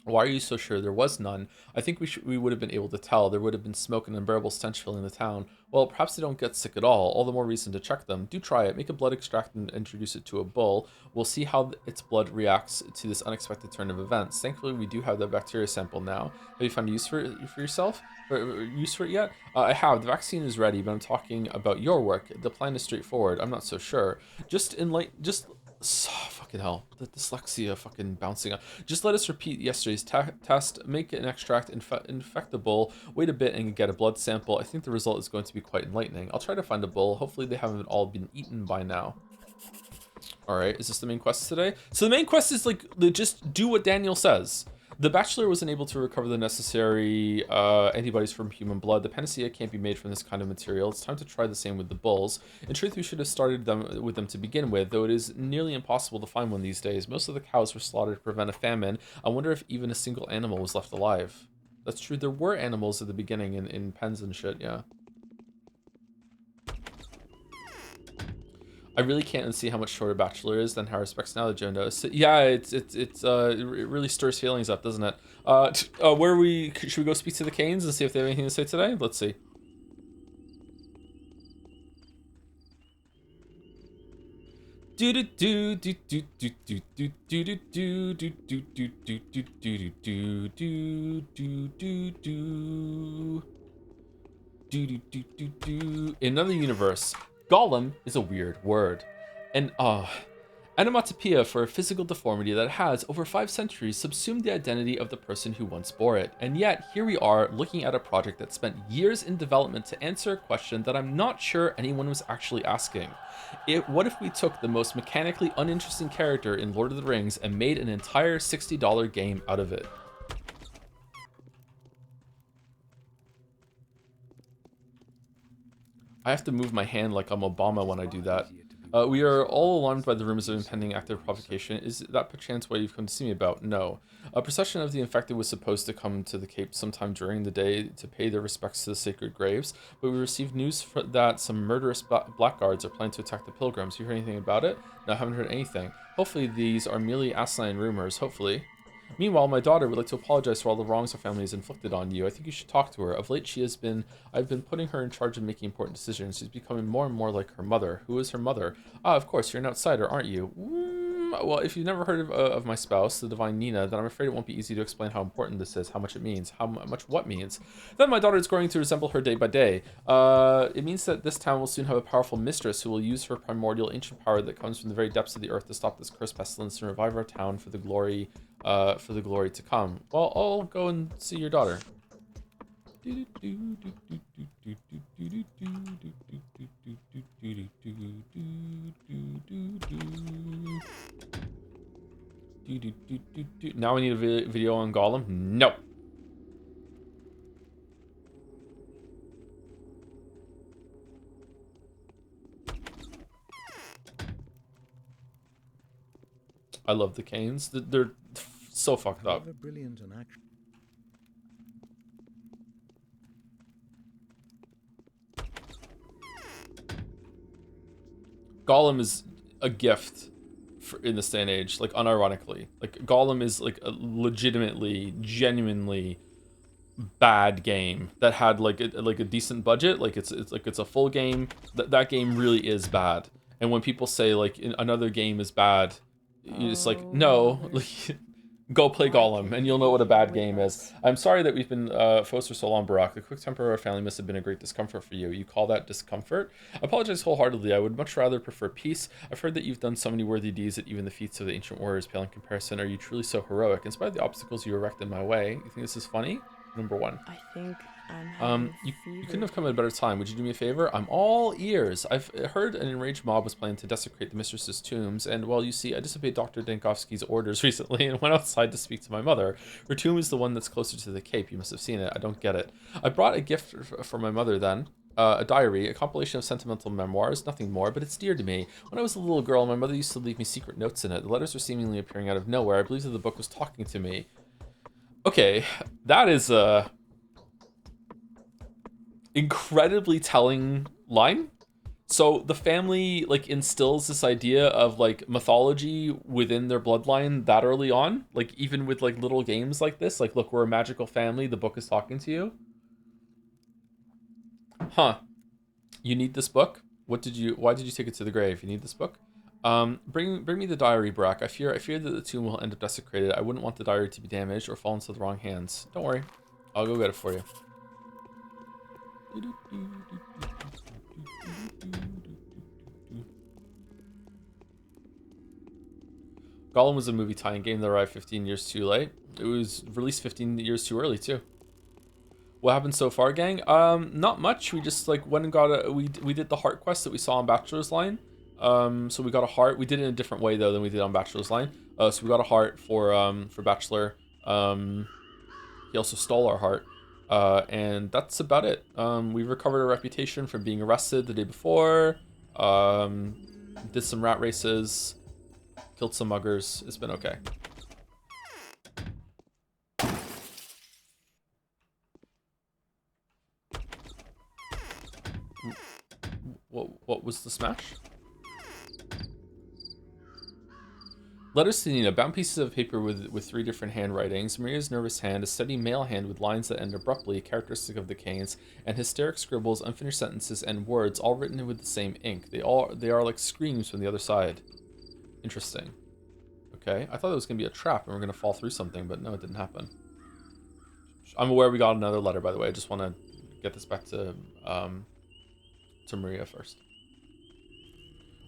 Why are you so sure there was none? I think we would have been able to tell. There would have been smoke and unbearable stench filling the town. Well, perhaps they don't get sick at all the more reason to check them. Do try it. Make a blood extract and introduce it to a bull. We'll see how its blood reacts to this unexpected turn of events. Thankfully, we do have the bacteria sample now. Have you found use for yourself? Use for it yet? I have. The vaccine is ready, but I'm talking about your work. The plan is straightforward. I'm not so sure. Fucking hell, the dyslexia fucking bouncing up. Just let us repeat yesterday's test, make an extract, infect the bull, wait a bit and get a blood sample. I think the result is going to be quite enlightening. I'll try to find a bull. Hopefully they haven't all been eaten by now. All right, is this the main quest today? So the main quest is like, just do what Daniel says. The Bachelor was unable to recover the necessary antibodies from human blood. The panacea can't be made from this kind of material. It's time to try the same with the bulls. In truth, we should have started with them to begin with, though it is nearly impossible to find one these days. Most of the cows were slaughtered to prevent a famine. I wonder if even a single animal was left alive. That's true. There were animals at the beginning in pens and shit, yeah. I really can't see how much shorter Bachelor is than Haruspex now that Joe knows. Yeah, it really stirs feelings up, doesn't it? Should we go speak to the Canes and see if they have anything to say today? Let's see. In another universe, Golem is a weird word. And onomatopoeia for a physical deformity that has, over 5 centuries, subsumed the identity of the person who once bore it. And yet, here we are, looking at a project that spent years in development to answer a question that I'm not sure anyone was actually asking. What if we took the most mechanically uninteresting character in Lord of the Rings and made an entire $60 game out of it? I have to move my hand like I'm Obama when I do that. We are all alarmed by the rumors of impending active provocation. Is that perchance what you've come to see me about? No. A procession of the infected was supposed to come to the Cape sometime during the day to pay their respects to the sacred graves, but we received news that some murderous blackguards are planning to attack the pilgrims. You heard anything about it? No, I haven't heard anything. Hopefully these are merely asinine rumors. Hopefully. Meanwhile, my daughter would like to apologize for all the wrongs her family has inflicted on you. I think you should talk to her. Of late, I've been putting her in charge of making important decisions. She's becoming more and more like her mother. Who is her mother? Ah, of course, you're an outsider, aren't you? Well, if you've never heard of my spouse, the divine Nina, then I'm afraid it won't be easy to explain how important this is, how much it means, how much what means. Then my daughter is growing to resemble her day by day. It means that this town will soon have a powerful mistress who will use her primordial ancient power that comes from the very depths of the earth to stop this cursed pestilence and revive our town for the glory to come. Well, I'll go and see your daughter. Now we need a video on Gollum? No. I love the Canes. They're so fucked up. Brilliant and action. Gollum is a gift in this day and age, like unironically. Like Gollum is like a legitimately, genuinely bad game that had like a decent budget. Like it's a full game. That game really is bad. And when people say like another game is bad, it's like no, like, go play Gollum and you'll know what a bad game is. I'm sorry that we've been foes for so long, Barack. The quick temper of our family must have been a great discomfort for you. You call that discomfort? I apologize wholeheartedly. I would much rather prefer peace. I've heard that you've done so many worthy deeds that even the feats of the ancient warriors pale in comparison. Are you truly so heroic? In spite of the obstacles you erect in my way, you think this is funny? Number one. I think I'm having You couldn't have come at a better time. Would you do me a favor? I'm all ears. I've heard an enraged mob was planning to desecrate the mistress's tombs, and well, you see, I disobeyed Dr. Dankovsky's orders recently and went outside to speak to my mother. Her tomb is the one that's closer to the Cape. You must have seen it. I don't get it. I brought a gift for my mother then. A diary, a compilation of sentimental memoirs, nothing more, but it's dear to me. When I was a little girl, my mother used to leave me secret notes in it. The letters are seemingly appearing out of nowhere. I believe that the book was talking to me. Okay, that is a incredibly telling line. So the family like instills this idea of like mythology within their bloodline that early on, like even with like little games like this, like look, we're a magical family, the book is talking to you. Huh. You need this book? Why did you take it to the grave? You need this book? Bring me the diary, Brack. I fear that the tomb will end up desecrated. I wouldn't want the diary to be damaged or fall into the wrong hands. Don't worry. I'll go get it for you. Gollum was a movie tie-in game that arrived 15 years too late. It was released 15 years too early too. What happened so far, gang? Not much. We just like went and got we did the heart quest that we saw on Bachelor's Line. So we got a heart. We did it in a different way though than we did on Bachelor's Line. So we got a heart for Bachelor. He also stole our heart. And that's about it. We recovered a reputation from being arrested the day before. Did some rat races. Killed some muggers. It's been okay. What was the smash? Letters to Nina, bound pieces of paper with 3 different handwritings. Maria's nervous hand, a steady male hand with lines that end abruptly, characteristic of the Canes, and hysteric scribbles, unfinished sentences, and words, all written with the same ink. They are like screams from the other side. Interesting. Okay, I thought it was going to be a trap and we're going to fall through something, but no, it didn't happen. I'm aware we got another letter, by the way. I just want to get this back to Maria first.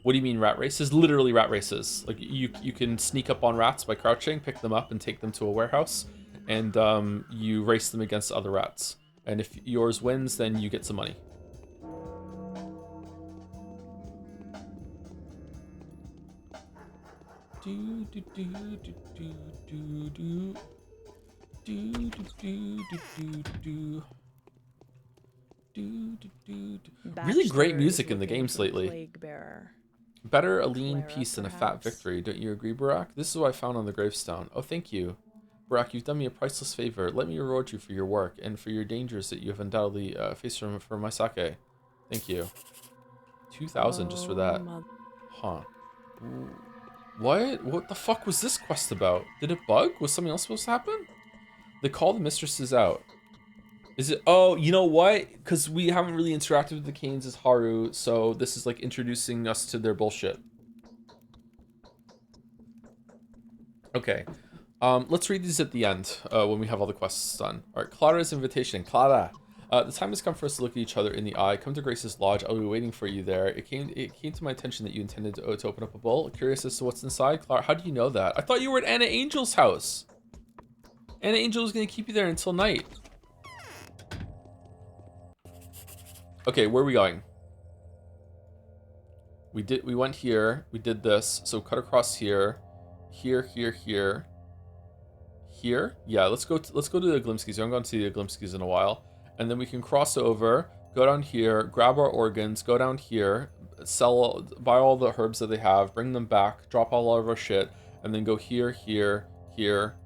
What do you mean rat races? Literally rat races. Like you can sneak up on rats by crouching, pick them up and take them to a warehouse, and you race them against other rats. And if yours wins, then you get some money. Really great music in the games lately. Better a lean piece than a fat victory, don't you agree, Barack? This is what I found on the gravestone. Oh, thank you. Barack, you've done me a priceless favor. Let me reward you for your work and for your dangers that you have undoubtedly faced for my sake. Thank you. 2,000 just for that. Huh. What the fuck was this quest about? Did it bug? Was something else supposed to happen? They call the mistresses out. Is it? Oh, you know what? Because we haven't really interacted with the Canes as Haru, so this is like introducing us to their bullshit. Okay. Let's read these at the end when we have all the quests done. All right, Clara's invitation. Clara, the time has come for us to look at each other in the eye. Come to Grace's lodge. I'll be waiting for you there. It came to my attention that you intended to open up a bowl. Curious as to what's inside. Clara, how do you know that? I thought you were at Anna Angel's house. Anna Angel was going to keep you there until night. Okay, where are we going? We went here. We did this. So cut across here, here. Here. Yeah, let's go to the Glimskis. I haven't gone to the Glimskis in a while. And then we can cross over, go down here, grab our organs, go down here, buy all the herbs that they have, bring them back, drop all of our shit, and then go here, here, here.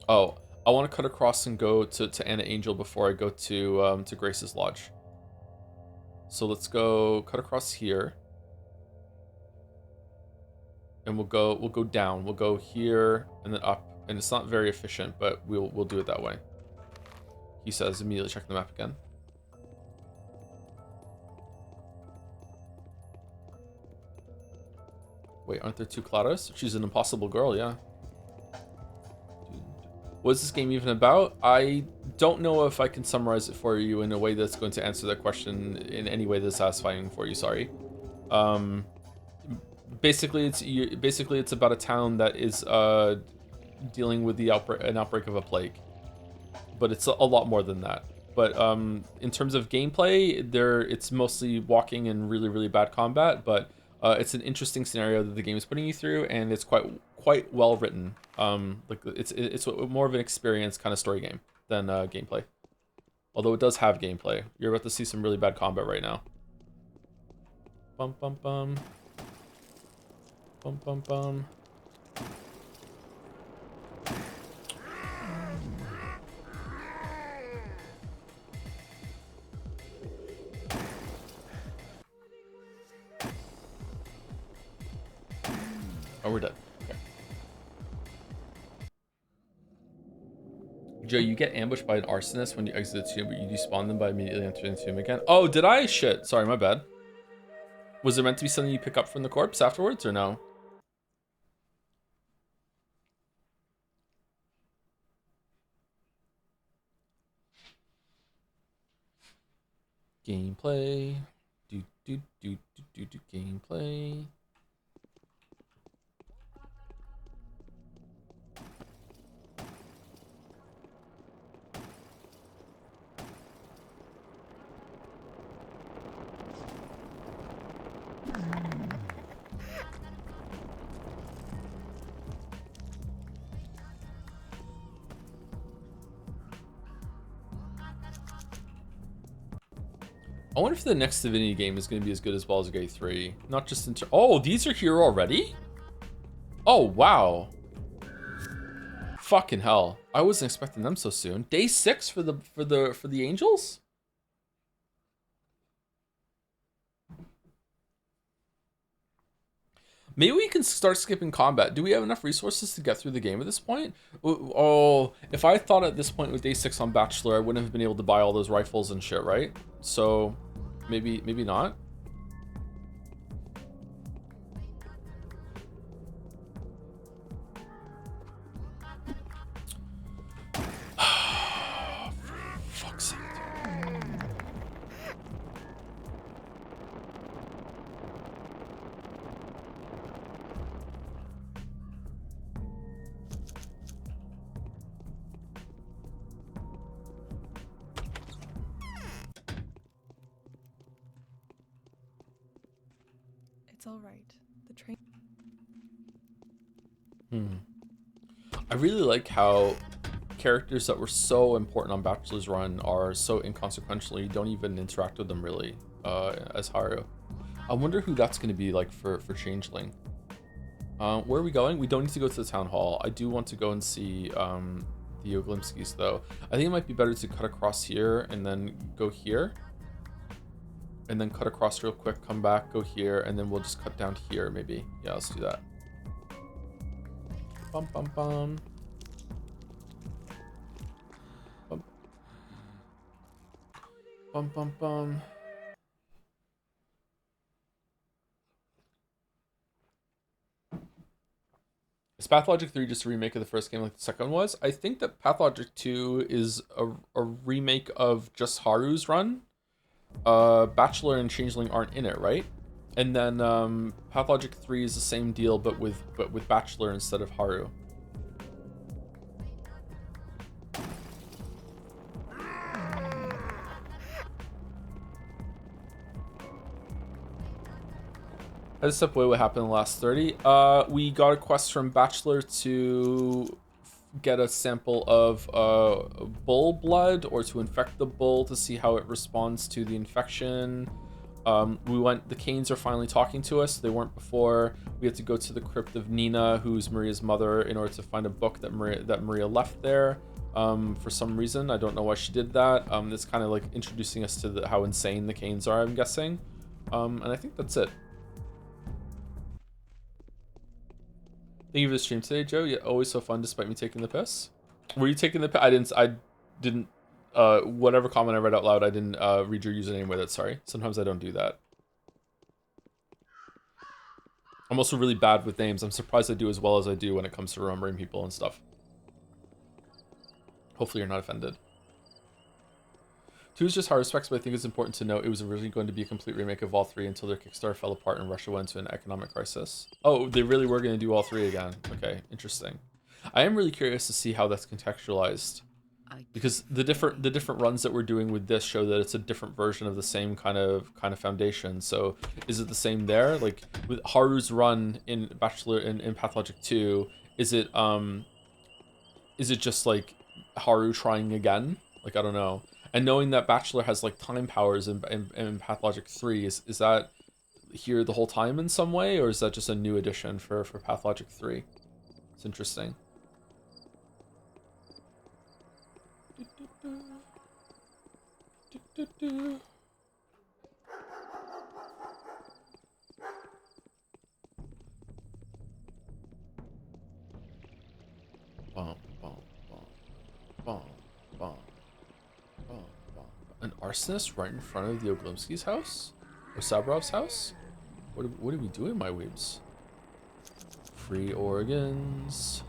Oh, I want to cut across and go to Anna Angel before I go to Grace's Lodge. So let's go cut across here. And we'll go down. We'll go here and then up. And it's not very efficient, but we'll do it that way. He says, immediately check the map again. Wait, aren't there two Claras? She's an impossible girl, yeah. What is this game even about? I don't know if I can summarize it for you in a way that's going to answer that question in any way that's satisfying for you, sorry. Basically it's about a town that is dealing with an outbreak of a plague. But it's a lot more than that. But in terms of gameplay, it's mostly walking and really, really bad combat, but it's an interesting scenario that the game is putting you through, and it's quite well written. Like it's more of an experience kind of story game than gameplay. Although it does have gameplay. You're about to see some really bad combat right now. Bum bum bum. Bum bum bum. Oh, we're dead. Okay. Joe, you get ambushed by an arsonist when you exit the tomb, but you despawn them by immediately entering the tomb again. Oh, did I? Shit. Sorry, my bad. Was there meant to be something you pick up from the corpse afterwards, or no? Gameplay. Do gameplay. I wonder if the next Divinity game is going to be as good as Baldur's Gate 3. Not just in oh, these are here already? Oh, wow. Fucking hell. I wasn't expecting them so soon. Day 6 for the Angels? Maybe we can start skipping combat. Do we have enough resources to get through the game at this point? Oh, if I thought at this point with day 6 on Bachelor, I wouldn't have been able to buy all those rifles and shit, right? So maybe not. Fuck's sake. It's all right. The train. I really like how characters that were so important on Bachelor's Run are so inconsequential. You don't even interact with them really, as Haru. I wonder who that's going to be like for Changeling. Where are we going? We don't need to go to the town hall. I do want to go and see the Oglimskis though. I think it might be better to cut across here and then go here. And then cut across real quick, come back, go here, and then we'll just cut down here maybe. Yeah, let's do that. Bum bum bum. Bum bum bum bum. Is Pathologic 3 just a remake of the first game like the second one was? I think that Pathologic 2 is a remake of just Haru's run. Bachelor and Changeling aren't in it, right? And then Pathologic 3 is the same deal, but with Bachelor instead of Haru. I just step away. What happened in the last 30? We got a quest from Bachelor to get a sample of bull blood, or to infect the bull to see how it responds to the infection. The Canes are finally talking to us. They weren't before. We had to go to the crypt of Nina, who's Maria's mother, in order to find a book that Maria left there. For some reason, I don't know why she did that. It's kind of like introducing us to how insane the Canes are, I'm guessing. And I think that's it. Thank you for the stream today, Joe. Yeah, always so fun despite me taking the piss. Were you taking the piss? I didn't, whatever comment I read out loud, I didn't read your username with it, sorry. Sometimes I don't do that. I'm also really bad with names. I'm surprised I do as well as I do when it comes to remembering people and stuff. Hopefully you're not offended. 2 is just Haruspex, but I think it's important to note it was originally going to be a complete remake of all 3 until their Kickstarter fell apart and Russia went into an economic crisis. Oh, they really were going to do all 3 again. Okay, interesting. I am really curious to see how that's contextualized, because the different runs that we're doing with this show that it's a different version of the same kind of foundation. So is it the same there? Like with Haru's run in Bachelor in Pathologic 2, is it just like Haru trying again? Like, I don't know. And knowing that Bachelor has like time powers in Pathologic 3, is that here the whole time in some way, or is that just a new addition for Pathologic 3? It's interesting. Bum, bum, bum, bum, bum. An arsonist right in front of the Oglimski's house? Or Sabrov's house? What are we doing, my weebs? Free organs.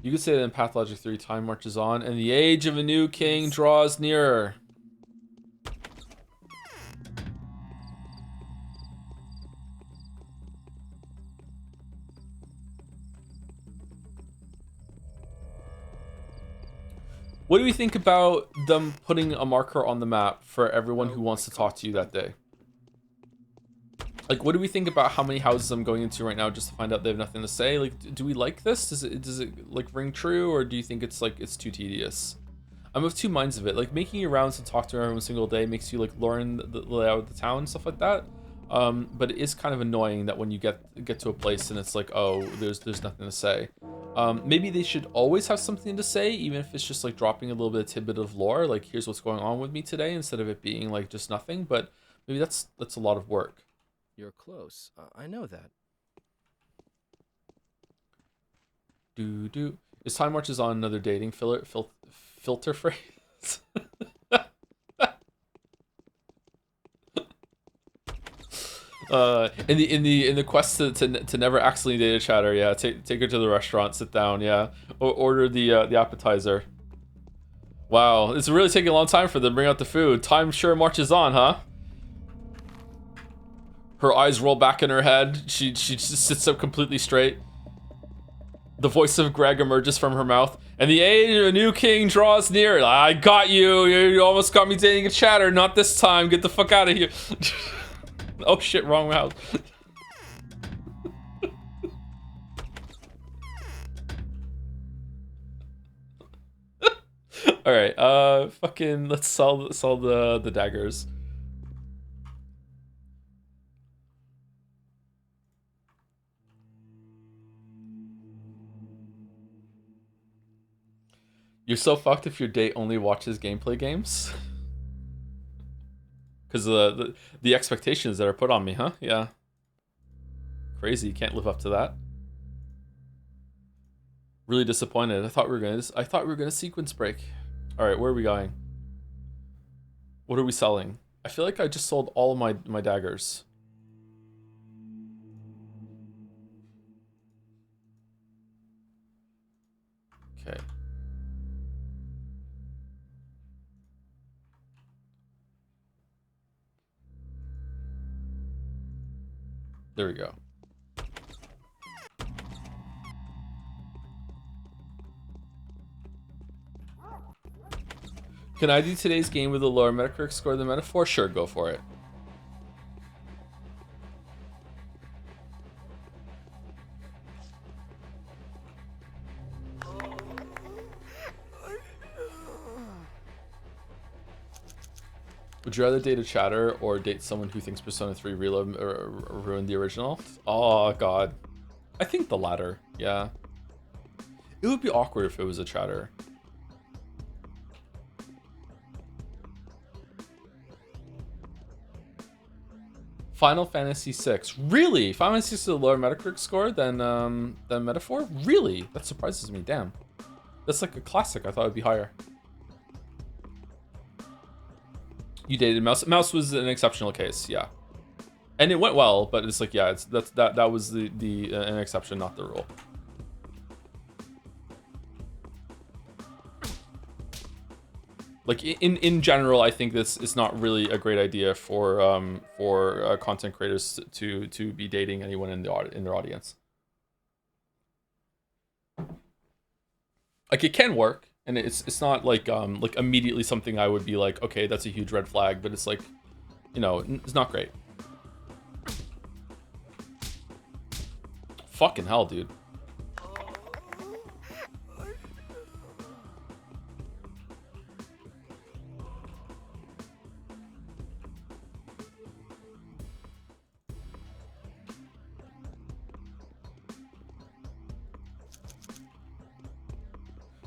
You could say that in Pathologic 3, time marches on, and the age of a new king draws nearer. What do we think about them putting a marker on the map for everyone who wants to talk to you that day? Like, what do we think about how many houses I'm going into right now just to find out they have nothing to say? Like, do we like this? Does it like ring true, or do you think it's like it's too tedious? I'm of two minds of it. Like, making your rounds to talk to everyone every single day makes you like learn the layout of the town and stuff like that. But it is kind of annoying that when you get to a place and it's like, oh, there's nothing to say. Maybe they should always have something to say, even if it's just like dropping a little bit of tidbit of lore, like here's what's going on with me today, instead of it being like just nothing. But maybe that's a lot of work. You're close. I know that. Is Time Marches on another dating filter phrase? In the quest to never accidentally date a chatter, yeah. Take her to the restaurant, sit down, yeah. Or order the appetizer. Wow, it's really taking a long time for them to bring out the food. Time sure marches on, huh? Her eyes roll back in her head. She just sits up completely straight. The voice of Greg emerges from her mouth. And the age of a new king draws near. I got you. You almost got me dating a chatter. Not this time. Get the fuck out of here. Oh shit, wrong mouth. All right, fucking let's sell the daggers. You're so fucked if your date only watches gameplay games. Because the expectations that are put on me, huh? Yeah. Crazy, you can't live up to that. Really disappointed. I thought we were gonna sequence break. All right, where are we going? What are we selling? I feel like I just sold all of my daggers. Okay. There we go. Can I do today's game with a lower Metacritic score than Metaphor? Sure, go for it. Would you rather date a chatter or date someone who thinks Persona 3 Reload ruined the original? Oh, God. I think the latter, yeah. It would be awkward if it was a chatter. Final Fantasy VI. Really? Final Fantasy VI is a lower Metacritic score than Metaphor? Really? That surprises me, damn. That's like a classic. I thought it would be higher. You dated Mouse. Mouse was an exceptional case, yeah. And it went well, but it's like, yeah, that was the an exception, not the rule. Like in general, I think this is not really a great idea for content creators to be dating anyone in their audience. Like it can work, and it's not like immediately something I would be like, okay, that's a huge red flag, but it's like, you know, it's not great. Fucking hell, dude.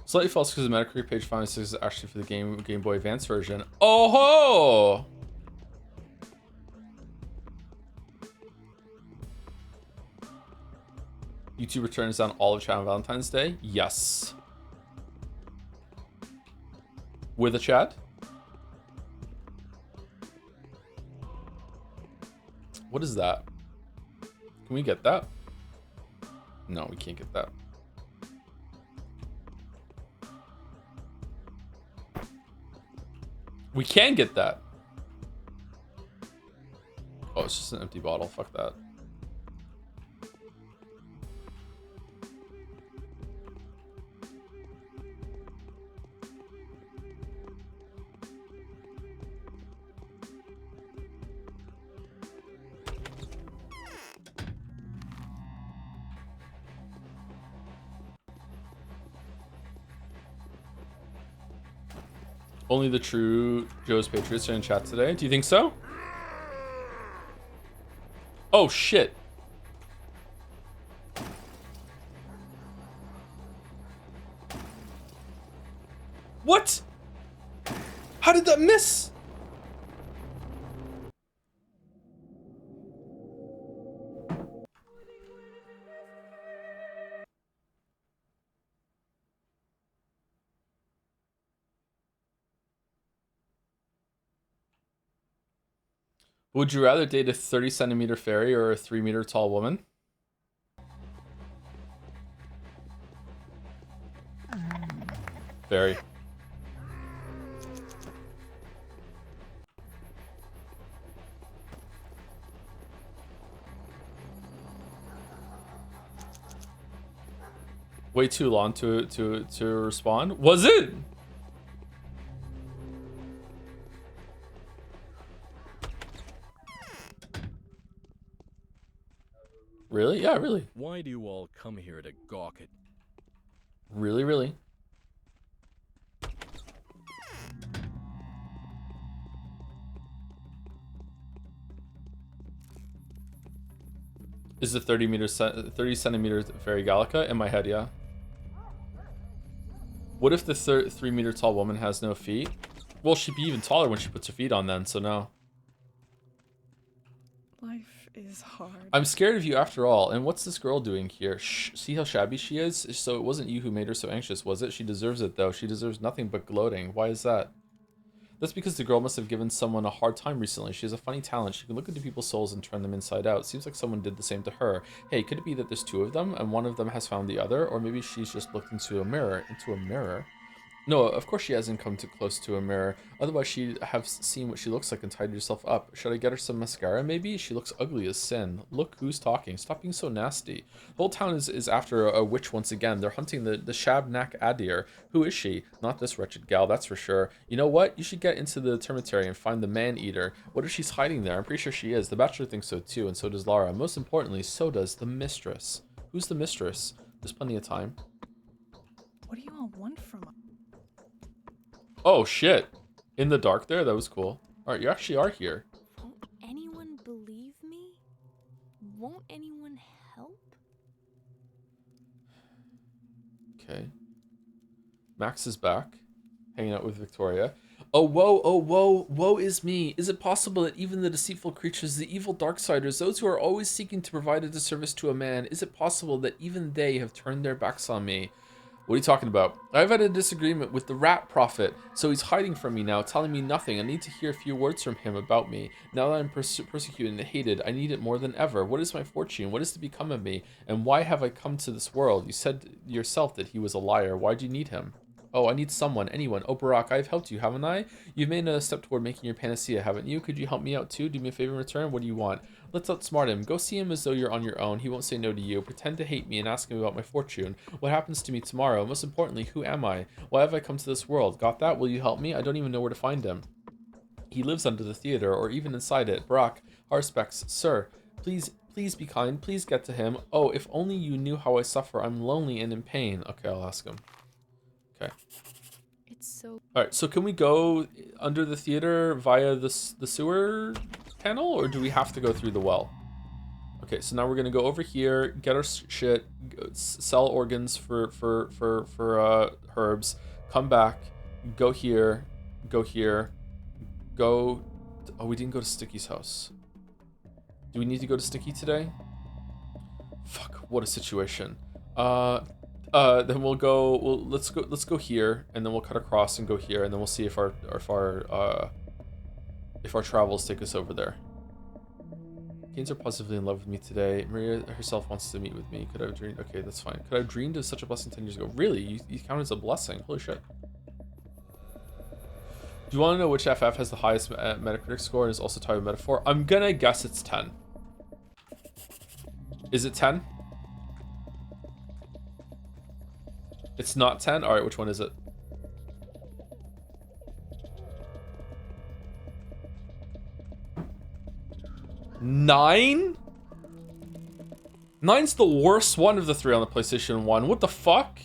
Slightly false because the Metacritic page 5 is actually for the Game Boy Advance version. Oh ho! YouTube turns down all of chat on Valentine's Day? Yes. With a chat? What is that? Can we get that? No, we can't get that. We can get that. Oh, it's just an empty bottle. Fuck that. Only the true Joe's Patriots are in chat today. Do you think so? Oh, shit. What? How did that miss? Would you rather date a 30-centimeter fairy or a 3-meter tall woman? Fairy. Way too long to respond. Was it? Really? Yeah, really. Why do you all come here to gawk at? Really, really. Is the 30 centimeter fairy Gallica in my head? Yeah. What if the 3-meter tall woman has no feet? Well, she'd be even taller when she puts her feet on then, so no. Life is hard. I'm scared of you after all. And what's this girl doing here? Shh, see how shabby she is? So it wasn't you who made her so anxious, was it? She deserves it, though. She deserves nothing but gloating. Why is that? That's because the girl must have given someone a hard time recently. She has a funny talent. She can look into people's souls and turn them inside out. Seems like someone did the same to her. Hey, could it be that there's two of them and one of them has found the other? Or maybe she's just looked into a mirror. No, of course she hasn't come too close to a mirror. Otherwise she'd have seen what she looks like and tidied herself up. Should I get her some mascara maybe? She looks ugly as sin. Look who's talking. Stop being so nasty. The whole town is after a witch once again. They're hunting the Shabnak Adir. Who is she? Not this wretched gal, that's for sure. You know what? You should get into the termitary and find the man-eater. What if she's hiding there? I'm pretty sure she is. The Bachelor thinks so too, and so does Lara. Most importantly, so does the mistress. Who's the mistress? There's plenty of time. What do you all want from us? Oh shit. In the dark there? That was cool. Alright, you actually are here. Won't anyone believe me? Won't anyone help? Okay. Max is back. Hanging out with Victoria. Oh, woe is me. Is it possible that even the deceitful creatures, the evil Darksiders, those who are always seeking to provide a disservice to a man, is it possible that even they have turned their backs on me? What are you talking about? I've had a disagreement with the rat prophet, so he's hiding from me now, telling me nothing. I need to hear a few words from him about me. Now that I'm persecuted and hated, I need it more than ever. What is my fortune? What is to become of me? And why have I come to this world? You said yourself that he was a liar. Why do you need him? Oh, I need someone, anyone. Oh, Barack, I've helped you, haven't I? You've made a step toward making your panacea, haven't you? Could you help me out too? Do me a favor in return? What do you want? Let's outsmart him. Go see him as though you're on your own. He won't say no to you. Pretend to hate me and ask him about my fortune. What happens to me tomorrow? Most importantly, who am I? Why have I come to this world? Got that? Will you help me? I don't even know where to find him. He lives under the theater, or even inside it. Barack, Haruspex, sir, please be kind. Please get to him. Oh, if only you knew how I suffer. I'm lonely and in pain. Okay, I'll ask him. Okay. It's so... Alright, so can we go under the theater via the sewer panel, or do we have to go through the well? Okay, so now we're gonna go over here, get our shit, sell organs for herbs, come back, go here, go... Oh, we didn't go to Sticky's house. Do we need to go to Sticky today? Fuck, what a situation. Then we'll go. Let's go here, and then we'll cut across and go here, and then we'll see if our travels take us over there. Canes are positively in love with me today. Maria herself wants to meet with me. Could I have dreamed? Okay, that's fine. Could I have dreamed of such a blessing 10 years ago? Really? You count as a blessing? Holy shit. Do you want to know which FF has the highest Metacritic score and is also tied with Metaphor? I'm gonna guess it's 10. Is it 10? It's not 10? Alright, which one is it? Nine? Nine's the worst one of the three on the PlayStation 1. What the fuck?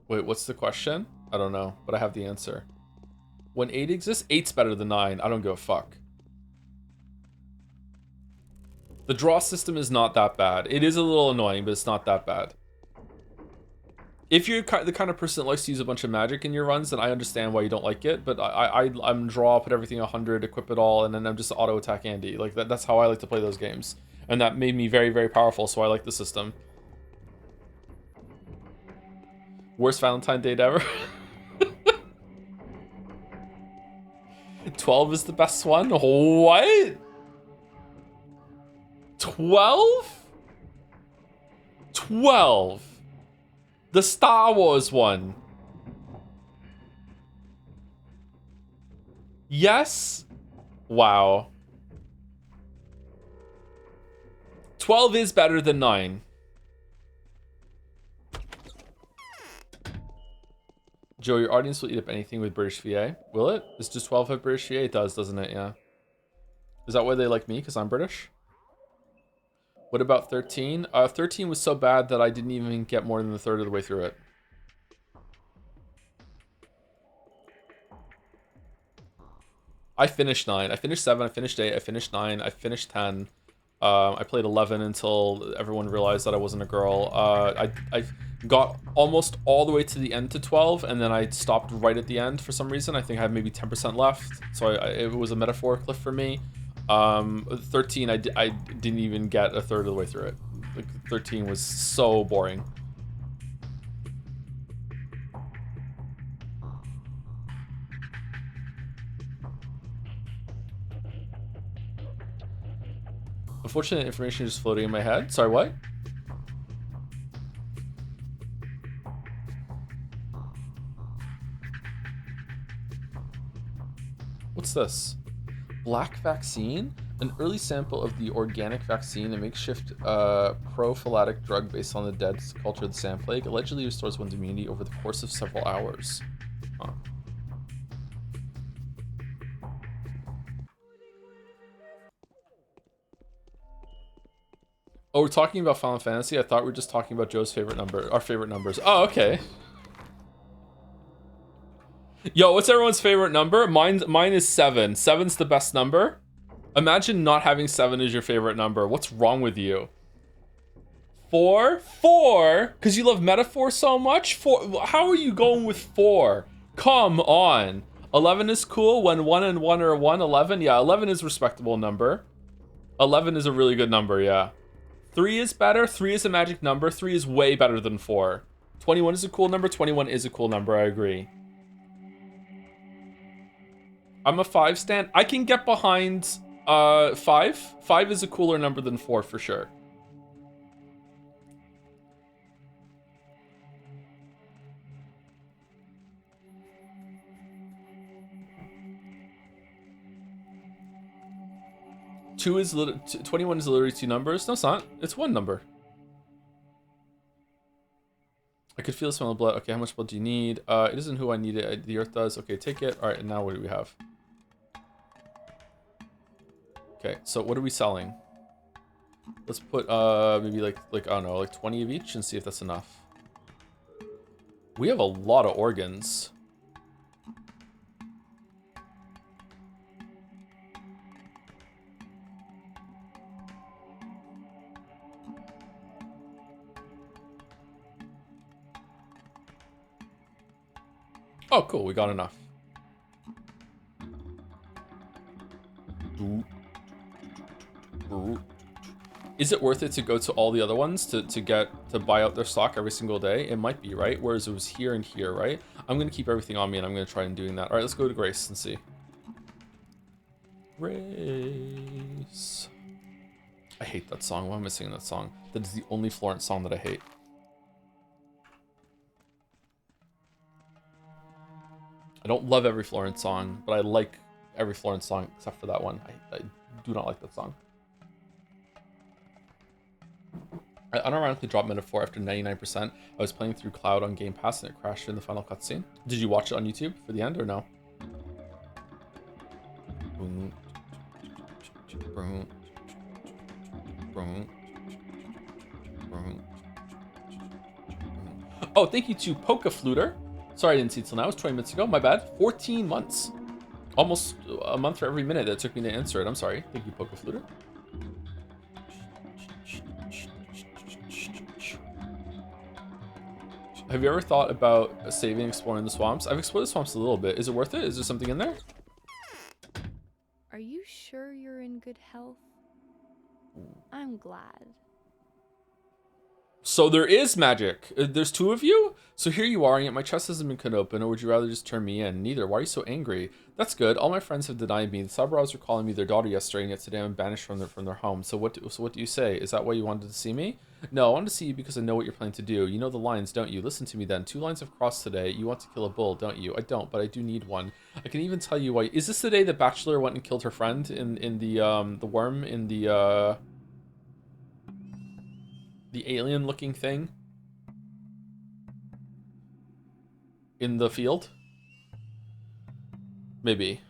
Wait, what's the question? I don't know, but I have the answer. When 8 exists, 8's better than 9. I don't give a fuck. The draw system is not that bad. It is a little annoying, but it's not that bad. If you're the kind of person that likes to use a bunch of magic in your runs, then I understand why you don't like it. But I'm draw, put everything 100, equip it all, and then I'm just auto attack Andy. Like that's how I like to play those games, and that made me very, very powerful. So I like the system. Worst Valentine date ever. 12 is the best one? What? 12? 12. The Star Wars one. Yes? Wow. 12 is better than 9. Joe, your audience will eat up anything with British VA. Will it? Does just 12 have British VA? It does, doesn't it? Yeah. Is that why they like me? Because I'm British? What about 13? 13 was so bad that I didn't even get more than a third of the way through it. I finished 9. I finished 7. I finished 8. I finished 9. I finished 10. I played 11 until everyone realized that I wasn't a girl. I got almost all the way to the end to 12, and then I stopped right at the end for some reason. I think I had maybe 10% left, so it was a metaphor cliff for me. 13, I didn't even get a third of the way through it. Like 13 was so boring. Unfortunate information is just floating in my head. Sorry, what? What's this? Black vaccine? An early sample of the organic vaccine, a makeshift prophylactic drug based on the dead culture of the sand plague, allegedly restores one's immunity over the course of several hours. Huh. Oh, we're talking about Final Fantasy? I thought we were just talking about Joe's favorite number, our favorite numbers. Oh, okay. Yo, what's everyone's favorite number? Mine is 7. 7's the best number. Imagine not having 7 as your favorite number. What's wrong with you? 4? 4? Because you love metaphor so much? 4? How are you going with 4? Come on. 11 is cool when 1 and 1 are 1. 11? Yeah, 11 is a respectable number. 11 is a really good number, yeah. 3 is better. 3 is a magic number. 3 is way better than 4. 21 is a cool number. 21 is a cool number, I agree. I'm a 5 stan. I can get behind 5. 5 is a cooler number than 4 for sure. Two is 21 is literally 2 numbers. No, it's not. It's 1 number. I could feel the smell of blood. Okay, how much blood do you need? It isn't who I need it. The earth does. Okay, take it. All right, and now what do we have? Okay, so what are we selling? Let's put maybe like I don't know, like 20 of each and see if that's enough. We have a lot of organs. Oh, cool, we got enough. Is it worth it to go to all the other ones to buy out their stock every single day? It might be, right? Whereas it was here and here, right? I'm gonna keep everything on me and I'm gonna try and doing that. All right, let's go to Grace and see. Grace. I hate that song. Why am I singing that song? That is the only Florence song that I hate. I don't love every Florence song, but I like every Florence song except for that one. I do not like that song. I unironically dropped Metaphor after 99%. I was playing through Cloud on Game Pass and it crashed in the final cutscene. Did you watch it on YouTube for the end or no? Oh, thank you to Polka Fluter. Sorry I didn't see it till now. It was 20 minutes ago. My bad. 14 months. Almost a month for every minute that it took me to answer it. I'm sorry. Thank you, Polka Fluter. Have you ever thought about saving, exploring the swamps? I've explored the swamps a little bit. Is it worth it? Is there something in there? Are you sure you're in good health? I'm glad. So there is magic. There's 2 of you? So here you are, and yet my chest hasn't been cut open, or would you rather just turn me in? Neither. Why are you so angry? That's good. All my friends have denied me. The Sabras were calling me their daughter yesterday, and yet today I'm banished from their home. So what do you say? Is that why you wanted to see me? No, I wanted to see you because I know what you're planning to do. You know the lines, don't you? Listen to me then. 2 lines have crossed today. You want to kill a bull, don't you? I don't, but I do need one. I can even tell you why. Is this the day the Bachelor went and killed her friend in the worm in the alien looking thing? In the field? Maybe.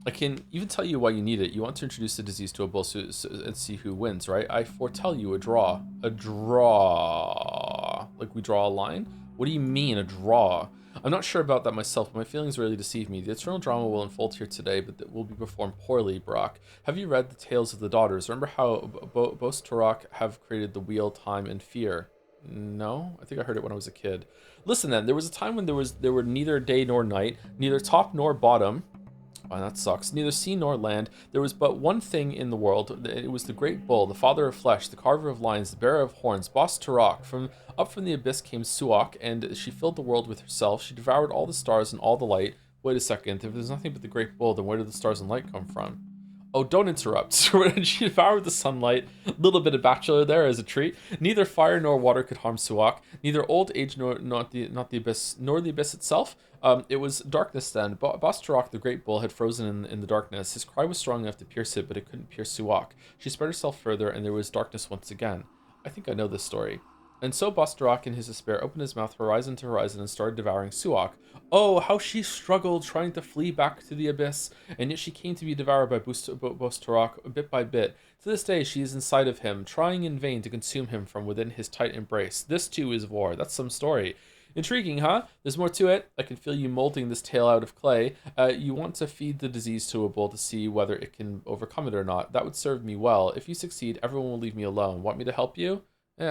I can even tell you why you need it. You want to introduce the disease to a bull and see who wins, right? I foretell you a draw. A draw. Like we draw a line? What do you mean, a draw? I'm not sure about that myself, but my feelings rarely deceive me. The eternal drama will unfold here today, but it will be performed poorly, Brock. Have you read the Tales of the Daughters? Remember how Bos Turok have created the wheel, time, and fear? No? I think I heard it when I was a kid. Listen then, there was a time when there were neither day nor night, neither top nor bottom. Oh, that sucks. Neither sea nor land. There was but one thing in the world. It was the great bull, the father of flesh, the carver of lions, the bearer of horns, Bos Turok. Up from the abyss came Suak, and she filled the world with herself. She devoured all the stars and all the light. Wait a second. If there's nothing but the great bull, then where did the stars and light come from? Oh, don't interrupt. She devoured the sunlight. A little bit of bachelor there as a treat. Neither fire nor water could harm Suak. Neither old age nor not the abyss nor the abyss itself. It was darkness then. Bastarak, the great bull, had frozen in the darkness. His cry was strong enough to pierce it, but it couldn't pierce Suak. She spread herself further, and there was darkness once again. I think I know this story. And so Bastarak, in his despair, opened his mouth horizon to horizon and started devouring Suak. Oh, how she struggled, trying to flee back to the abyss, and yet she came to be devoured by Bastarak bit by bit. To this day, she is inside of him, trying in vain to consume him from within his tight embrace. This too is war. That's some story. Intriguing, huh? There's more to it. I can feel you molding this tale out of clay. You want to feed the disease to a bull to see whether it can overcome it or not. That would serve me well. If you succeed, everyone will leave me alone. Want me to help you?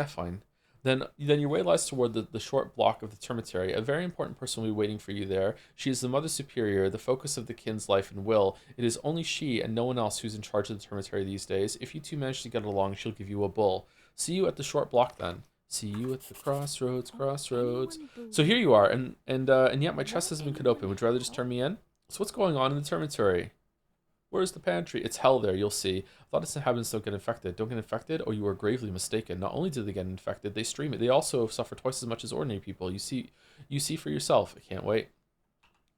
Fine. Then your way lies toward the short block of the termitary. A very important person will be waiting for you there. She is the Mother Superior, the focus of the kin's life and will. It is only she and no one else who's in charge of the termitary these days. If you two manage to get along, she'll give you a bull. See you at the short block then. See you at the crossroads. So here you are, and yet my chest hasn't been cut open. Would you rather just turn me in? So what's going on in the termitary? Where's the pantry? It's hell there, you'll see. I thought its inhabitants don't get infected. Don't get infected? Oh, you are gravely mistaken. Not only do they get infected, they stream it. They also suffer twice as much as ordinary people. You see for yourself. I can't wait.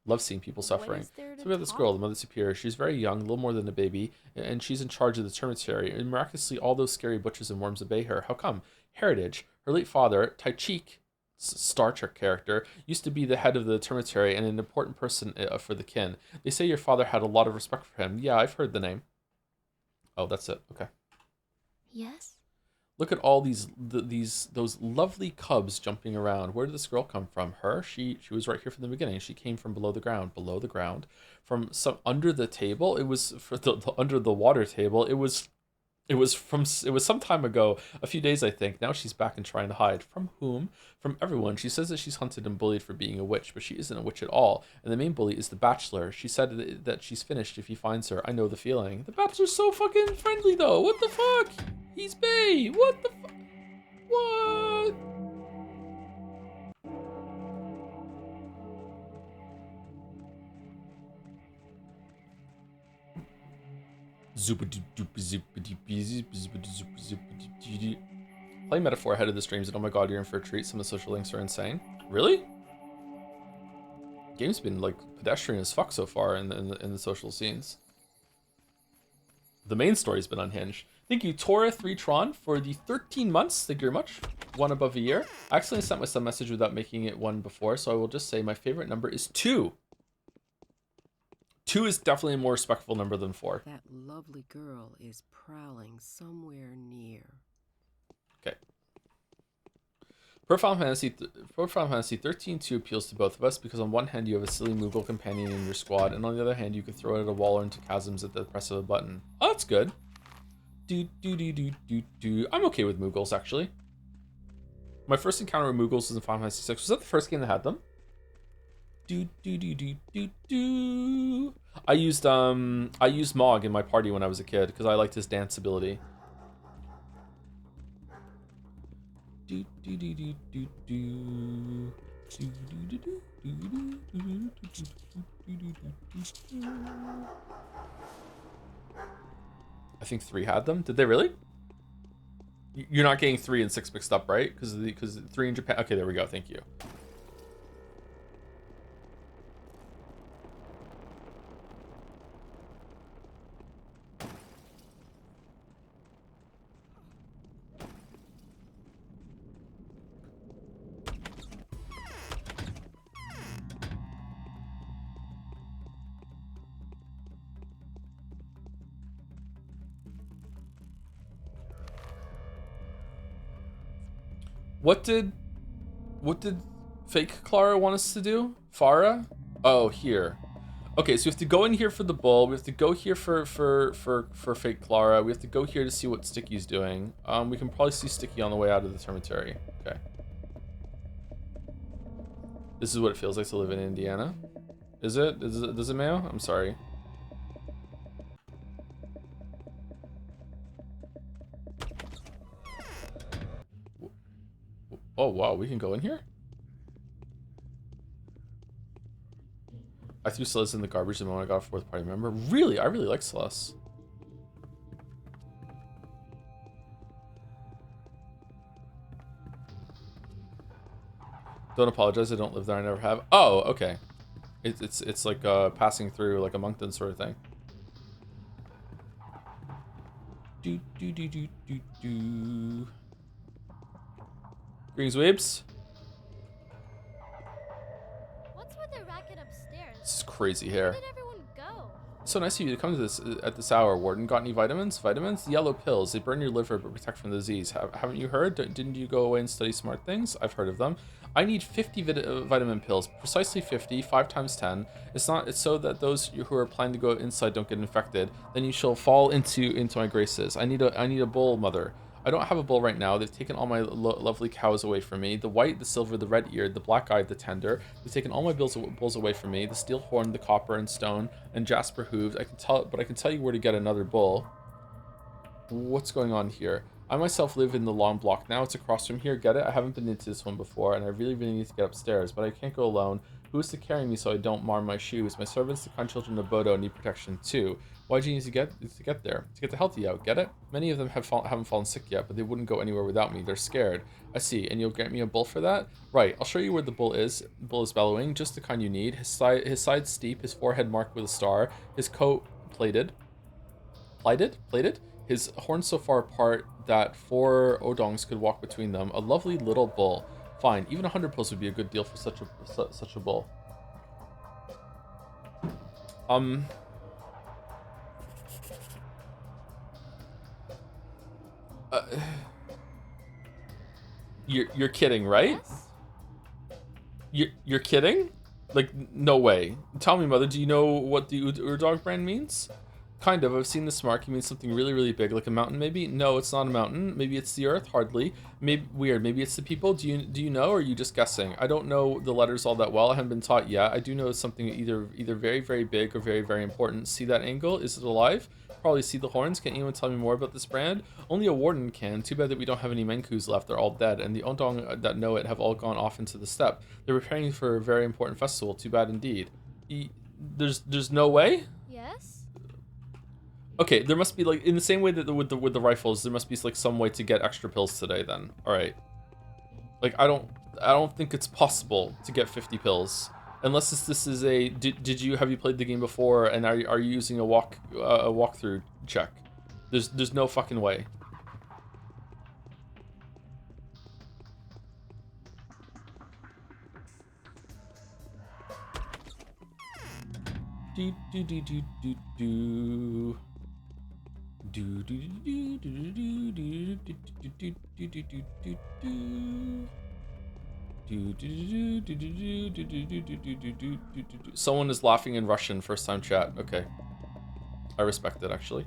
Love seeing people suffering. So we have this girl, the Mother Superior. She's very young, a little more than a baby, and she's in charge of the termitary. And miraculously, all those scary butchers and worms obey her. How come? Heritage. Her late father, Taichik, Star Trek character, used to be the head of the termitary and an important person for the kin. They say your father had a lot of respect for him. Yeah, I've heard the name. Oh, that's it. Okay. Yes? Look at all those lovely cubs jumping around. Where did this girl come from? Her? She was right here from the beginning. She came from below the ground. Below the ground. From some under the table. It was for the under the water table. It was some time ago, a few days I think. Now she's back and trying to hide. From whom? From everyone. She says that she's hunted and bullied for being a witch, but she isn't a witch at all. And the main bully is the Bachelor. She said that she's finished if he finds her. I know the feeling. The Bachelor's so fucking friendly though. What the fuck? He's bae. What the fuck? What? Play Metaphor ahead of the streams and oh my god, you're in for a treat. Some of the social links are insane. Really? Game's been like pedestrian as fuck so far in the social scenes. The main story's been unhinged. Thank you, Tora3Tron, for the 13 months. Thank you very much. One above a year. I accidentally sent my son a message without making it one before, so I will just say my favorite number is 2. 2 is definitely a more respectful number than 4. That lovely girl is prowling somewhere near. Okay. Final Fantasy 13-2 appeals to both of us because on one hand you have a silly Moogle companion in your squad, and on the other hand you can throw it at a wall or into chasms at the press of a button. Oh, that's good. I'm okay with Moogles, actually. My first encounter with Moogles was in Final Fantasy 6. Was that the first game that had them? I used Mog in my party when I was a kid because I liked his dance ability. I think 3 had them. Did they really? You're not getting 3 and 6 mixed up, right? Because 3 in Japan. Okay, there we go. Thank you. What did fake Clara want us to do? Farah? Oh, here. Okay, so we have to go in here for the bull. We have to go here for fake Clara. We have to go here to see what Sticky's doing. We can probably see Sticky on the way out of the termitary. Okay. This is what it feels like to live in Indiana. Is it? Does it, Mayo? I'm sorry. Oh, wow, we can go in here? I threw Celeste in the garbage the moment I got a 4th party member. Really? I really like Celeste. Don't apologize. I don't live there. I never have. Oh, okay. It's like passing through like a Moncton sort of thing. Do do do do do do. Greens weeps. What's with the racket upstairs? This is crazy Where hair. did everyone go? So nice of you to come to this at this hour, Warden. Got any vitamins? Vitamins? Yellow pills. They burn your liver but protect from the disease. Haven't you heard? Didn't you go away and study smart things? I've heard of them. I need 50 vitamin pills. Precisely 50, 5 times 10. It's so that those who are planning to go inside don't get infected. Then you shall fall into my graces. I need a bowl, mother. I don't have a bull right now. They've taken all my lovely cows away from me. The white, the silver, the red-eared, the black-eyed, the tender. They've taken all my bulls away from me. The steel horn, the copper and stone, and jasper hooves. I can tell you where to get another bull. What's going on here? I myself live in the long block now. It's across from here. Get it? I haven't been into this one before, and I really need to get upstairs, but I can't go alone. Who is to carry me so I don't mar my shoes? My servants, the kind children of Bodo, need protection too. Why do you need to get there? To get the healthy out. Get it? Many of them haven't fallen sick yet, but they wouldn't go anywhere without me. They're scared. I see. And you'll grant me a bull for that? Right. I'll show you where the bull is. The bull is bellowing, just the kind you need. His side steep, his forehead marked with a star, his coat plated. Plated? His horns so far apart that 4 odongs could walk between them. A lovely little bull. Fine, even 100 pills would be a good deal for such a bull. You're kidding, right? Yes? You're kidding? Like, no way. Tell me, mother, do you know what the Urdog brand means? Kind of. I've seen this mark. It means something really, really big, like a mountain, maybe? No, it's not a mountain. Maybe it's the earth. Hardly. Maybe weird. Maybe it's the people. Do you know, or are you just guessing? I don't know the letters all that well. I haven't been taught yet. I do know it's something either very, very big or very, very important. See that angle? Is it alive? Probably see the horns. Can anyone tell me more about this brand? Only a warden can. Too bad that we don't have any Menkus left. They're all dead, and the Ondong that know it have all gone off into the steppe. They're preparing for a very important festival. Too bad indeed. There's no way. Yes? Okay, there must be like in the same way that with the rifles, there must be like some way to get extra pills today. Then, all right. Like I don't think it's possible to get 50 pills unless this is a. Have you played the game before and are you using a walkthrough check? There's no fucking way. Someone is laughing in Russian, first time chat. Okay. I respect it, actually.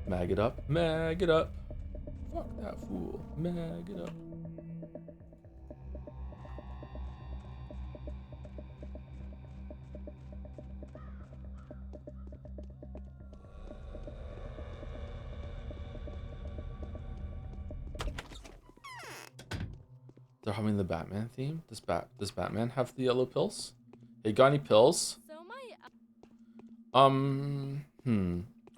Mag it up, mag it up. Fuck that fool, mag it up. They're humming the Batman theme. Does Batman have the yellow pills? Hey, got any pills? So my...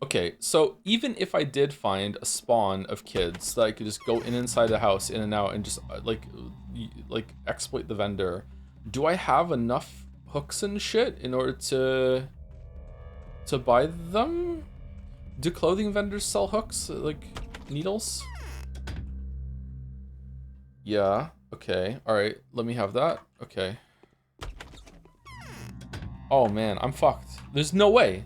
Okay, so even if I did find a spawn of kids that I could just go inside the house, in and out, and just like exploit the vendor, do I have enough hooks and shit in order to buy them? Do clothing vendors sell hooks, like needles? Yeah. Okay. All right. Let me have that. Okay. Oh man, I'm fucked. There's no way.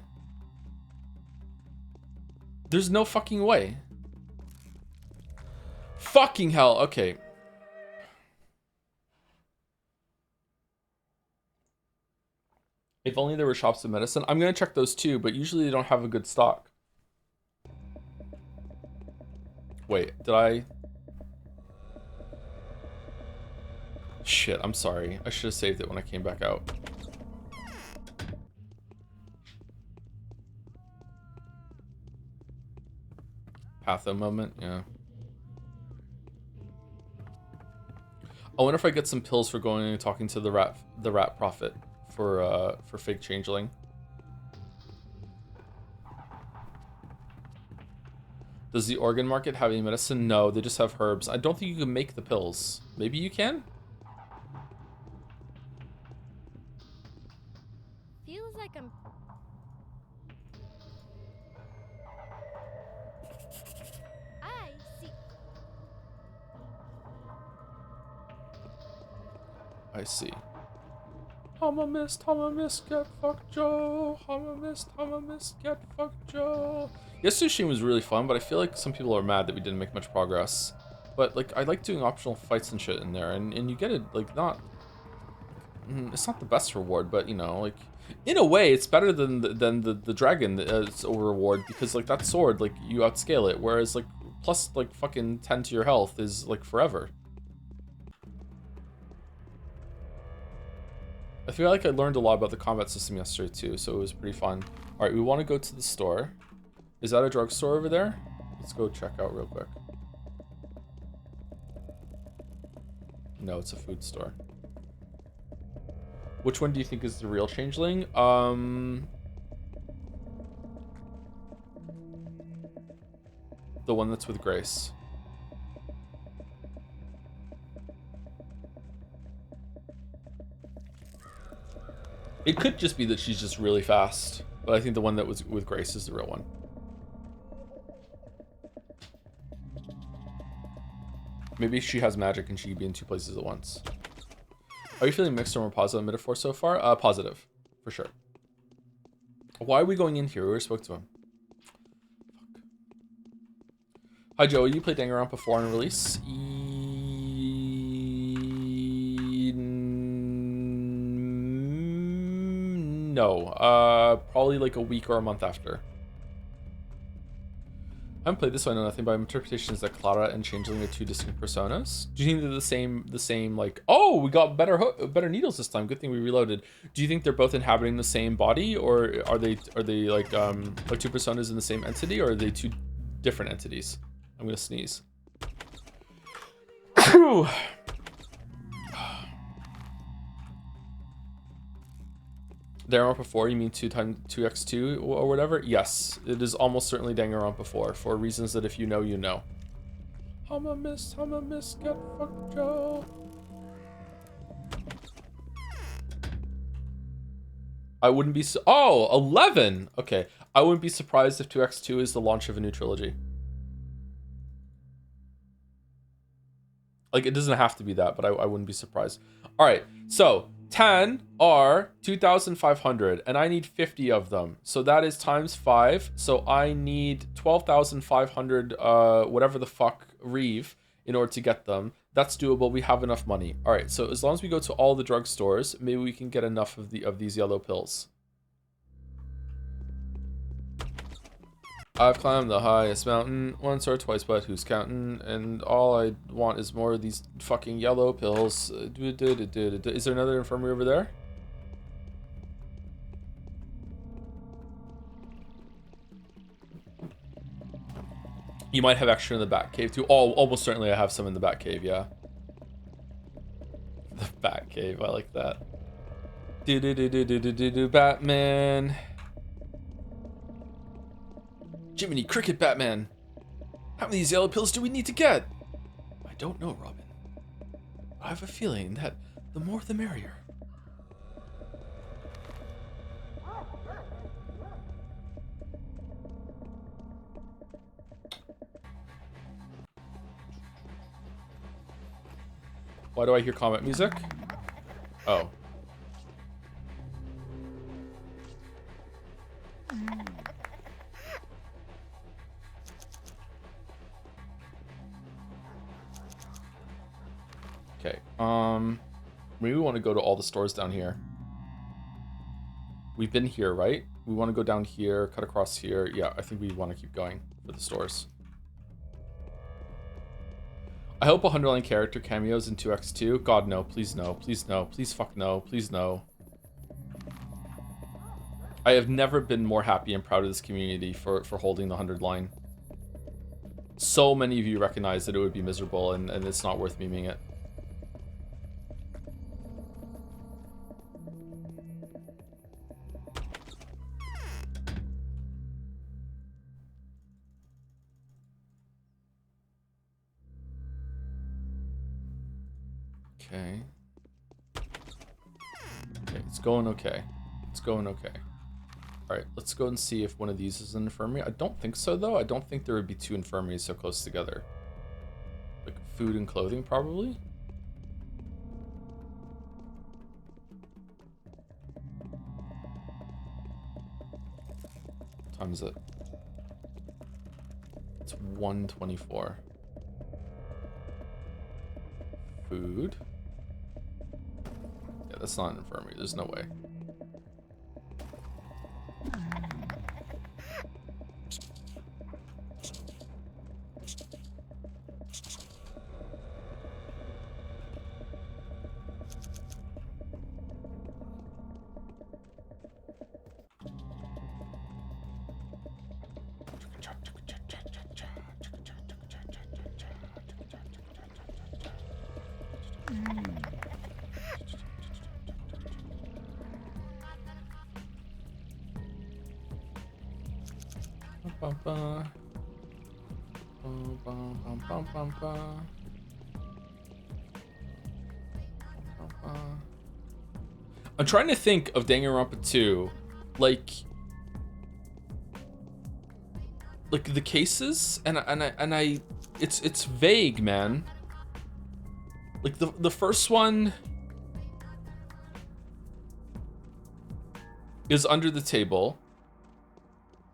There's no fucking way. Fucking hell. Okay. If only there were shops of medicine. I'm gonna check those too, but usually they don't have a good stock. Wait, did I? Shit, I'm sorry. I should have saved it when I came back out. Patho moment, yeah. I wonder if I get some pills for going and talking to the rat prophet for fake changeling. Does the organ market have any medicine? No, they just have herbs. I don't think you can make the pills. Maybe you can? Feels like I'm. I see. I see. Hama mist, get fucked Joe. Hama mist, get fucked Joe. Yesterday's stream was really fun, but I feel like some people are mad that we didn't make much progress. But like, I like doing optional fights and shit in there, and you get it like not. It's not the best reward, but you know, like in a way, it's better than the dragon as a reward because like that sword, like you outscale it, whereas like plus like fucking 10 to your health is like forever. I feel like I learned a lot about the combat system yesterday too, so it was pretty fun. All right, we want to go to the store. Is that a drugstore over there? Let's go check out real quick. No, it's a food store. Which one do you think is the real changeling? The one that's with Grace. It could just be that she's just really fast, but I think the one that was with Grace is the real one. Maybe she has magic and she could be in two places at once. Are you feeling mixed or more positive on Metaphor so far? Positive, for sure. Why are we going in here? We already spoke to him. Fuck. Hi, Joey. You played Danganronpa before on release? No. Probably like a week or a month after. I haven't played this, so I know nothing, but my interpretation is that Clara and Changeling are two distinct personas. Do you think they're the same like, oh, we got better needles this time. Good thing we reloaded. Do you think they're both inhabiting the same body, or are they like two personas in the same entity, or are they two different entities? I'm gonna sneeze. Danganronpa 4, you mean 2x2 or whatever? Yes, it is almost certainly Danganronpa 4 for reasons that if you know, you know. Hama mist, get fucked Joe. I wouldn't be oh, 11! Okay, I wouldn't be surprised if 2x2 is the launch of a new trilogy. Like, it doesn't have to be that, but I wouldn't be surprised. Alright, so 10 are 2,500, and I need 50 of them. So that is times 5. So I need 12,500, whatever the fuck, Reeve, in order to get them. That's doable. We have enough money. All right. So as long as we go to all the drugstores, maybe we can get enough of these yellow pills. I've climbed the highest mountain once or twice, but who's counting? And all I want is more of these fucking yellow pills. Is there another infirmary over there? You might have extra in the back cave too. Oh, almost certainly I have some in the back cave, yeah. The back cave, I like that. Batman. Jiminy Cricket Batman. How many of these yellow pills do we need to get? I don't know, Robin. I have a feeling that the more the merrier. Why do I hear combat music? Oh. Okay, maybe we want to go to all the stores down here. We've been here, right? We want to go down here, cut across here. Yeah, I think we want to keep going for the stores. I hope a underlying character cameos in 2x2. God, no. Please no. Please no. Please fuck no. Please no. I have never been more happy and proud of this community for holding the 100 line. So many of you recognize that it would be miserable and it's not worth memeing it. Okay. Okay, it's going okay. It's going okay. Alright, let's go and see if one of these is an infirmary. I don't think so, though. I don't think there would be two infirmaries so close together. Like, food and clothing, probably? What time is it? It's 1:24. Food? Yeah, that's not an infirmary. There's no way. I'm trying to think of Danganronpa 2, like the cases, and I, it's vague, man. Like the first one is under the table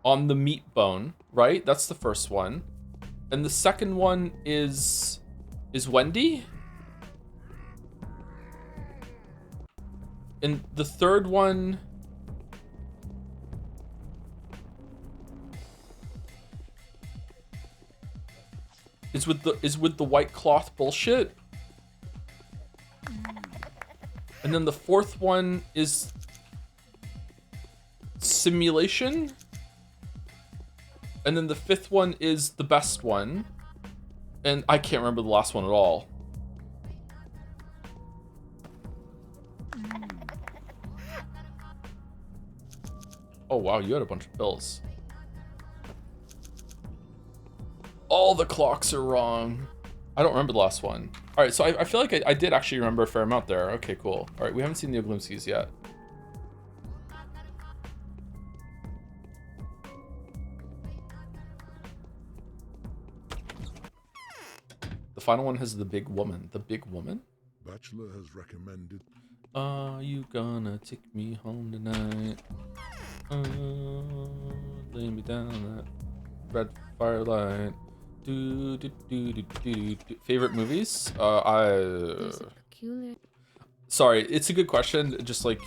on the meat bone, right? That's the first one. And the second one is Wendy? And the third one is with the white cloth bullshit. And then the fourth one is simulation. And then the fifth one is the best one. And I can't remember the last one at all. Oh wow, you had a bunch of pills. All the clocks are wrong. I don't remember the last one. All right, so I feel like I did actually remember a fair amount there. Okay, cool. All right, we haven't seen the Oglimskis yet. The final one has the big woman. The big woman? Bachelor has recommended. Are you gonna take me home tonight? Lay me down that red firelight. Favorite movies? Sorry, it's a good question. Just like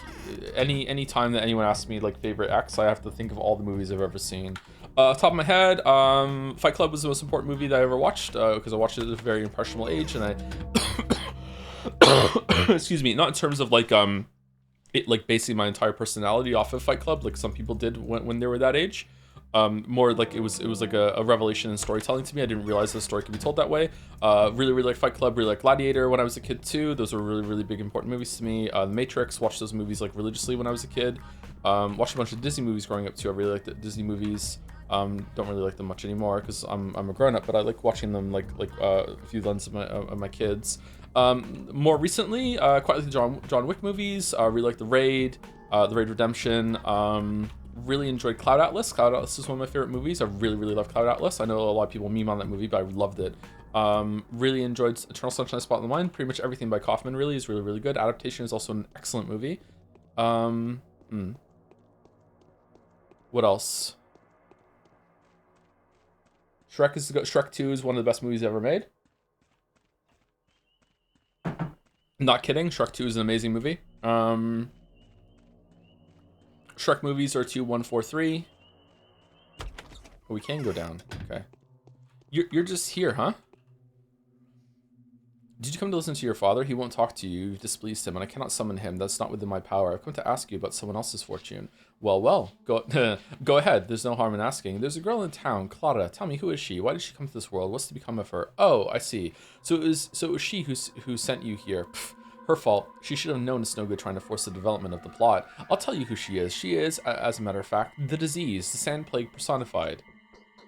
any time that anyone asks me like favorite X, I have to think of all the movies I've ever seen. Top of my head, Fight Club was the most important movie that I ever watched because I watched it at a very impressionable age, and I excuse me, not in terms of like it like basing my entire personality off of Fight Club like some people did when they were that age. More like it was like a revelation in storytelling to me. I didn't realize the story could be told that way. Really like Fight Club, really like Gladiator when I was a kid too. Those were really big important movies to me. The Matrix, watched those movies like religiously when I was a kid. Watched a bunch of Disney movies growing up too. I really liked the Disney movies. Don't really like them much anymore because I'm a grown-up, but I like watching them like through the lens of my kids. More recently, quite like the John Wick movies. Really like the Raid Redemption. Really enjoyed Cloud Atlas. Cloud Atlas is one of my favorite movies. I really love Cloud Atlas. I know a lot of people meme on that movie, but I loved it. Really enjoyed Eternal Sunshine of the Spotless Mind. Pretty much everything by Kaufman really is really good. Adaptation is also an excellent movie. What else? Shrek 2 is one of the best movies ever made. Not kidding. Shrek 2 is an amazing movie. Shrek movies are 2, 1, 4, 3. Oh, we can go down. Okay. You're just here, huh? Did you come to listen to your father? He won't talk to you. You've displeased him, and I cannot summon him. That's not within my power. I've come to ask you about someone else's fortune. Well. Go ahead. There's no harm in asking. There's a girl in town, Clara. Tell me, who is she? Why did she come to this world? What's to become of her? Oh, I see. So it was she who sent you here. Pfft. Her fault. She should have known it's no good trying to force the development of the plot. I'll tell you who she is. She is, as a matter of fact, the disease, the sand plague personified.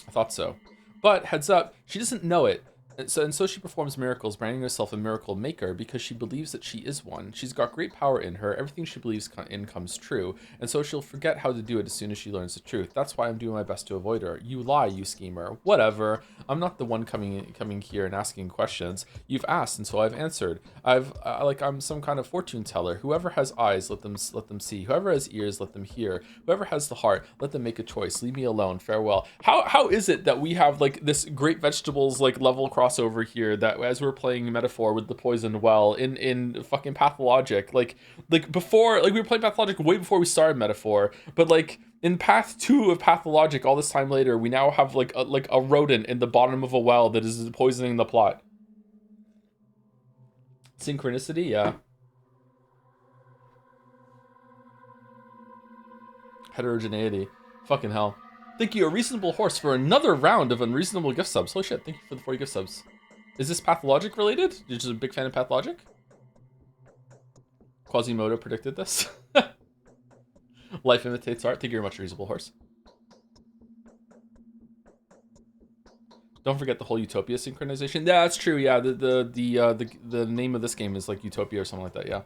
I thought so. But, heads up, she doesn't know it. And so she performs miracles, branding herself a miracle maker because she believes that she is one. She's got great power in her. Everything she believes in comes true, and so she'll forget how to do it as soon as she learns the truth. That's why I'm doing my best to avoid her. You lie, you schemer. Whatever. I'm not the one coming here and asking questions. You've asked, and so I've answered. I'm some kind of fortune teller. Whoever has eyes, let them see. Whoever has ears, let them hear. Whoever has the heart, let them make a choice. Leave me alone. Farewell. How is it that we have like this great vegetables like level crossover here that as we're playing Metaphor with the poisoned well in fucking Pathologic, like before, like we were playing Pathologic way before we started Metaphor, but like in path 2 of Pathologic all this time later, we now have like a rodent in the bottom of a well that is poisoning the plot. Synchronicity, yeah. Heterogeneity. Fucking hell. Thank you, a reasonable horse, for another round of unreasonable gift subs. Holy shit, thank you for the 40 gift subs. Is this Pathologic related? You're just a big fan of Pathologic? Quasimodo predicted this. Life imitates art. Thank you very much, reasonable horse. Don't forget the whole Utopia synchronization. Yeah, that's true. Yeah, the name of this game is like Utopia or something like that. Yeah.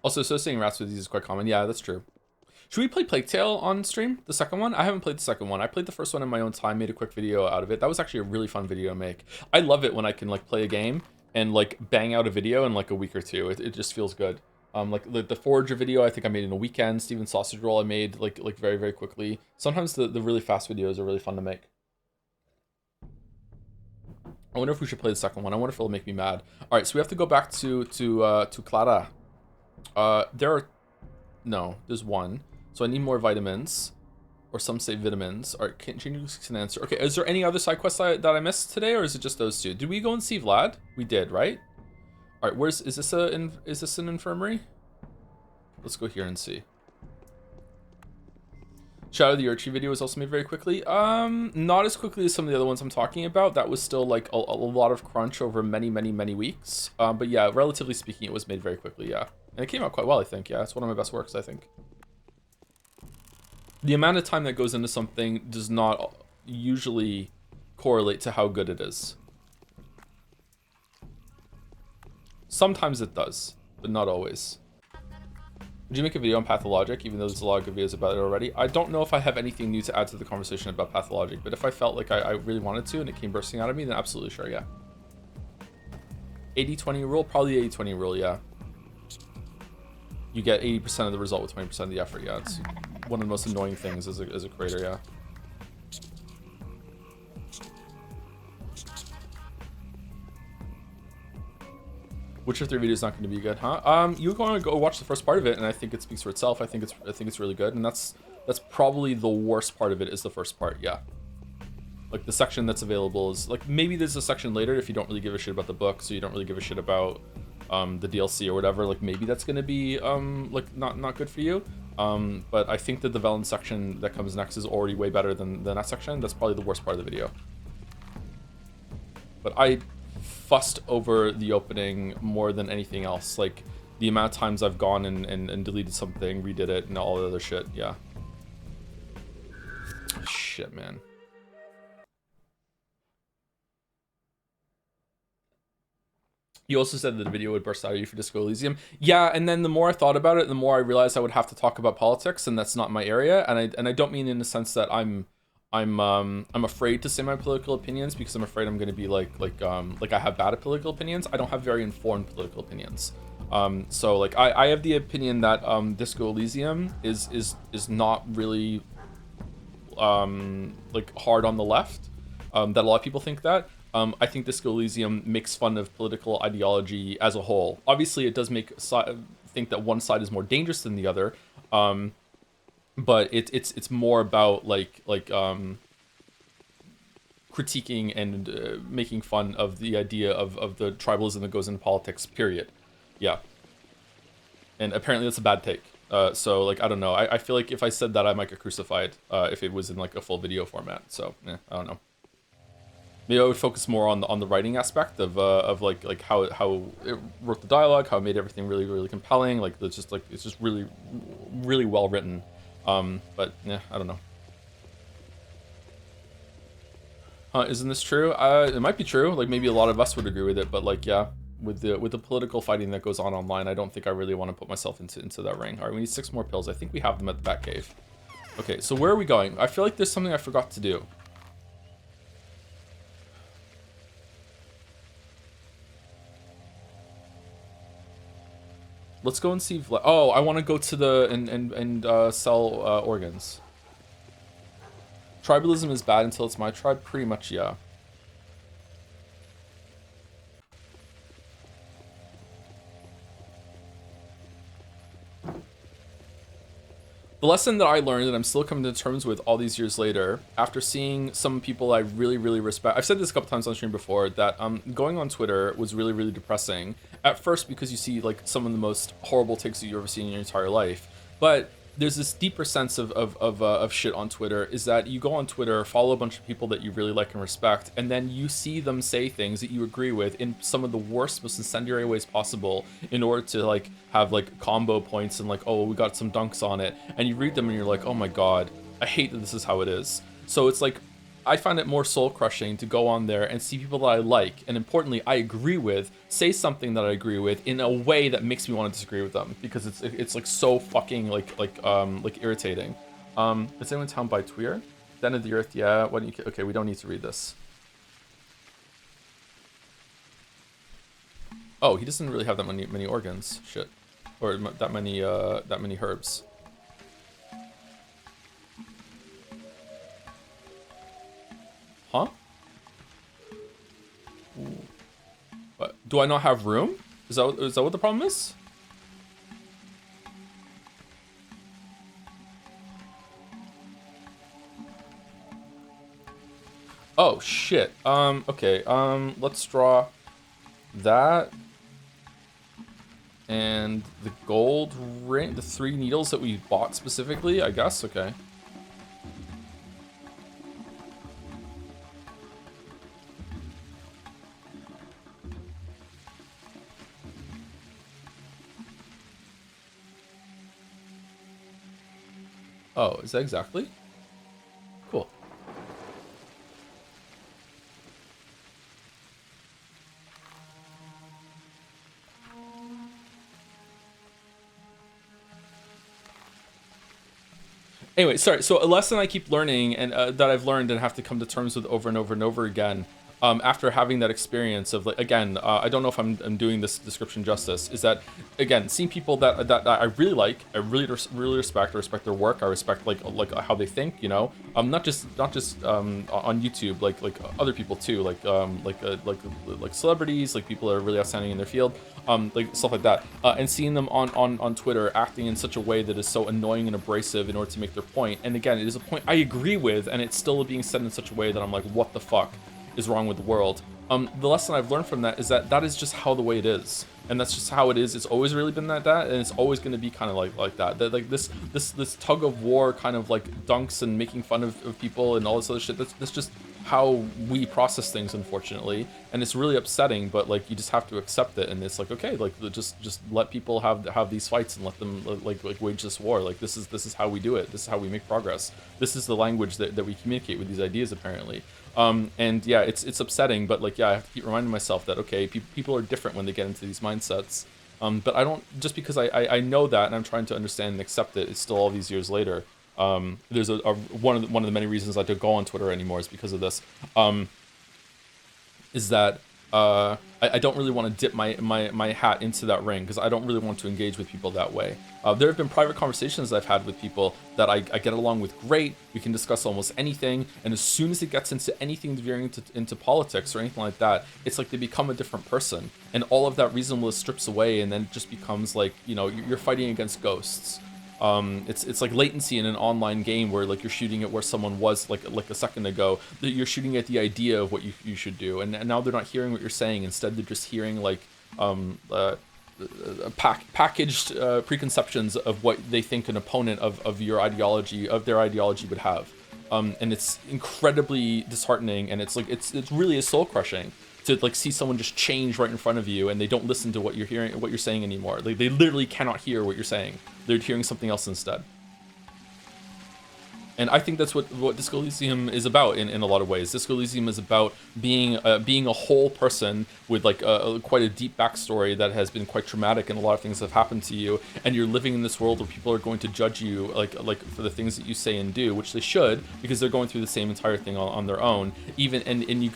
Also, associating rats with these is quite common. Yeah, that's true. Should we play Plague Tale on stream? The second one? I haven't played the second one. I played the first one in my own time, made a quick video out of it. That was actually a really fun video to make. I love it when I can like play a game and like bang out a video in like a week or two. It just feels good. Like the Forager video, I think I made in a weekend. Steven Sausage Roll I made like very, very quickly. Sometimes the really fast videos are really fun to make. I wonder if we should play the second one. I wonder if it'll make me mad. All right, so we have to go back to Clara. There's one. So I need more vitamins, or some say vitamins. All right, can you answer? Okay, is there any other side quests that I missed today, or is it just those two? Did we go and see Vlad? We did, right? All right, is this an infirmary? Let's go here and see. Shadow of the Urchin video was also made very quickly. Not as quickly as some of the other ones I'm talking about. That was still like a lot of crunch over many weeks. But yeah, relatively speaking, it was made very quickly. Yeah, and it came out quite well, I think. Yeah, it's one of my best works, I think. The amount of time that goes into something does not usually correlate to how good it is. Sometimes it does, but not always. Would you make a video on Pathologic, even though there's a lot of good videos about it already? I don't know if I have anything new to add to the conversation about Pathologic, but if I felt like I really wanted to and it came bursting out of me, then absolutely sure, yeah. 80-20 rule? Probably the 80-20 rule, yeah. You get 80% of the result with 20% of the effort, yeah. It's one of the most annoying things as a creator, yeah. Witcher 3 video is not going to be good, huh? You're going to go watch the first part of it, and I think it speaks for itself. I think it's really good, and that's probably the worst part of it is the first part, yeah. Like the section that's available is like maybe there's a section later if you don't really give a shit about the book, so you don't really give a shit about the DLC or whatever. Like maybe that's going to be like not good for you. But I think that the Velen section that comes next is already way better than that section. That's probably the worst part of the video. But I fussed over the opening more than anything else. Like the amount of times I've gone and deleted something, redid it, and all the other shit. Yeah. Shit, man. You also said that the video would burst out of you for Disco Elysium. Yeah, and then the more I thought about it, the more I realized I would have to talk about politics, and that's not my area. And I don't mean in the sense that I'm afraid to say my political opinions because I'm afraid I'm going to be like I have bad political opinions. I don't have very informed political opinions. So like I have the opinion that Disco Elysium is not really like hard on the left. That a lot of people think that. I think Disco Elysium makes fun of political ideology as a whole. Obviously, it does make think that one side is more dangerous than the other, but it's more about like critiquing and making fun of the idea of the tribalism that goes into politics. Period. Yeah. And apparently that's a bad take. So like I don't know. I feel like if I said that I might get crucified if it was in like a full video format. So I don't know. Maybe I would focus more on the writing aspect of like how it wrote the dialogue, how it made everything really compelling. Like it's just really well written. But yeah, I don't know. Isn't this true? It might be true. Like maybe a lot of us would agree with it, but like yeah, with the political fighting that goes on online, I don't think I really want to put myself into that ring. All right, we need 6 more pills. I think we have them at the Batcave. Okay, so where are we going? I feel like there's something I forgot to do. Let's go and see. Oh, I want to go to the and sell organs. Tribalism is bad until it's my tribe. Pretty much, yeah. The lesson that I learned, and I'm still coming to terms with all these years later, after seeing some people I really respect. I've said this a couple times on stream before, that going on Twitter was really depressing. At first, because you see like some of the most horrible takes that you've ever seen in your entire life. But there's this deeper sense of shit on Twitter, is that you go on Twitter, follow a bunch of people that you really like and respect, and then you see them say things that you agree with in some of the worst, most incendiary ways possible in order to like have like combo points and like, oh, we got some dunks on it. And you read them and you're like, oh my God, I hate that this is how it is. So it's like, I find it more soul crushing to go on there and see people that I like, and importantly, I agree with, say something that I agree with in a way that makes me want to disagree with them, because it's like so fucking like irritating. Is anyone in town by Tweer? Den of the Earth, yeah. What do you? Okay, we don't need to read this. Oh, he doesn't really have that many organs. Shit, or that many herbs. Huh? Ooh. What? Do I not have room? Is that what the problem is? Oh shit. Okay. Let's draw that and the gold ring, the 3 needles that we bought specifically, I guess. Okay. Oh, is that exactly? Cool. Anyway, sorry. So a lesson I keep learning and that I've learned and have to come to terms with over and over again, after having that experience of like, again, I don't know if I'm doing this description justice, is that again, seeing people that I really like, I really respect. I respect their work. I respect like how they think. You know, not just on YouTube, like other people too, like celebrities, like people that are really outstanding in their field. Like stuff like that, and seeing them on Twitter acting in such a way that is so annoying and abrasive in order to make their point. And again, it is a point I agree with, and it's still being said in such a way that I'm like, what the fuck is wrong with the world? The lesson I've learned from that is that is just how the way it is, and that's just how it is. It's always really been that, and it's always going to be kind of like that. That like this tug of war, kind of like dunks and making fun of people and all this other shit. That's just how we process things, unfortunately, and it's really upsetting. But like, you just have to accept it, and it's like, okay, like just let people have these fights and let them like wage this war. Like this is how we do it. This is how we make progress. This is the language that we communicate with these ideas, apparently. And yeah, it's upsetting, but like, yeah, I have to keep reminding myself that, okay, people are different when they get into these mindsets. But I don't, just because I know that and I'm trying to understand and accept it, it's still all these years later. There's one of the many reasons I don't go on Twitter anymore is because of this. Is that I don't really want to dip my hat into that ring, because I don't really want to engage with people that way. There have been private conversations I've had with people that I get along with great. We can discuss almost anything, and as soon as it gets into anything veering into politics or anything like that, it's like they become a different person, and all of that reasonableness strips away, and then it just becomes like, you know, you're fighting against ghosts. It's like latency in an online game where like you're shooting at where someone was like a second ago. That you're shooting at the idea of what you should do, and now they're not hearing what you're saying. Instead, they're just hearing like packaged preconceptions of what they think an opponent of your ideology, of their ideology, would have. And it's incredibly disheartening, and it's really soul crushing to like see someone just change right in front of you, and they don't listen to what you're saying anymore. Like they literally cannot hear what you're saying. They're hearing something else instead. And I think that's what Disco Elysium is about in a lot of ways. Disco Elysium is about being a whole person with like quite a deep backstory that has been quite traumatic, and a lot of things have happened to you. And you're living in this world where people are going to judge you like for the things that you say and do, which they should, because they're going through the same entire thing on their own. Even and you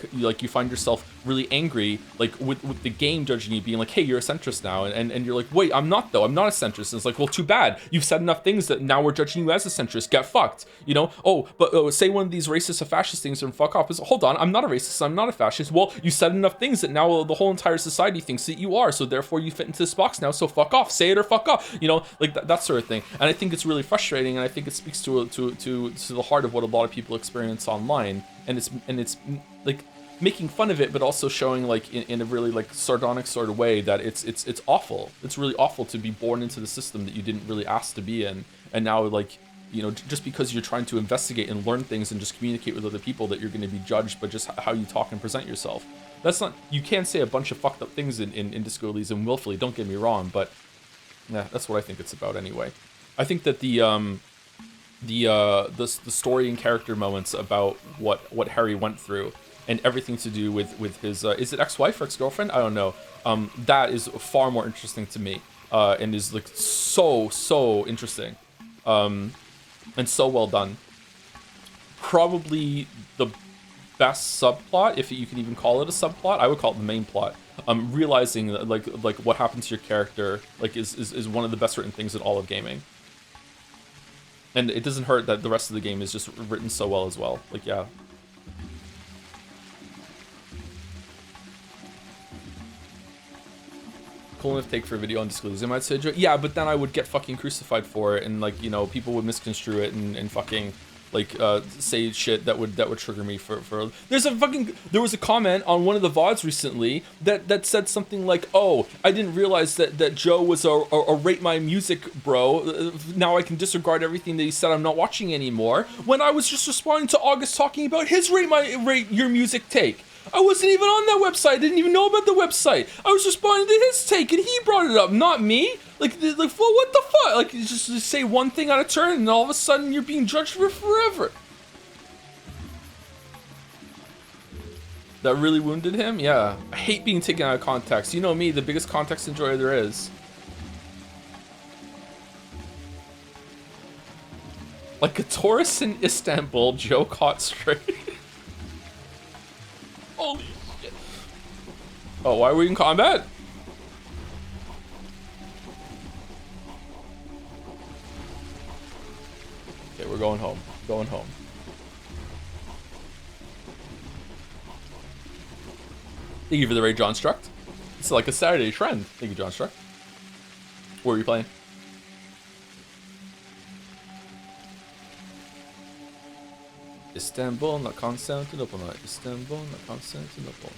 find yourself really angry like with the game judging you, being like, hey, you're a centrist now, and you're like, wait, I'm not though. I'm not a centrist. And it's like, well, too bad. You've said enough things that now we're judging you as a centrist. Get fucked. You know, but say one of these racist or fascist things and fuck off. It's, hold on, I'm not a racist, I'm not a fascist. Well, you said enough things that now the whole entire society thinks that you are, so therefore you fit into this box now, so fuck off, say it or fuck off, you know, like that sort of thing. And I think it's really frustrating, and I think it speaks to the heart of what a lot of people experience online, and it's like making fun of it, but also showing like in a really like sardonic sort of way that it's awful. It's really awful to be born into the system that you didn't really ask to be in, and now like, you know, just because you're trying to investigate and learn things and just communicate with other people, that you're going to be judged by just how you talk and present yourself. That's not, you can't say a bunch of fucked up things in Disco Elysium willfully, don't get me wrong, but yeah, that's what I think it's about anyway. I think that the story and character moments about what Harry went through and everything to do with his is it ex-wife or ex-girlfriend? I don't know. That is far more interesting to me, and is like so interesting. And so well done. Probably the best subplot, if you can even call it a subplot. I would call it the main plot. Realizing that like what happened to your character like is one of the best written things in all of gaming. And it doesn't hurt that the rest of the game is just written so well as well. Like, yeah. Cool enough take for a video on Disco Elysium, I'd say. Yeah, but then I would get fucking crucified for it, and like, you know, people would misconstrue it and fucking like say shit that would trigger me for there was a comment on one of the VODs recently that said something like, oh, I didn't realize that Joe was a rate my music bro, now I can disregard everything that he said, I'm not watching anymore, when I was just responding to August talking about his rate your music take. I wasn't even on that website. I didn't even know about the website. I was responding to his take, and he brought it up, not me. Like, well, what the fuck? Like, you just say one thing out of turn, and all of a sudden you're being judged for forever. That really wounded him? Yeah. I hate being taken out of context. You know me, the biggest context enjoyer there is. Like a tourist in Istanbul, Joe caught straight. Holy shit. Oh, why are we in combat? Okay, we're going home. Going home. Thank you for the raid, John Struct. It's like a Saturday trend. Thank you, John Struct. What were you playing? Istanbul, not Constantinople, not Istanbul, not Constantinople.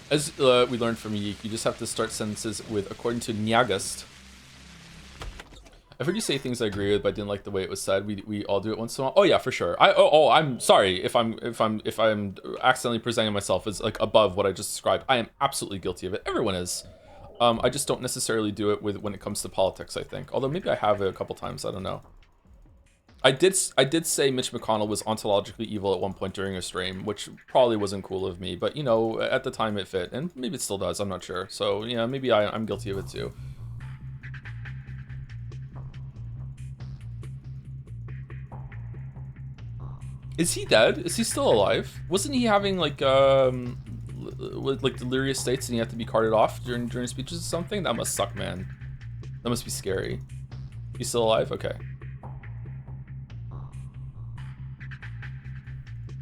As we learned from Yeek, you just have to start sentences with "according to Nyagast." I've heard you say things I agree with, but I didn't like the way it was said. We all do it once in a while. Oh yeah, for sure. I'm sorry if I'm accidentally presenting myself as like above what I just described. I am absolutely guilty of it. Everyone is. I just don't necessarily do it when it comes to politics, I think. Although maybe I have a couple times, I don't know. I did say Mitch McConnell was ontologically evil at one point during a stream, which probably wasn't cool of me, but you know, at the time it fit, and maybe it still does, I'm not sure. So, yeah, maybe I'm guilty of it too. Is he dead? Is he still alive? Wasn't he having like delirious states and he had to be carted off during speeches or something? That must suck, man. That must be scary. He's still alive? Okay.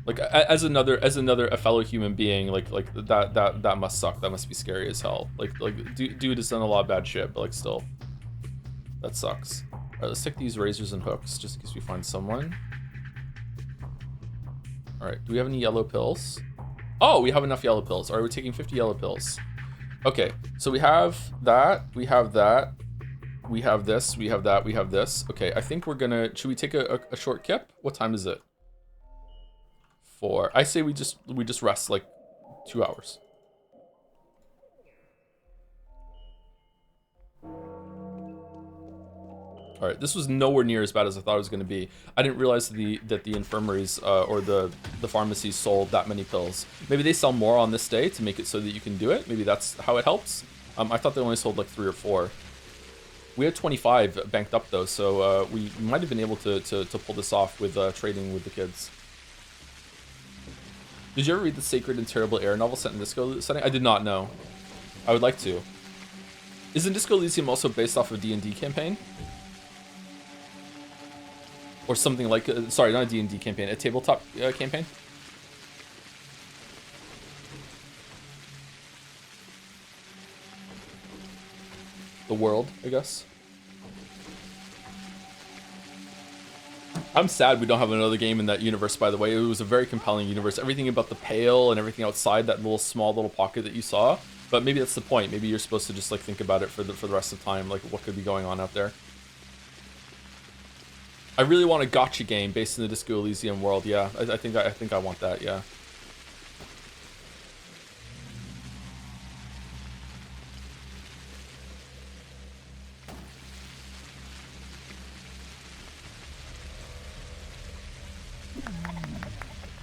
Like as a fellow human being, like that must suck. That must be scary as hell. Like dude has done a lot of bad shit, but like still, that sucks. All right, let's take these razors and hooks just in case we find someone. All right, do we have any yellow pills? Oh, we have enough yellow pills. All right, we're taking 50 yellow pills. Okay, so we have that, we have that, we have this, we have that, we have this. Okay, I think we're gonna, should we take a short kip? What time is it? 4. I say we just rest like 2 hours. All right, this was nowhere near as bad as I thought it was going to be. I didn't realize that the infirmaries or the pharmacies sold that many pills. Maybe they sell more on this day to make it so that you can do it. Maybe that's how it helps. I thought they only sold like 3 or 4. We had 25 banked up though, so we might have been able to pull this off with trading with the kids. Did you ever read the Sacred and Terrible Air novel set in Disco setting? I did not know. I would like to. Isn't Disco Elysium also based off of D&D campaign? Or something like, sorry, not a D&D campaign, a tabletop campaign? The world, I guess. I'm sad we don't have another game in that universe, by the way. It was a very compelling universe. Everything about the Pale and everything outside that little small little pocket that you saw. But maybe that's the point. Maybe you're supposed to just like think about it for the rest of the time, like what could be going on out there. I really want a gotcha game based in the Disco Elysium world. Yeah, I think I want that. Yeah.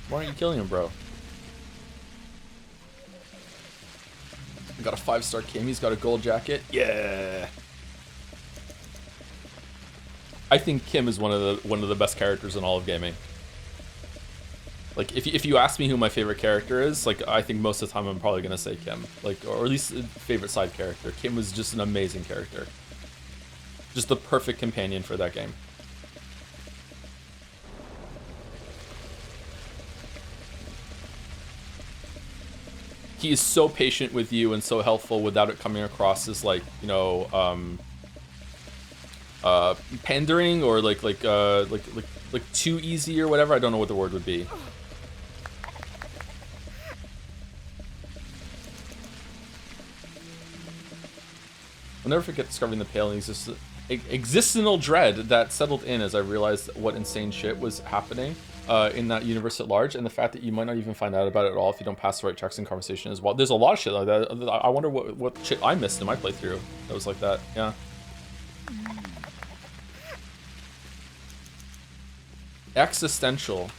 Why aren't you killing him, bro? I got a 5-star Kim. He's got a gold jacket. Yeah. I think Kim is one of the best characters in all of gaming. Like if you ask me who my favorite character is, like I think most of the time I'm probably gonna say Kim. Like, or at least favorite side character. Kim was just an amazing character. Just the perfect companion for that game. He is so patient with you and so helpful without it coming across as like, you know, pandering or like too easy or whatever. I don't know what the word would be. I'll never forget discovering the Pale and existential dread that settled in as I realized what insane shit was happening in that universe at large, and the fact that you might not even find out about it at all if you don't pass the right checks in conversation as well. There's a lot of shit like that. I wonder what shit I missed in my playthrough that was like that. Yeah. Existential.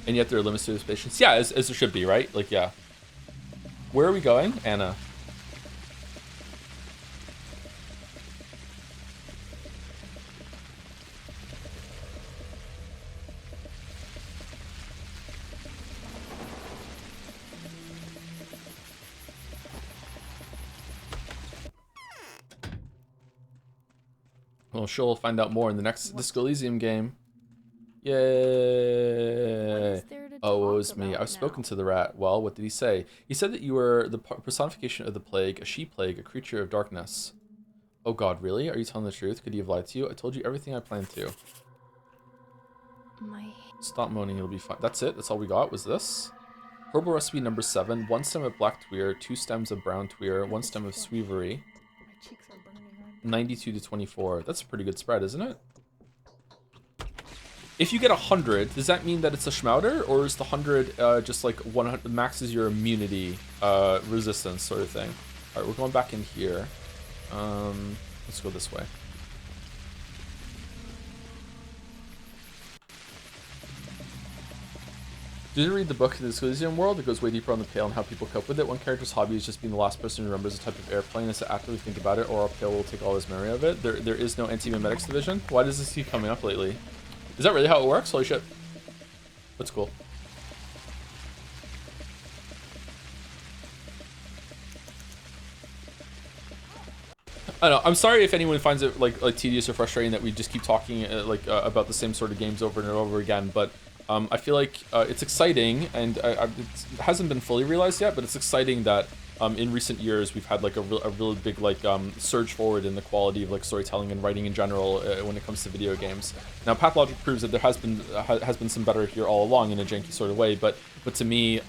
And yet there are limits to his patience. Yeah, as there should be, right? Like, yeah. Where are we going, Anna? Well, sure, we'll find out more in the next Disco Elysium game. Yay! Oh, it was me. I've spoken to the rat. Well, what did he say? He said that you were the personification of the plague, a she-plague, a creature of darkness. Oh god, really? Are you telling the truth? Could he have lied to you? I told you everything I planned to. Stop moaning, it'll be fine. That's it? That's all we got? Was this? Herbal recipe number 7. 1 stem of black tweer, 2 stems of brown tweer, 1 stem of sweevery. 92 to 24. That's a pretty good spread, isn't it? If you get 100, does that mean that it's a Schmouder, or is the 100 just like 100 maxes your immunity resistance sort of thing? All right, we're going back in here. Let's go this way. Did you read the book in the Disco Elysium world? It goes way deeper on the Pale and how people cope with it. One character's hobby is just being the last person who remembers a type of airplane and to actively think about it, or our Pale will take all his memory of it. There is no anti-mimetics division. Why does this keep coming up lately? Is that really how it works? Holy shit. That's cool. I don't know. I'm sorry if anyone finds it like tedious or frustrating that we just keep talking about the same sort of games over and over again, but I feel like it's exciting, and it hasn't been fully realized yet, but it's exciting that in recent years we've had like a really big like surge forward in the quality of like storytelling and writing in general when it comes to video games. Now Pathologic proves that there has been some better here all along in a janky sort of way, but to me,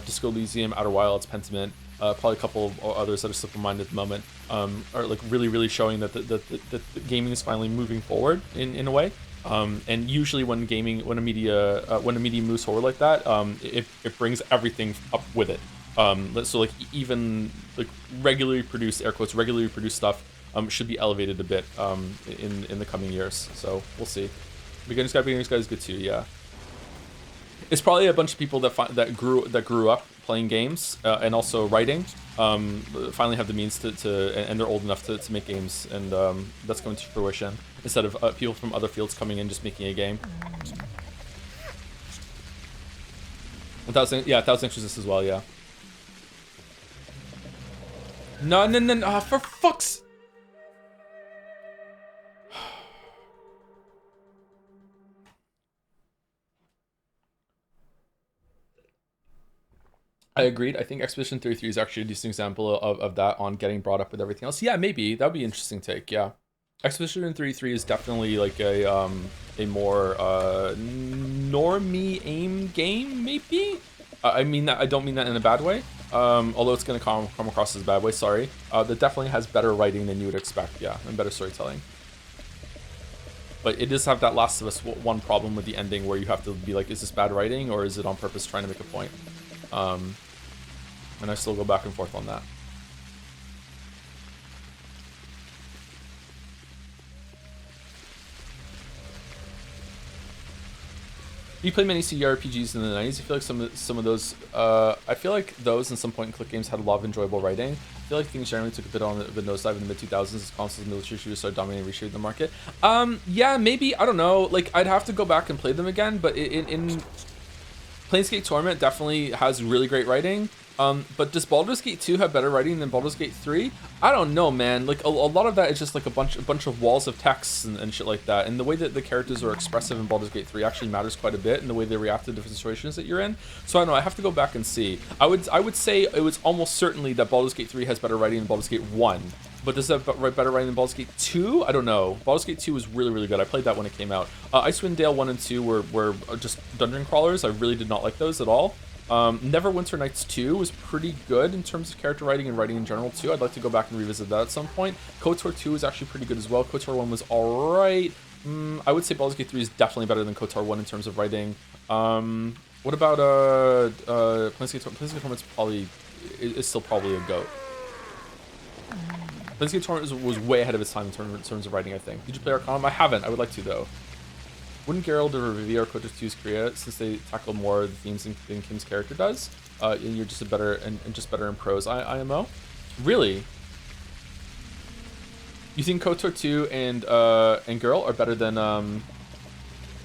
Disco Elysium, Outer Wilds, Pentiment, probably a couple of others that are slip of mind at the moment, are like really showing that the gaming is finally moving forward in a way. And usually when a medium moves forward like that, it brings everything up with it. So like even like regularly produced, air quotes, regularly produced stuff should be elevated a bit in the coming years. So we'll see. Beginner's Guide is good too. Yeah, it's probably a bunch of people that grew up playing games and also writing. Finally have the means to and they're old enough to make games, and that's coming to fruition instead of people from other fields coming in just making a game. 1,000 Exorcist as well, yeah. No, for fuck's... I agreed. I think Expedition 33 is actually a decent example of that on getting brought up with everything else. Yeah, maybe. That would be an interesting take, yeah. Expedition 33 is definitely like a more normie aim game, maybe? I don't mean that in a bad way. Although it's going to come across as a bad way, sorry. That definitely has better writing than you would expect, yeah, and better storytelling. But it does have that Last of Us 1 problem with the ending where you have to be like, is this bad writing or is it on purpose trying to make a point? And I still go back and forth on that. You play many CRPGs in the 90s. I feel like some of those, I feel like those and some point-and-click games had a lot of enjoyable writing. I feel like things generally took a bit on the nosedive in the mid-2000s as consoles and military shooters started dominating reshaping the market. Yeah, maybe, I don't know. Like, I'd have to go back and play them again, but in Planescape Torment definitely has really great writing. But does Baldur's Gate 2 have better writing than Baldur's Gate 3? I don't know, man. Like a lot of that is just like a bunch of walls of text and shit like that. And the way that the characters are expressive in Baldur's Gate 3 actually matters quite a bit, and the way they react to different situations that you're in. So I don't know. I have to go back and see. I would say it was almost certainly that Baldur's Gate 3 has better writing than Baldur's Gate 1. But does that have better writing than Baldur's Gate 2? I don't know. Baldur's Gate 2 was really good. I played that when it came out. Icewind Dale 1 and 2 were just dungeon crawlers. I really did not like those at all. Neverwinter Nights 2 was pretty good in terms of character writing and writing in general too. I'd like to go back and revisit that at some point. KOTOR 2 is actually pretty good as well. KOTOR 1 was alright. I would say Baldur's Gate 3 is definitely better than KOTOR 1 in terms of writing. What about Planescape Torment is still probably a GOAT. Planescape Torment was way ahead of its time in terms of writing, I think. Did you play Arcanum? I haven't. I would like to though. Wouldn't Geralt or Rivia or KOTOR 2's Korea, since they tackle more of the themes than Kim's character does? And you're just a better in prose IMO? Really? You think KOTOR 2 and Geralt